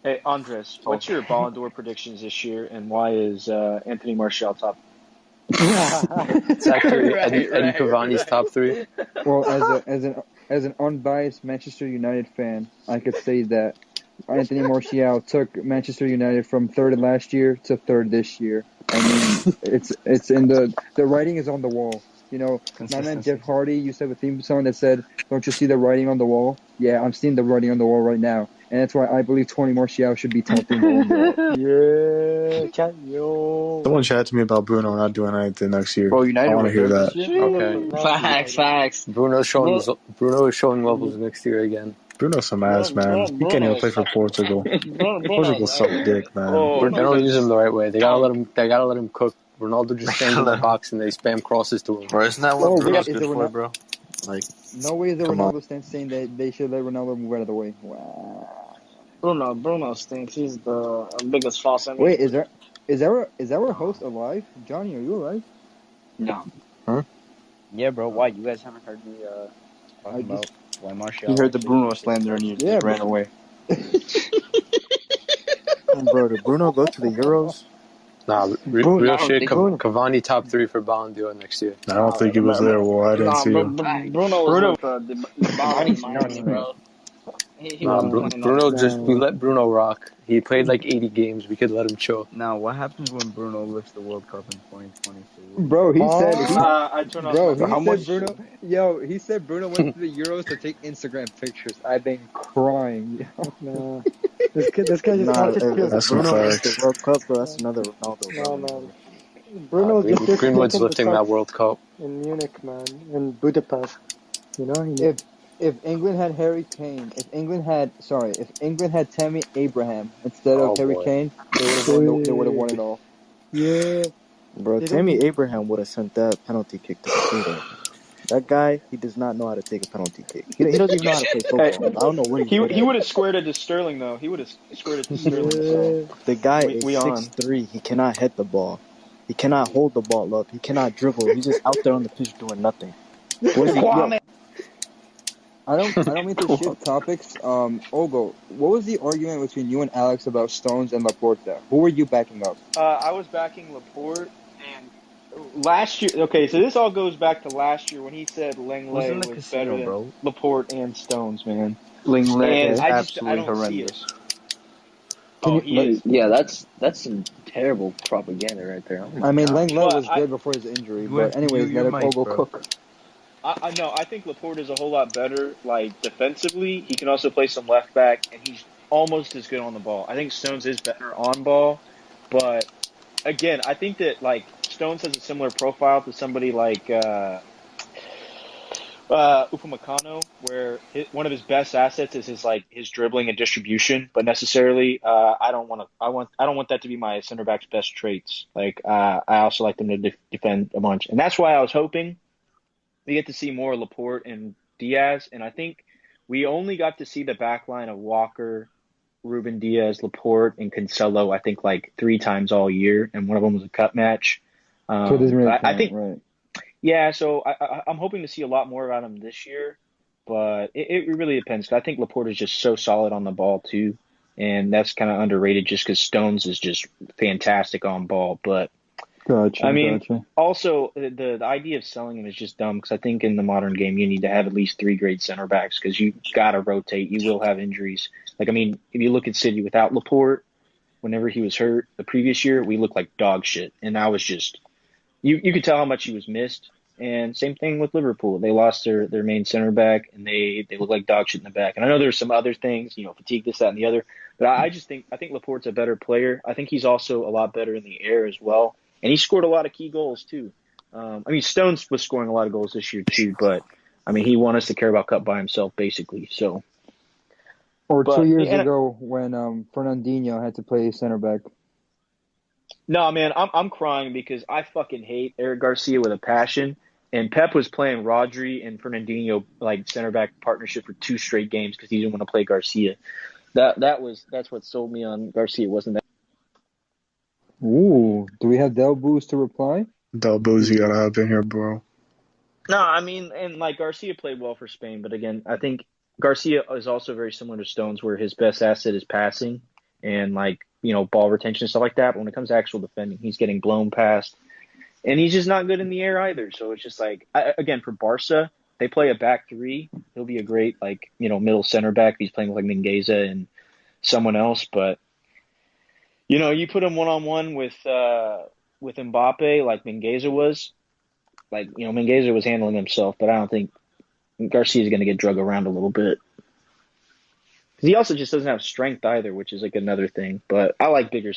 Speaker 8: Hey, Andres, what's your Ballon d'Or predictions this year, and why is Anthony Martial top?
Speaker 16: It's actually Eddie Cavani's top 3.
Speaker 9: Well, as an unbiased Manchester United fan, I could say that Anthony Martial took Manchester United from 3rd last year to 3rd this year. I mean, it's in the writing is on the wall. You know, my man Jeff Hardy used to have a theme song that said, "Don't you see the writing on the wall?" Yeah, I'm seeing the writing on the wall right now, and that's why I believe Tony Martial should be top 3 Ballon d'Or.
Speaker 10: Yeah, chat yo.
Speaker 15: Someone chat to me about Bruno not doing anything next year.
Speaker 3: Bro, United
Speaker 15: I want to hear that.
Speaker 16: Okay.
Speaker 17: Facts.
Speaker 16: Bruno is showing levels next year again.
Speaker 15: Bruno's some ass, man. He can't even play for Portugal. Portugal suck dick, man.
Speaker 16: They don't use him the right way. They gotta let him cook. Ronaldo just stands in the box and they spam crosses to him.
Speaker 11: Bro, isn't that what Bruno's good for, bro? Like,
Speaker 9: no way is the
Speaker 11: come
Speaker 9: Ronaldo stand saying that they should let Ronaldo move out of the way. Wow.
Speaker 17: Bruno stinks. He's the biggest false enemy.
Speaker 9: Wait, is our host alive? Johnny, are you alive?
Speaker 17: No.
Speaker 11: Huh?
Speaker 3: Yeah, bro. Why? You guys haven't heard me talking about why Martial?
Speaker 13: You heard the Bruno slander and you just ran away.
Speaker 3: Bro, did Bruno go to the Euros?
Speaker 16: Nah, real shit. Cavani top 3 for Ballon d'Or next year.
Speaker 15: I don't think he was there. Well, I didn't see him.
Speaker 17: Bruno was with the Ballon, bro. He
Speaker 16: Nah,
Speaker 17: wasn't playing that
Speaker 16: Bruno
Speaker 17: much.
Speaker 16: we let Bruno rock. He played like 80 games. We could let him chill.
Speaker 13: Now, what happens when Bruno lifts the World Cup in 2026?
Speaker 9: Bro, he said
Speaker 8: I turn off my
Speaker 9: he
Speaker 16: How
Speaker 9: said
Speaker 16: much?
Speaker 9: Bruno. Yo, he said Bruno went to the Euros to take Instagram pictures. I've been crying.
Speaker 10: Nah, this guy just
Speaker 17: Nah,
Speaker 10: wants to chill.
Speaker 17: if
Speaker 15: That's some
Speaker 17: Bruno lifts the
Speaker 15: facts.
Speaker 17: World Cup, though, that's another Ronaldo,
Speaker 10: No,
Speaker 17: bro.
Speaker 10: man. Bruno's just here to take
Speaker 16: Greenwood's
Speaker 10: him to
Speaker 16: lifting that
Speaker 10: sights
Speaker 16: World Cup.
Speaker 10: in Munich, man, in Budapest. You know,
Speaker 9: If England had Harry Kane, if England had Tammy Abraham instead of
Speaker 16: Oh
Speaker 9: Harry
Speaker 16: boy.
Speaker 9: Kane, they would have won. They would have won it all.
Speaker 10: yeah.
Speaker 17: Bro,
Speaker 10: They don't
Speaker 17: Tammy
Speaker 10: need.
Speaker 17: Abraham would have sent that penalty kick to Caputo. That guy, he does not know how to take a penalty kick. He doesn't even know how to play
Speaker 8: Hey,
Speaker 17: football. I don't know what he's good
Speaker 8: he
Speaker 17: at.
Speaker 8: would have squared it to Sterling though. He would have squared it to Sterling. So
Speaker 10: Yeah.
Speaker 17: The guy is
Speaker 8: we on.
Speaker 17: 6'3". He cannot hit the ball. He cannot hold the ball up. He cannot dribble. He's just out there on the pitch doing nothing. What is he? Yo,
Speaker 9: I don't mean to shift topics. Ogo, what was the argument between you and Alex about Stones and Laporte there? Who were you backing up?
Speaker 8: I was backing Laporte, and last year. Okay, so this all goes back to last year when he said
Speaker 3: Who's in
Speaker 8: Lenglet
Speaker 3: the
Speaker 8: was better
Speaker 3: casino,
Speaker 8: than
Speaker 3: bro?
Speaker 8: Laporte and Stones, man.
Speaker 3: Linglet
Speaker 8: And
Speaker 3: is
Speaker 8: I
Speaker 3: absolutely
Speaker 8: don't see it.
Speaker 3: horrendous.
Speaker 9: Can
Speaker 8: Oh,
Speaker 9: you?
Speaker 8: he is.
Speaker 1: Yeah, that's some terrible propaganda right there. Oh my
Speaker 9: I mean,
Speaker 1: gosh.
Speaker 9: Lenglet
Speaker 8: But
Speaker 9: was good before his injury,
Speaker 13: You
Speaker 9: but anyways,
Speaker 13: your
Speaker 9: let
Speaker 13: mic,
Speaker 9: Ogo
Speaker 13: bro.
Speaker 9: cook.
Speaker 8: I know. I think Laporte is a whole lot better, like defensively. He can also play some left back, and he's almost as good on the ball. I think Stones is better on ball, but again, I think that like Stones has a similar profile to somebody like Upamecano, where one of his best assets is his dribbling and distribution. But necessarily, I don't want that to be my center back's best traits. Like I also like them to defend a bunch, and that's why I was hoping we get to see more Laporte and Diaz. And I think we only got to see the back line of Walker, Ruben Diaz, Laporte, and Cancelo. I think like 3 times all year, and one of them was a cup match.
Speaker 9: So it doesn't really
Speaker 8: I
Speaker 9: count,
Speaker 8: think.
Speaker 9: right?
Speaker 8: Yeah, so I'm hoping to see a lot more about him this year, but it really depends. 'Cause I think Laporte is just so solid on the ball too, and that's kind of underrated just because Stones is just fantastic on ball. But
Speaker 9: Gotcha,
Speaker 8: I mean,
Speaker 9: gotcha.
Speaker 8: also the idea of selling him is just dumb because I think in the modern game you need to have at least 3 great center backs because you got to rotate. You will have injuries. Like I mean, if you look at City without Laporte, whenever he was hurt the previous year, we looked like dog shit, and I was just. You could tell how much he was missed. And same thing with Liverpool. They lost their main center back, and they look like dog shit in the back. And I know there's some other things, fatigue, this, that, and the other. But I think Laporte's a better player. I think he's also a lot better in the air as well. And he scored a lot of key goals too. I mean, Stones was scoring a lot of goals this year too, but I mean, he won us the Carabao Cup by himself basically. So.
Speaker 9: Or 2 years ago when Fernandinho had to play center back.
Speaker 8: No, man, I'm crying because I fucking hate Eric Garcia with a passion. And Pep was playing Rodri and Fernandinho like center back partnership for 2 straight games because he didn't want to play Garcia. That's what sold me on Garcia. Wasn't that?
Speaker 9: Ooh, do we have Del Booz to reply?
Speaker 15: Del Booz, you gotta hop in here, bro.
Speaker 8: No, I mean, and like Garcia played well for Spain, but again, I think Garcia is also very similar to Stones, where his best asset is passing and ball retention and stuff like that. But when it comes to actual defending, he's getting blown past, and he's just not good in the air either. So it's just like, again, for Barca, they play a back 3. He'll be a great middle center back. He's playing with like Mingueza and someone else, but you put him 1-on-1 with Mbappe like Mingueza was. Mingueza was handling himself, but I don't think Garcia's going to get drug around a little bit. He also just doesn't have strength either, which is like another thing. But I like bigger.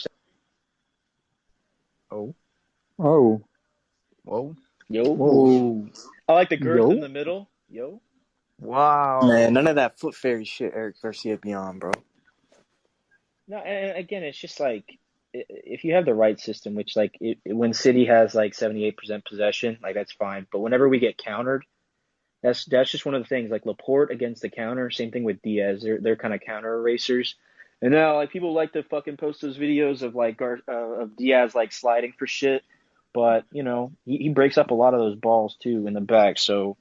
Speaker 9: Oh.
Speaker 3: Whoa.
Speaker 8: Yo.
Speaker 9: Whoa.
Speaker 8: I like the girth in the middle. Yo.
Speaker 3: Wow. Man, none of that foot fairy shit Eric Garcia be on, bro.
Speaker 8: No, and again, it's just like if you have the right system, which when City has like 78% possession, like that's fine. But whenever we get countered, that's just one of the things. Like Laporte against the counter, same thing with Diaz. They're kind of counter erasers. And now like people like to fucking post those videos of of Diaz like sliding for shit, but he breaks up a lot of those balls too in the back. So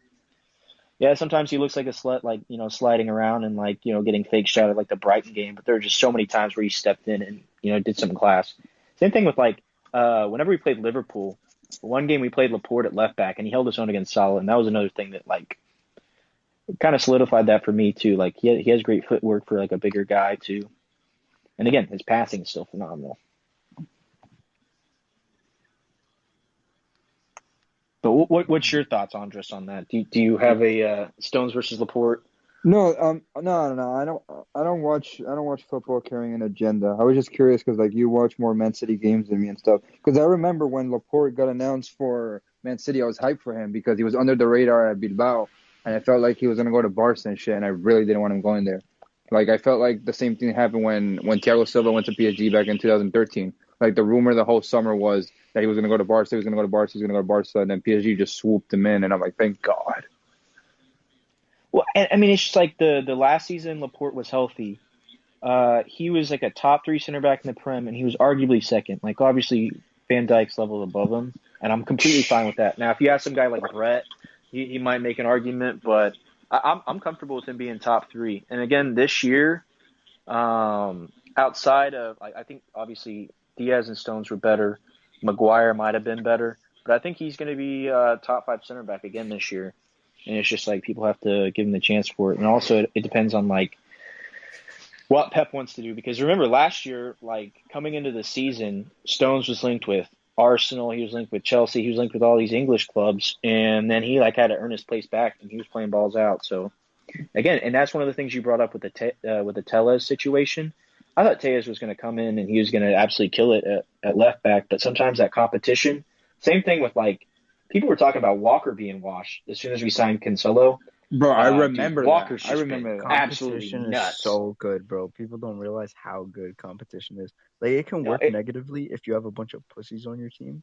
Speaker 8: yeah, sometimes he looks like a slut, sliding around and getting fake shot at like the Brighton game. But there are just so many times where he stepped in and did some class. Same thing with whenever we played Liverpool, one game we played Laporte at left back and he held his own against Salah, and that was another thing that kind of solidified that for me too. Like he has great footwork for like a bigger guy too. And again, his passing is still phenomenal. But what's your thoughts, Andres, on that? Do you have a Stones versus Laporte?
Speaker 9: No, no. I don't watch football carrying an agenda. I was just curious because like you watch more Man City games than me and stuff. Because I remember when Laporte got announced for Man City, I was hyped for him because he was under the radar at Bilbao, and I felt like he was gonna go to Barca and shit, and I really didn't want him going there. Like I felt like the same thing happened when Thiago Silva went to PSG back in 2013. Like the rumor the whole summer was that he was gonna go to Barca, and then PSG just swooped him in, and I'm like, thank God.
Speaker 8: Well, I mean, it's just like the last season Laporte was healthy. He was like a top 3 center back in the Prem, and he was arguably second. Like obviously Van Dijk's level above him, and I'm completely fine with that. Now, if you ask some guy like Brett, he might make an argument, but I'm comfortable with him being top 3. And again, this year, outside of I think obviously Diaz and Stones were better. Maguire might have been better, but I think he's going to be top 5 center back again this year. And it's just like people have to give him the chance for it. And also it depends on like what Pep wants to do. Because remember last year, like coming into the season, Stones was linked with Arsenal. He was linked with Chelsea. He was linked with all these English clubs. And then he like had to earn his place back and he was playing balls out. So again, and that's one of the things you brought up with the Tellez situation. I thought Tellez was going to come in and he was going to absolutely kill it at left back. But sometimes that competition, same thing with like, people were talking about Walker being washed as soon as we signed Cancelo.
Speaker 2: Bro, I remember
Speaker 8: dude, Walker's
Speaker 2: that. I remember that.
Speaker 8: Absolutely nuts.
Speaker 13: Is so good, bro. People don't realize how good competition is. Like it can work negatively if you have a bunch of pussies on your team,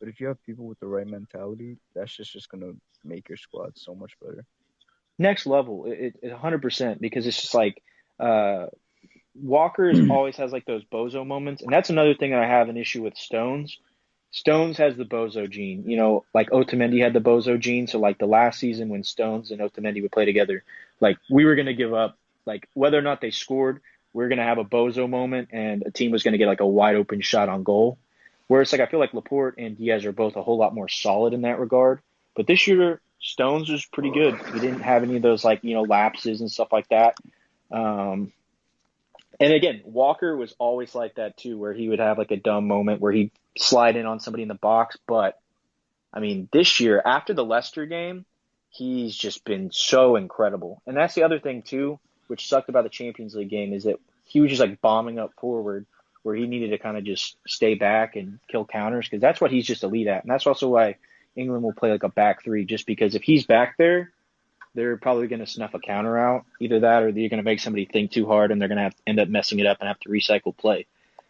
Speaker 13: but if you have people with the right mentality, that's just gonna make your squad so much better.
Speaker 8: Next level, it 100%, because it's just like Walker always has like those bozo moments, and that's another thing that I have an issue with Stones. Stones has the bozo gene. You know, like Otamendi had the bozo gene. So like the last season when Stones and Otamendi would play together, like we were going to give up, like whether or not they scored, we are going to have a bozo moment and a team was going to get like a wide open shot on goal. Whereas like I feel like Laporte and Diaz are both a whole lot more solid in that regard. But this year, Stones was pretty good. He didn't have any of those like, you know, lapses and stuff like that. And again, Walker was always like that too, where he would have like a dumb moment where he'd slide in on somebody in the box. But, I mean, this year, after the Leicester game, he's just been so incredible. And that's the other thing too, which sucked about the Champions League game, is that he was just like bombing up forward where he needed to kind of just stay back and kill counters, because that's what he's just elite at. And that's also why England will play like a back 3, just because if he's back there, they're probably going to snuff a counter out. Either that or they're going to make somebody think too hard and they're going to have to end up messing it up and have to recycle play,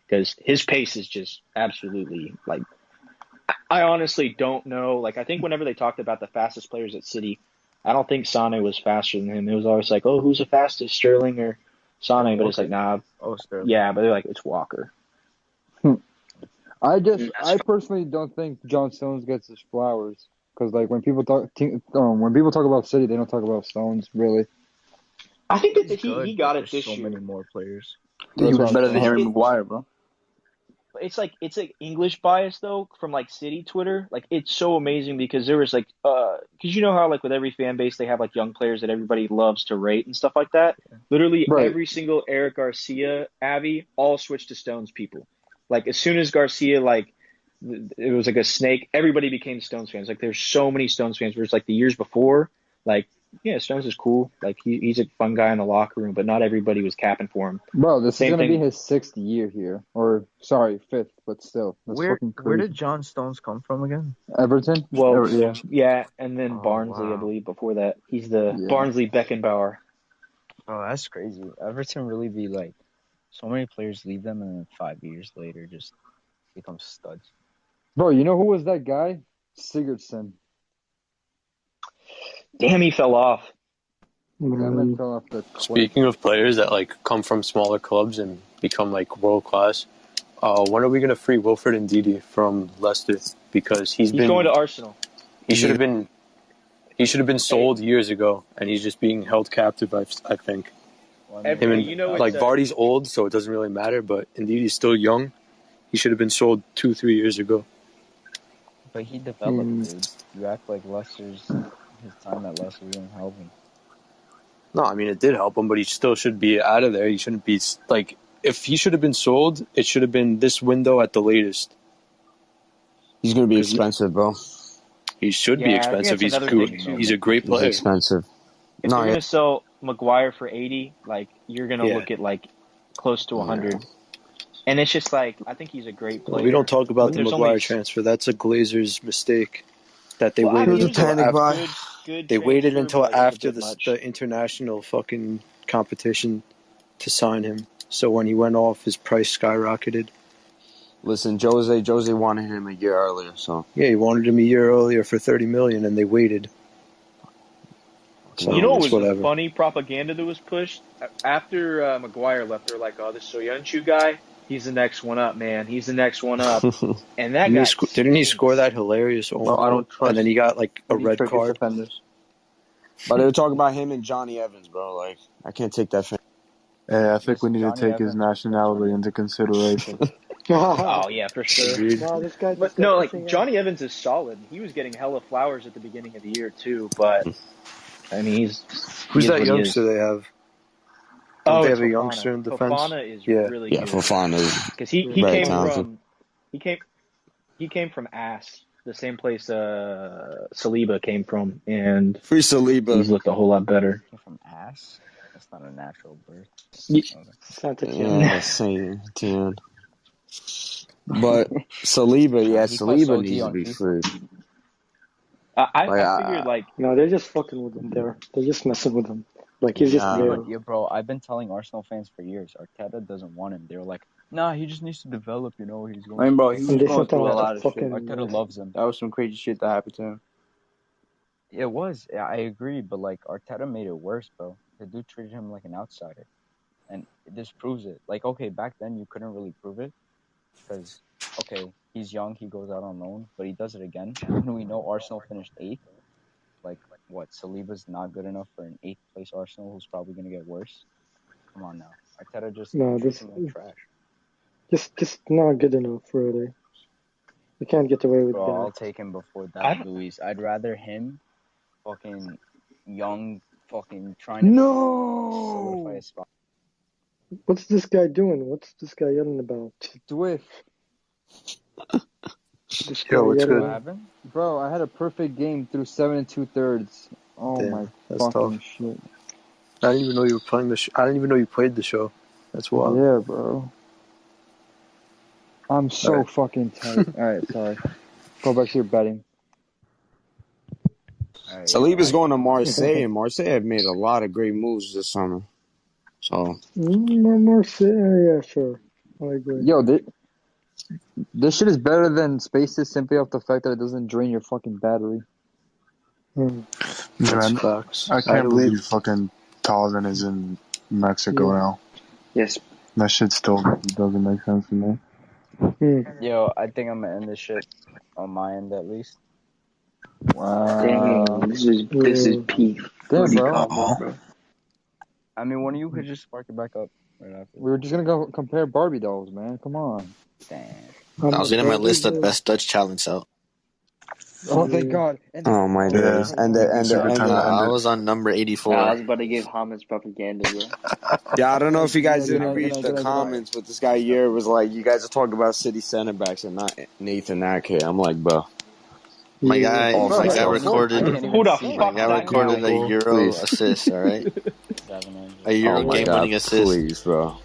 Speaker 8: because his pace is just absolutely like, I honestly don't know. Like, I think whenever they talked about the fastest players at City, I don't think Sane was faster than him. It was always like, oh, who's the fastest, Sterling or Sane? But it's like, nah.
Speaker 13: Oh, Sterling.
Speaker 8: Yeah, but they're like, it's Walker.
Speaker 9: I personally don't think John Stones gets his flowers. Because like when people talk about City, they don't talk about Stones really.
Speaker 8: I think that he got it this year.
Speaker 12: So many more players.
Speaker 13: He was better than Harry Maguire, bro.
Speaker 8: It's like English bias though from like City Twitter. Like it's so amazing because there was like because you know how like with every fan base they have like young players that everybody loves to rate and stuff like that. Literally every single Eric Garcia, Avi, all switched to Stones people. Like as soon as Garcia like it was like a snake, everybody became Stones fans. Like there's so many Stones fans. Whereas like the years before, like yeah, Stones is cool. Like he's a fun guy in the locker room, but not everybody was capping for him.
Speaker 9: Bro, this is gonna be his 6th year here, or sorry, 5th, but still.
Speaker 13: Where did John Stones come from again?
Speaker 9: Everton.
Speaker 8: Well, yeah, and then Barnsley, I believe. Before that, he's the Barnsley Beckenbauer.
Speaker 13: Oh, that's crazy. Everton really be like, so many players leave them, and then 5 years later just become studs.
Speaker 9: Bro, you know who was that guy? Sigurdsson.
Speaker 8: Damn, he fell off.
Speaker 16: Speaking of players that like come from smaller clubs and become like world class, when are we gonna free Wilfred Ndidi from Leicester? Because he's
Speaker 8: going to Arsenal.
Speaker 16: He should have been sold years ago, and he's just being held captive. I think. Vardy's old, so it doesn't really matter. But Ndidi's still young. He should have been sold 2-3 years ago.
Speaker 13: But he developed, dude. You act like his time at Leicester didn't help him.
Speaker 16: No, I mean, it did help him, but he still should be out of there. He shouldn't be, like, if he should have been sold, it should have been this window at the latest.
Speaker 6: He's going to be expensive, bro.
Speaker 16: He should be expensive. He's a great player.
Speaker 6: He's expensive.
Speaker 8: If you're going to sell Maguire for 80, like, you're going to look at, like, close to 100. Yeah. And it's just, like, I think he's a great player.
Speaker 16: Well, we don't talk about the Maguire transfer. That's a Glazers mistake that they waited until after the international fucking competition to sign him. So when he went off, his price skyrocketed.
Speaker 6: Listen, Jose wanted him a year earlier, so
Speaker 16: yeah, he wanted him a year earlier for $30 million, and they waited.
Speaker 8: So you know what was the funny propaganda that was pushed after Maguire left? They were like, "Oh, this Soyuncu guy, he's the next one up, man. He's the next one up." And that guy
Speaker 16: didn't he score that hilarious?
Speaker 12: Well, I don't trust.
Speaker 16: And then he got like a red card.
Speaker 6: Defenders. But they were talking about him and Johnny Evans, bro. Like, I can't take that.
Speaker 15: Hey, I think we need to take his nationality into consideration.
Speaker 8: Oh yeah, for sure.
Speaker 10: No, this guy
Speaker 8: but no, like Johnny Evans is solid. He was getting hella flowers at the beginning of the year too, but I mean,
Speaker 16: who's that youngster they have?
Speaker 8: They
Speaker 16: have a youngster in defense.
Speaker 8: Fofana is really good.
Speaker 6: Fofana
Speaker 8: because he came from Ass, the same place Saliba came from, and
Speaker 6: free Saliba.
Speaker 8: He's looked a whole lot better.
Speaker 3: From Ass? That's not a natural birth.
Speaker 6: Yeah, same tune. But Saliba, Saliba needs to be free.
Speaker 8: I figured
Speaker 10: no, they're just fucking with him there. They're just messing with him. Like he's just there.
Speaker 3: Yeah, bro, I've been telling Arsenal fans for years, Arteta doesn't want him. They were like, nah, he just needs to develop, He's going.
Speaker 12: I mean, bro, he was going through a lot of shit.
Speaker 3: Arteta loves him.
Speaker 12: That was some crazy shit that happened to him.
Speaker 3: It was. I agree, but like Arteta made it worse, bro. The dude treated him like an outsider, and this proves it. Like, okay, back then you couldn't really prove it because, okay, he's young, he goes out on loan, but he does it again. When we know Arsenal finished 8th, like what? Saliba's not good enough for an 8th place Arsenal, who's probably gonna get worse. Come on now, Arteta just treats him like trash.
Speaker 10: Just not good enough, really. You can't get away with that.
Speaker 3: I'll take him before that, Luis. I'd rather him, fucking young, fucking trying to solidify a spot.
Speaker 10: What's this guy doing? What's this guy yelling about?
Speaker 9: Dwiff.
Speaker 16: Yo, what's good?
Speaker 9: Bro, I had a perfect game through 7 2/3. Oh damn, my fucking shit!
Speaker 16: I didn't even know you were playing the. I didn't even know you played the show. That's wild.
Speaker 9: Yeah, bro. I'm so fucking tight. All right, sorry. Go back to your betting.
Speaker 6: Right, Saliba's going to Marseille, and Marseille have made a lot of great moves this summer. So
Speaker 10: Marseille, yeah, sure. I agree.
Speaker 9: Yo, this shit is better than Spaces simply off the fact that it doesn't drain your fucking battery.
Speaker 15: Man, I can't believe fucking Tarzan is in Mexico now.
Speaker 1: Yes.
Speaker 15: That shit still doesn't make sense to me.
Speaker 3: Yo, I think I'm gonna end this shit on my end at least.
Speaker 9: Wow.
Speaker 1: Damn, this is peak.
Speaker 9: Damn, bro.
Speaker 3: I mean, one of you could just spark it back up right after.
Speaker 9: We were just gonna go compare Barbie dolls, man. Come on.
Speaker 3: Damn.
Speaker 11: I was getting my list of best Dutch talents out.
Speaker 9: Oh, thank God.
Speaker 6: Oh my days. And
Speaker 11: I was on number 84.
Speaker 1: I was about to give Hamas propaganda, bro.
Speaker 6: Yeah, I don't know if you guys didn't read the comments, but this guy here was like, you guys are talking about City center backs and not Nathan Ake. I'm like, bro.
Speaker 11: My guy recorded a Euro assist, all right? A Euro game-winning assist.
Speaker 6: Please, bro.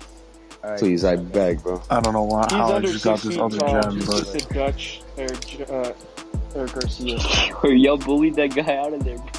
Speaker 6: Please, I beg, bro.
Speaker 15: I don't know how I just got this other gem, but...
Speaker 14: Dutch or Garcia.
Speaker 1: Y'all bullied that guy out of there, bro.